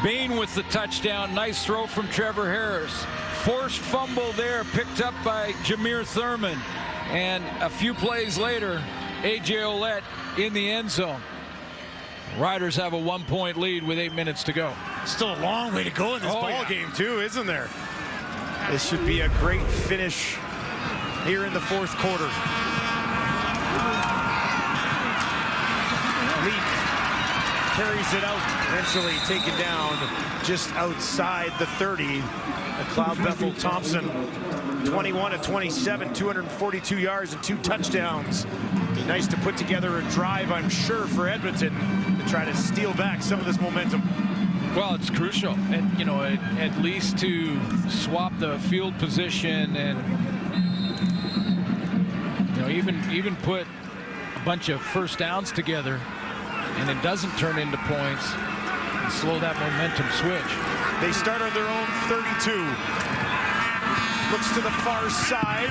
Bain with the touchdown. Nice throw from Trevor Harris. Forced fumble there, picked up by Jameer Thurman. And a few plays later, A.J. Ouellette in the end zone. Riders have a 1-point lead with 8 minutes to go. Still a long way to go in this ball game, too, isn't there? This should be a great finish here in the fourth quarter. Leak carries it out, eventually taken down just outside the 30. McLeod Bethel Thompson, 21-27, 242 yards and 2 touchdowns. Be nice to put together a drive, I'm sure, for Edmonton to try to steal back some of this momentum. Well, it's crucial, and you know, at least to swap the field position, and you know, even put a bunch of first downs together, and it doesn't turn into points and slow that momentum switch. They start on their own 32. Looks to the far side,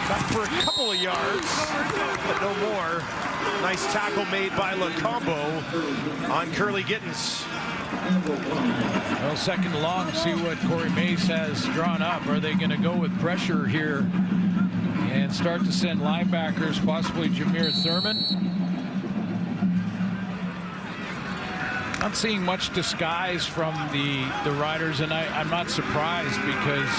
back for a couple of yards, but no more. Nice tackle made by Lacombo on Curly Gittins. Well, second and long, see what Corey Mace has drawn up. Are they going to go with pressure here and start to send linebackers, possibly Jameer Thurman? Not seeing much disguise from the Riders, and I'm not surprised because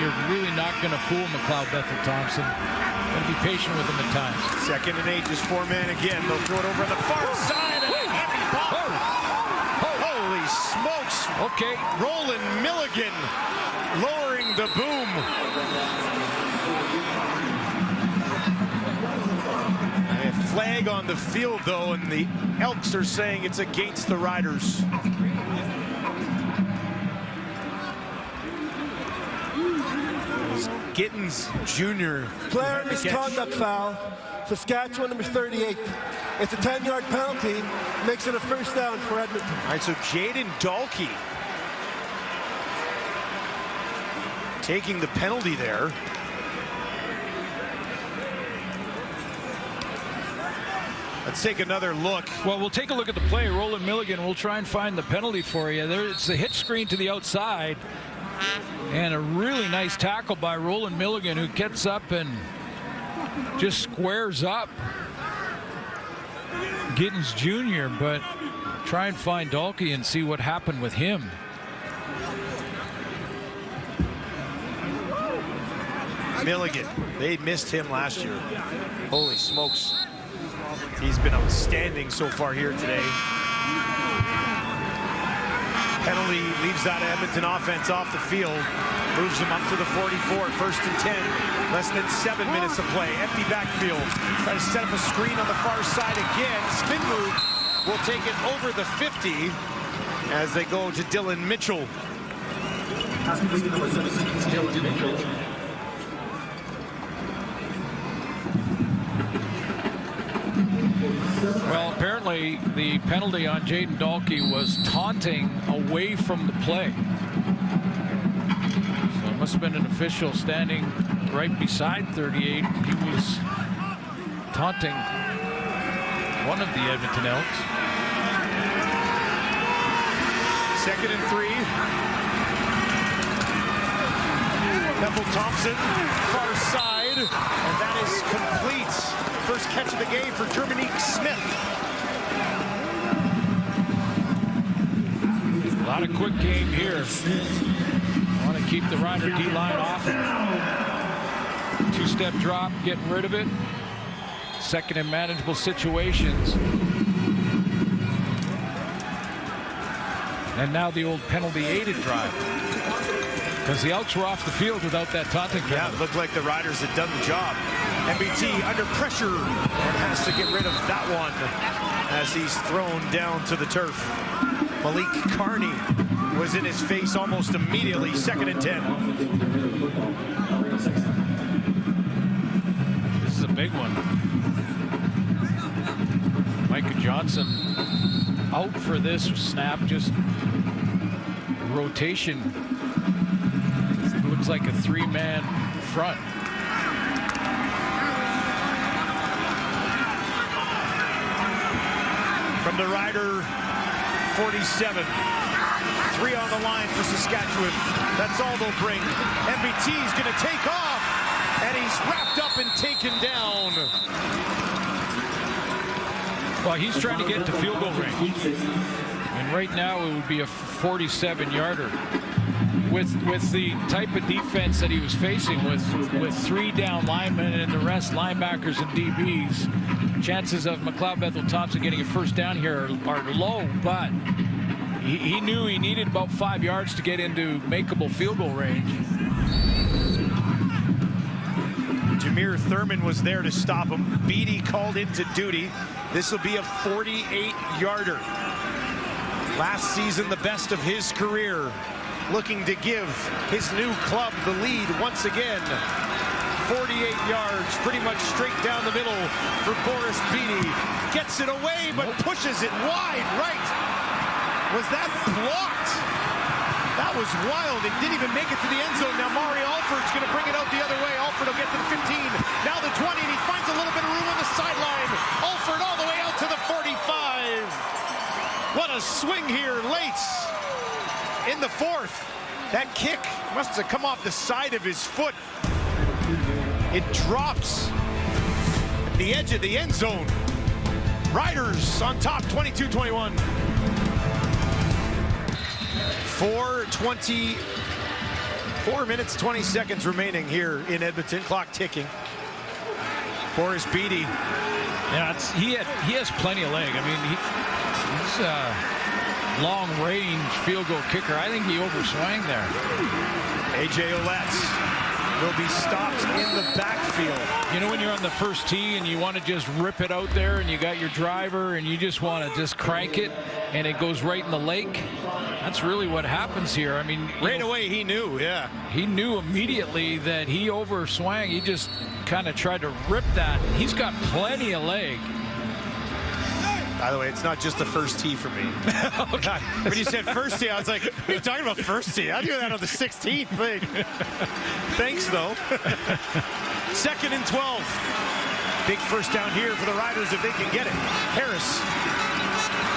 you're really not going to fool McLeod Bethel Thompson. Going to be patient with him at times. 2nd and 8, just 4-man again. They'll throw it over on the far side, and a heavy ball. Holy smokes. Okay. Roland Milligan lowering the boom. A flag on the field, though, and the Elks are saying it's against the Riders. Gittins Jr. Player misconduct foul. Saskatchewan, number 38. It's a 10-yard penalty. Makes it a first down for Edmonton. All right, so Jaden Dahlke taking the penalty there. Let's take another look. Well, we'll take a look at the play. Roland Milligan, we'll try and find the penalty for you. There's a hitch screen to the outside. And a really nice tackle by Roland Milligan, who gets up and just squares up Gittins Jr., but try and find Dahlke and see what happened with him. Milligan, they missed him last year. Holy smokes. He's been outstanding so far here today. Penalty leaves that Edmonton offense off the field. Moves them up to the 44. 1st and 10. Less than 7 minutes of play. Empty backfield. Try to set up a screen on the far side again. Spin move will take it over the 50 as they go to Dylan Mitchell. Well, apparently the penalty on Jaden Dahlke was taunting away from the play. So it must have been an official standing right beside 38. He was taunting one of the Edmonton Elks. 2nd and 3. Bethel-Thompson, far side, and that is complete. First catch of the game for Dominique Smith. A lot of quick game here. Want to keep the Rider D-line off. 2-step drop, getting rid of it. Second in manageable situations. And now the old penalty-aided drive. Because the Elks were off the field without that taunting penalty. Yeah, it looked like the Riders had done the job. MBT under pressure and has to get rid of that one as he's thrown down to the turf. Malik Carney was in his face almost immediately. 2nd and 10. This is a big one. Micah Johnson out for this snap, just rotation. It looks like a 3-man front. From the Rider 47. 3 on the line for Saskatchewan. That's all they'll bring. MBT's going to take off, and he's wrapped up and taken down. Well, he's trying to get to field goal range. And right now it would be a 47-yarder. With the type of defense that he was facing with 3 down linemen and the rest linebackers and DBs, chances of McLeod Bethel-Thompson getting a first down here are low, but he knew he needed about 5 yards to get into makeable field goal range. Jameer Thurman was there to stop him. Beatty called into duty. This will be a 48-yarder. Last season, the best of his career. Looking to give his new club the lead once again. 48 yards, pretty much straight down the middle for Boris Beatty. Gets it away, but pushes it wide right. Was that blocked? That was wild. It didn't even make it to the end zone. Now Mari Alford's going to bring it out the other way. Alford will get to the 15. Now the 20, and he finds a little bit of room on the sideline. Alford all the way out to the 45. What a swing here late in the 4th. That kick must have come off the side of his foot. It drops at the edge of the end zone. Riders on top, 22-21. 4 minutes, 20 seconds remaining here in Edmonton. Clock ticking. Boris Beatty. Yeah, he has plenty of leg. I mean, he's a long-range field goal kicker. I think he overswung there. A.J. Ouellette will be stopped in the backfield. You know when you're on the first tee and you want to just rip it out there and you got your driver and you just want to just crank it and it goes right in the lake? That's really what happens here. I mean, right away he knew, yeah. He knew immediately that he overswung. He just kind of tried to rip that. He's got plenty of leg. By the way, it's not just the first tee for me. Okay. When you said first tee, I was like, what are you talking about first tee? I do that on the 16th thing. Thanks, though. 2nd and 12. Big first down here for the Riders if they can get it. Harris.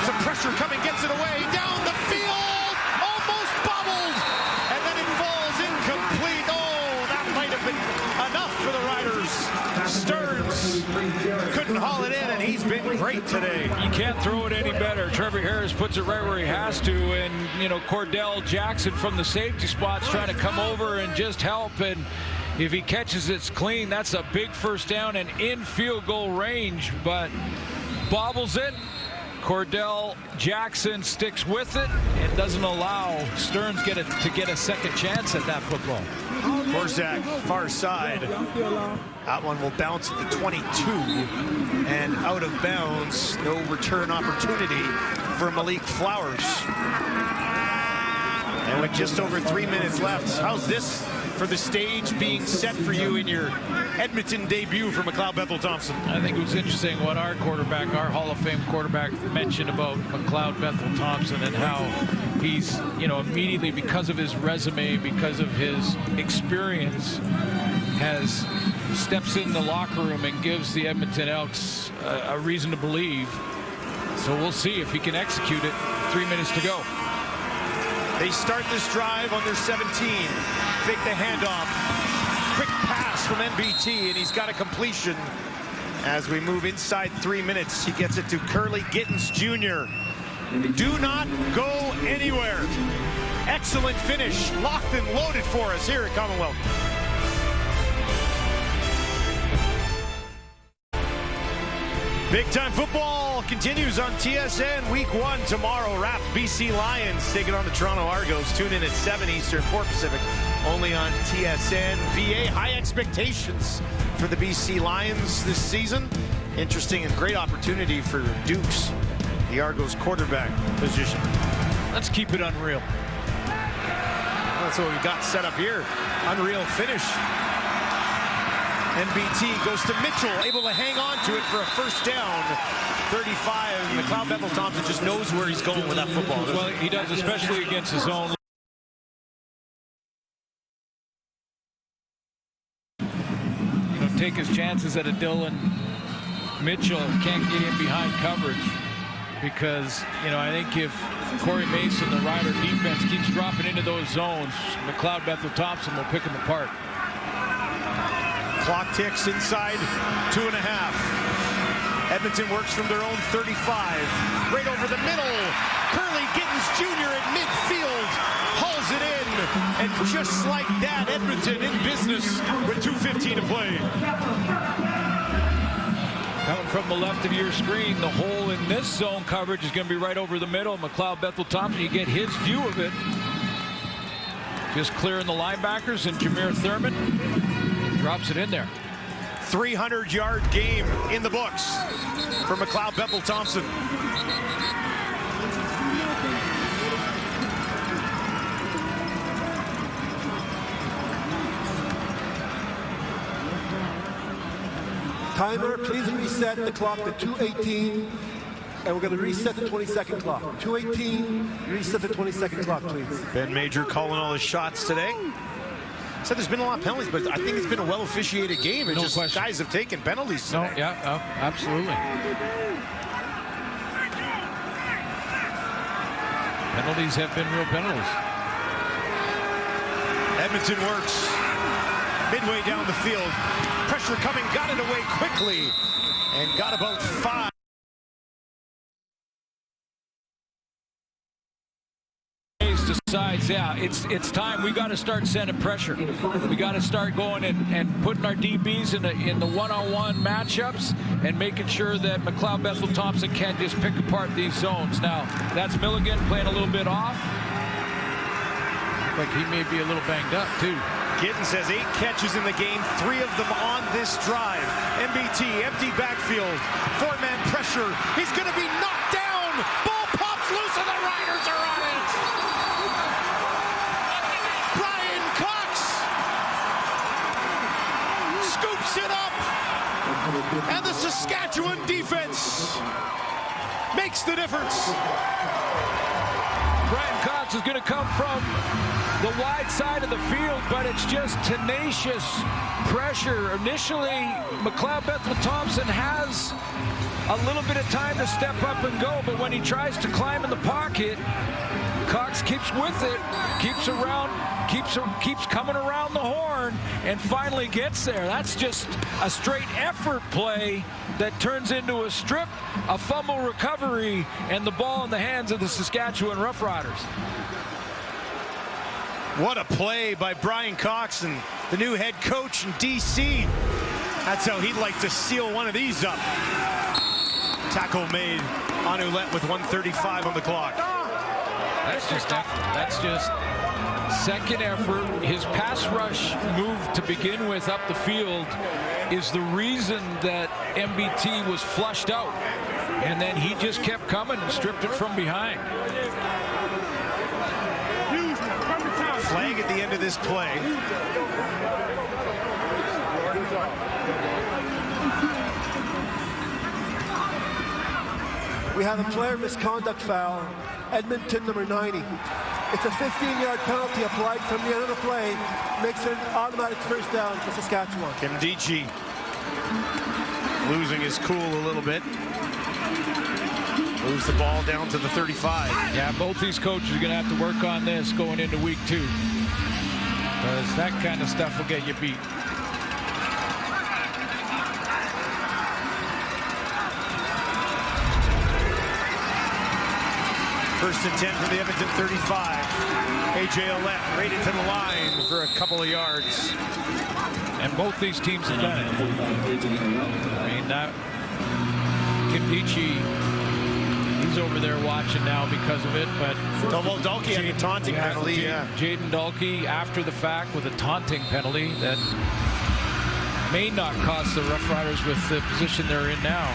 Some pressure coming, gets it away. Down the field. Almost bobbled. And then it falls incomplete. Oh, that might have been enough for the Riders. Stearns couldn't haul it in, and he's been great today. You can't throw it any better. Trevor Harris puts it right where he has to, and you know Cordell Jackson from the safety spot's trying to come over and just help, and if he catches it clean, that's a big first down and in field goal range, but bobbles it. Cordell Jackson sticks with it and doesn't allow Stearns to get a second chance at that football. Borzak, far side. That one will bounce at the 22 and out of bounds. No return opportunity for Malik Flowers. And with just over 3 minutes left, how's this for the stage being set for you in your Edmonton debut for McLeod Bethel-Thompson? I think it was interesting what our quarterback, our Hall of Fame quarterback, mentioned about McLeod Bethel-Thompson and how he's, immediately because of his resume, because of his experience, steps in the locker room and gives the Edmonton Elks a reason to believe. So we'll see if he can execute it. 3 minutes to go. They start this drive on their 17. Fake the handoff. Quick pass from NBT, and he's got a completion. As we move inside 3 minutes, he gets it to Curly Gittens Jr. Do not go anywhere. Excellent finish. Locked and loaded for us here at Commonwealth. Big time football continues on TSN week 1 tomorrow. Raps BC Lions taking on the Toronto Argos. Tune in at 7 Eastern, 4 Pacific, only on TSN. VA, high expectations for the BC Lions this season. Interesting and great opportunity for Dukes, the Argos quarterback position. Let's keep it unreal. That's what we've got set up here. Unreal finish. NBT goes to Mitchell, able to hang on to it for a first down. 35. McLeod Bethel-Thompson just knows where he's going with that football. Well, he does, especially against his own. Take his chances at a Dylan Mitchell. Can't get in behind coverage because, I think if Corey Mason, the Rider defense, keeps dropping into those zones, McLeod Bethel-Thompson will pick him apart. Clock ticks inside 2.5. Edmonton works from their own 35. Right over the middle. Curly Gittens Jr. at midfield. Hauls it in. And just like that, Edmonton in business with 2:15 to play. Coming from the left of your screen, the hole in this zone coverage is going to be right over the middle. McLeod Bethel-Thompson, you get his view of it. Just clearing the linebackers, and Jameer Thurman drops it in there. 300-yard game in the books for McLeod Bethel-Thompson. Timer, please reset the clock to 2:18, and we're going to reset the 20-second clock. 2:18, reset the 20-second clock, please. Ben Major calling all his shots today. Said there's been a lot of penalties, but I think it's been a well-officiated game. It just question. Guys have taken penalties today. No, yeah, absolutely. Penalties have been real penalties. Edmonton works midway down the field. Pressure coming, got it away quickly, and got about 5. Decides, yeah, it's time. We got to start sending pressure. We got to start going and putting our DBs in the one-on-one matchups and making sure that McLeod Bethel-Thompson can't just pick apart these zones. Now, that's Milligan playing a little bit off. Like he may be a little banged up too. Gittens has 8 catches in the game, 3 of them on this drive. NBT, empty backfield, 4-man pressure. He's going to be knocked down. Ball pops loose and the Riders are on it. Brian Cox scoops it up, and the Saskatchewan defense makes the difference. Brian Cox is going to come from the wide side of the field, but it's just tenacious pressure. Initially, McLeod Bethel-Thompson has a little bit of time to step up and go, but when he tries to climb in the pocket, Cox keeps with it, keeps coming around the horn, and finally gets there. That's just a straight effort play that turns into a strip, a fumble recovery, and the ball in the hands of the Saskatchewan Roughriders. What a play by Brian Cox and the new head coach in D.C. That's how he'd like to seal one of these up. Tackle made on Ouellette with 1:35 on the clock. That's just effort. That's just second effort. His pass rush move to begin with up the field is the reason that MBT was flushed out. And then he just kept coming and stripped it from behind. Flag at the end of this play. We have a player misconduct foul, Edmonton number 90. It's a 15-yard penalty applied from the end of the play, makes it an automatic first down for Saskatchewan. Kimdichie losing his cool a little bit. Moves the ball down to the 35. Yeah, both these coaches are going to have to work on this going into week 2. Because that kind of stuff will get you beat. First and 10 for the Edmonton 35. A.J. Ouellette right into the line for a couple of yards. And both these teams have done it. I mean, that Kimdichie, he's over there watching now because of it, but Dalkey had a taunting penalty. Jaden Dalkey after the fact with a taunting penalty that may not cost the Roughriders with the position they're in now.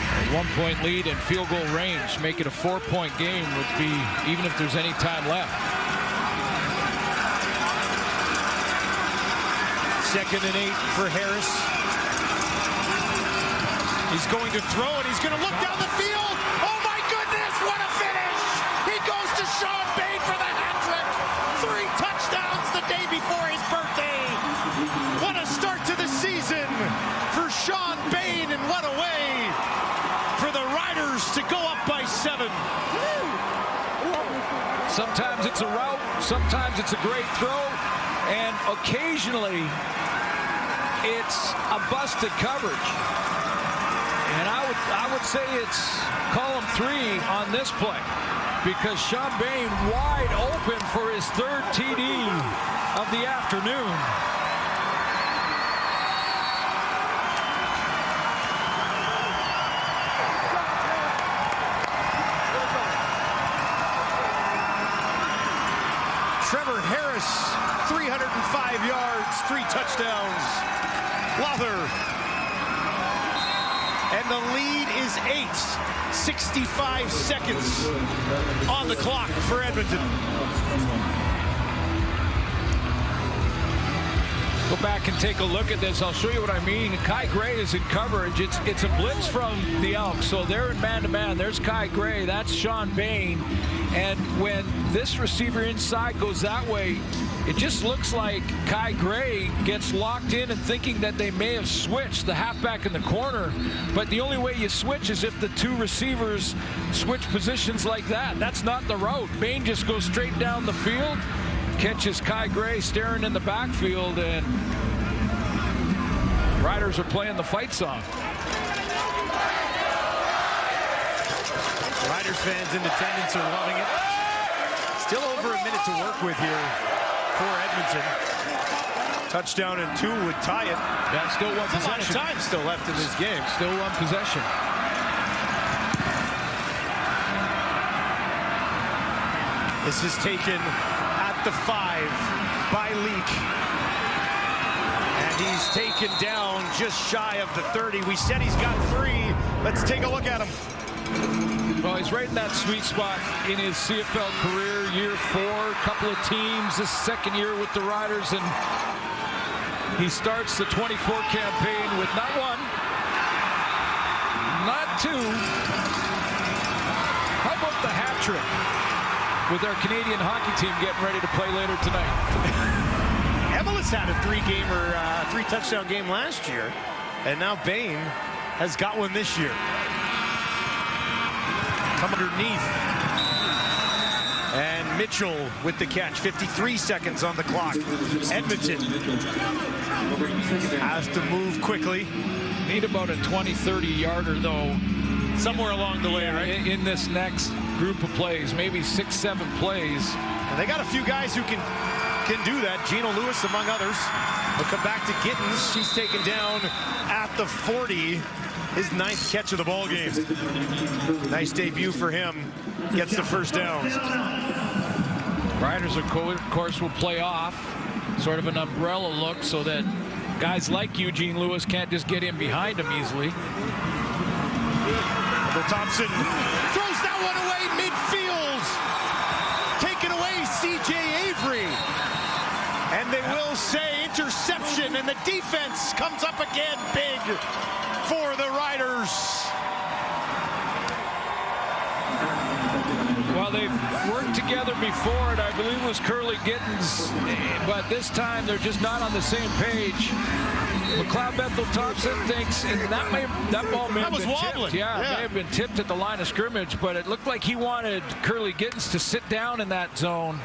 A 1-point lead and field goal range, make it a 4-point game would be, even if there's any time left. Second and 8 for Harris. He's going to throw it. He's going to look down the field. Oh my goodness, what a finish! He goes to Sean Bain for the hat trick. 3 touchdowns the day before his birthday. What a start to the season for Sean Bain, and what a way for the Riders to go up by 7. Sometimes it's a route, sometimes it's a great throw, and occasionally it's a busted coverage. And I would say it's column 3 on this play, because Sean Bain wide open for his 3rd TD of the afternoon. Trevor Harris, 305 yards, 3 touchdowns. Lother. And the lead is 8. 65 seconds on the clock for Edmonton. Go back and take a look at this. I'll show you what I mean. Kai Gray is in coverage. It's a blitz from the Elks, so they're in man-to-man. There's Kai Gray. That's Sean Bain. And when this receiver inside goes that way, it just looks like Kai Gray gets locked in and thinking that they may have switched the halfback in the corner. But the only way you switch is if the 2 receivers switch positions like that. That's not the route. Bain just goes straight down the field, catches Kai Gray staring in the backfield, and Riders are playing the fight song. Riders fans in attendance are loving it. Still over a minute to work with here for Edmonton. Touchdown and 2 would tie it. Yeah, still one possession. A lot of time still left in this game. Still 1 possession. This is taken at the 5 by Leak. And he's taken down just shy of the 30. We said he's got 3. Let's take a look at him. Well, he's right in that sweet spot in his CFL career, year 4, couple of teams, this 2nd year with the Riders, and he starts the 24 campaign with not 1, not 2. How about the hat trick with our Canadian hockey team getting ready to play later tonight? Emelis had a 3-touchdown game last year, and now Bain has got one this year. Come underneath. And Mitchell with the catch. 53 seconds on the clock. Edmonton has to move quickly. Need about a 20-30 yarder, though. Somewhere along the way, right? In this next group of plays, maybe 6-7 plays. And they got a few guys who can do that. Gino Lewis, among others. We'll come back to Gittins. She's taken down at the 40. His 9th catch of the ball game. Nice debut for him. Gets the first down. Riders, of course, will play off. Sort of an umbrella look so that guys like Eugene Lewis can't just get in behind him easily. Thompson throws that one away midfield. Taken away, C.J. and they will say interception, and the defense comes up again big for the Riders. Well, they've worked together before, and I believe it was Curly Gittins, but this time they're just not on the same page. McLeod Bethel-Thompson thinks, and that ball may have been tipped. Yeah, it may have been tipped at the line of scrimmage, but it looked like he wanted Curly Gittins to sit down in that zone.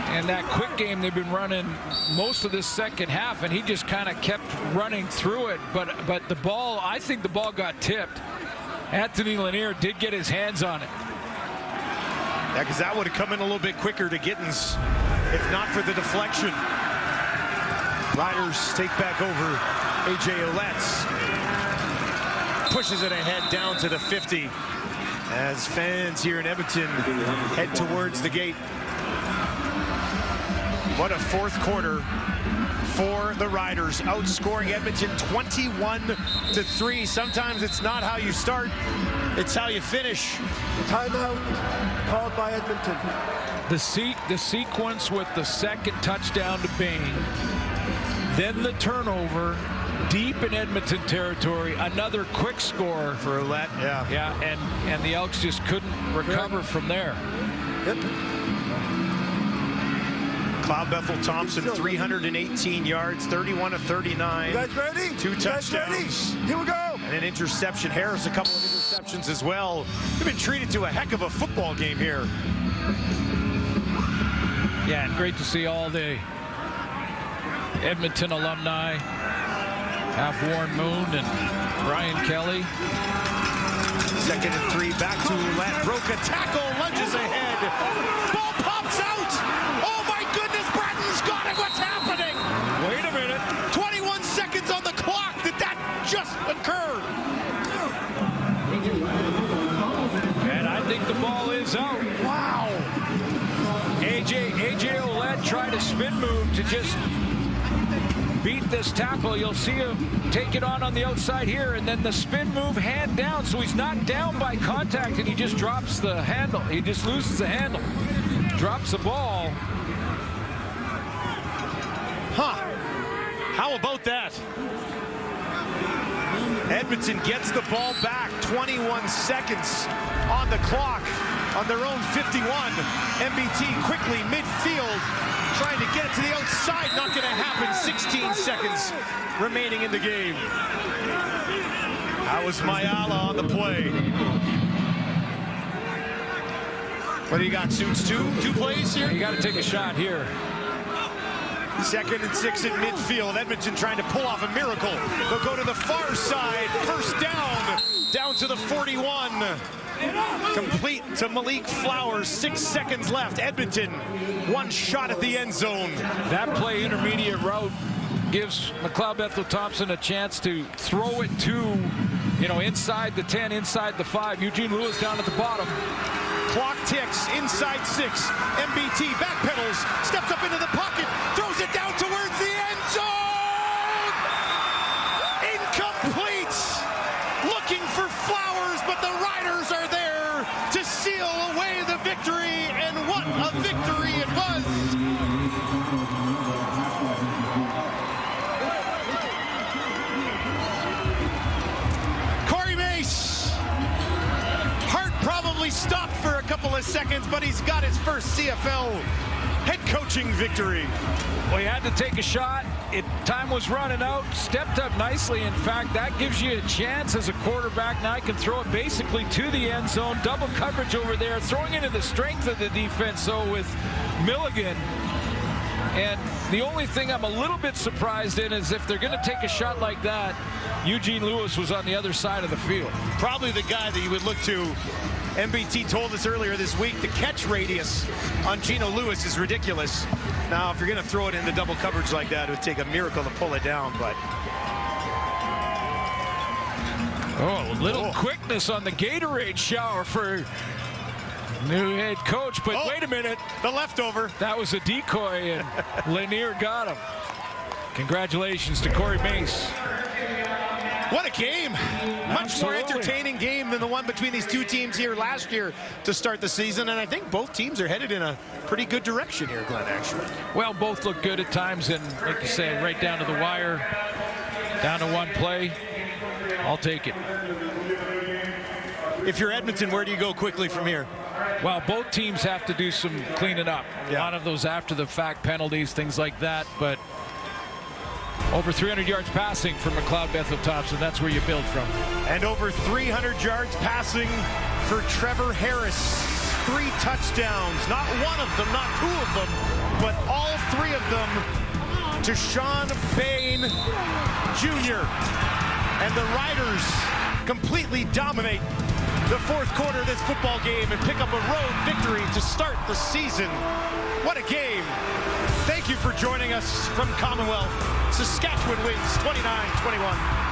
And that quick game they've been running most of this second half, and he just kind of kept running through it. But the ball, I think the ball got tipped. Anthony Lanier did get his hands on it. Yeah, because that would have come in a little bit quicker to Gittins if not for the deflection. Riders take back over. A.J. Ouellette pushes it ahead down to the 50 as fans here in Edmonton head towards the gate. What a fourth quarter for the Riders, outscoring Edmonton 21-3. Sometimes it's not how you start, it's how you finish. Timeout called by Edmonton. The sequence with the second touchdown to Bain, then the turnover deep in Edmonton territory, another quick score for Ouellette. Yeah, and the Elks just couldn't recover from there. Yep. McLeod Bethel-Thompson, 318 yards, 31 of 39. You guys ready? 2 touchdowns. Here we go. And an interception. Harris, a couple of interceptions as well. They've been treated to a heck of a football game here. Yeah, and great to see all the Edmonton alumni have Warren Moon and Brian Kelly. 2nd and 3, back to Ouellette. Broke a tackle, lunges ahead. Ball pops out. Oh my goodness, Bratton's got it. What's happening? Wait a minute. 21 seconds on the clock. Did that just occur? And I think the ball is out. Wow. A.J. Ouellette tried a spin move to just beat this tackle. You'll see him take it on the outside here, and then the spin move hand down, so he's not down by contact, and he just drops the handle. He just loses the handle, drops the ball. How about that? Edmonton gets the ball back, 21 seconds on the clock on their own 51. MBT quickly midfield, trying to get to the outside, not going to happen. 16 seconds remaining in the game. That was Mayala on the play. What do you got, Suits? Two plays here? You got to take a shot here. 2nd and 6 in midfield. Edmonton trying to pull off a miracle. They'll go to the far side. First down to the 41. Complete to Malik Flowers. 6 seconds left. Edmonton, 1 shot at the end zone. That play, intermediate route, gives McLeod Bethel-Thompson a chance to throw it to, inside the 10, inside the 5. Eugene Lewis down at the bottom. Clock ticks, inside 6. MBT backpedals, steps up into the pocket, throws it down towards the end zone! Incomplete! Looking for Flowers, but the Riders are there to seal away the victory, and what a victory it was! Corey Mace! Heart probably stopped for a couple of seconds, but he's got his first CFL head coaching victory. Well, he had to take a shot. Time was running out. Stepped up nicely. In fact, that gives you a chance as a quarterback. Now I can throw it basically to the end zone. Double coverage over there. Throwing into the strength of the defense, though, with Milligan. And the only thing I'm a little bit surprised in is if they're going to take a shot like that, Eugene Lewis was on the other side of the field. Probably the guy that you would look to. MBT told us earlier this week the catch radius on Geno Lewis is ridiculous. Now, if you're going to throw it into double coverage like that, it would take a miracle to pull it down, but... Oh, a little quickness on the Gatorade shower for new head coach, but wait a minute. The leftover. That was a decoy, and Lanier got him. Congratulations to Corey Mace. What a game. Much more entertaining game than the one between these two teams here last year to start the season. And I think both teams are headed in a pretty good direction here, Glenn, actually. Well, both look good at times, and like you say, right down to the wire, down to one play. I'll take it. If you're Edmonton, where do you go quickly from here? Well, both teams have to do some cleaning up. Yeah. A lot of those after-the-fact penalties, things like that, but over 300 yards passing from McLeod Bethel Thompson. That's where you build from. And over 300 yards passing for Trevor Harris. 3 touchdowns. Not one of them, not 2 of them, but all 3 of them to Sean Bain Jr. And the Riders completely dominate the 4th quarter of this football game and pick up a road victory to start the season. What a game. Thank you for joining us from Commonwealth. Saskatchewan wins 29-21.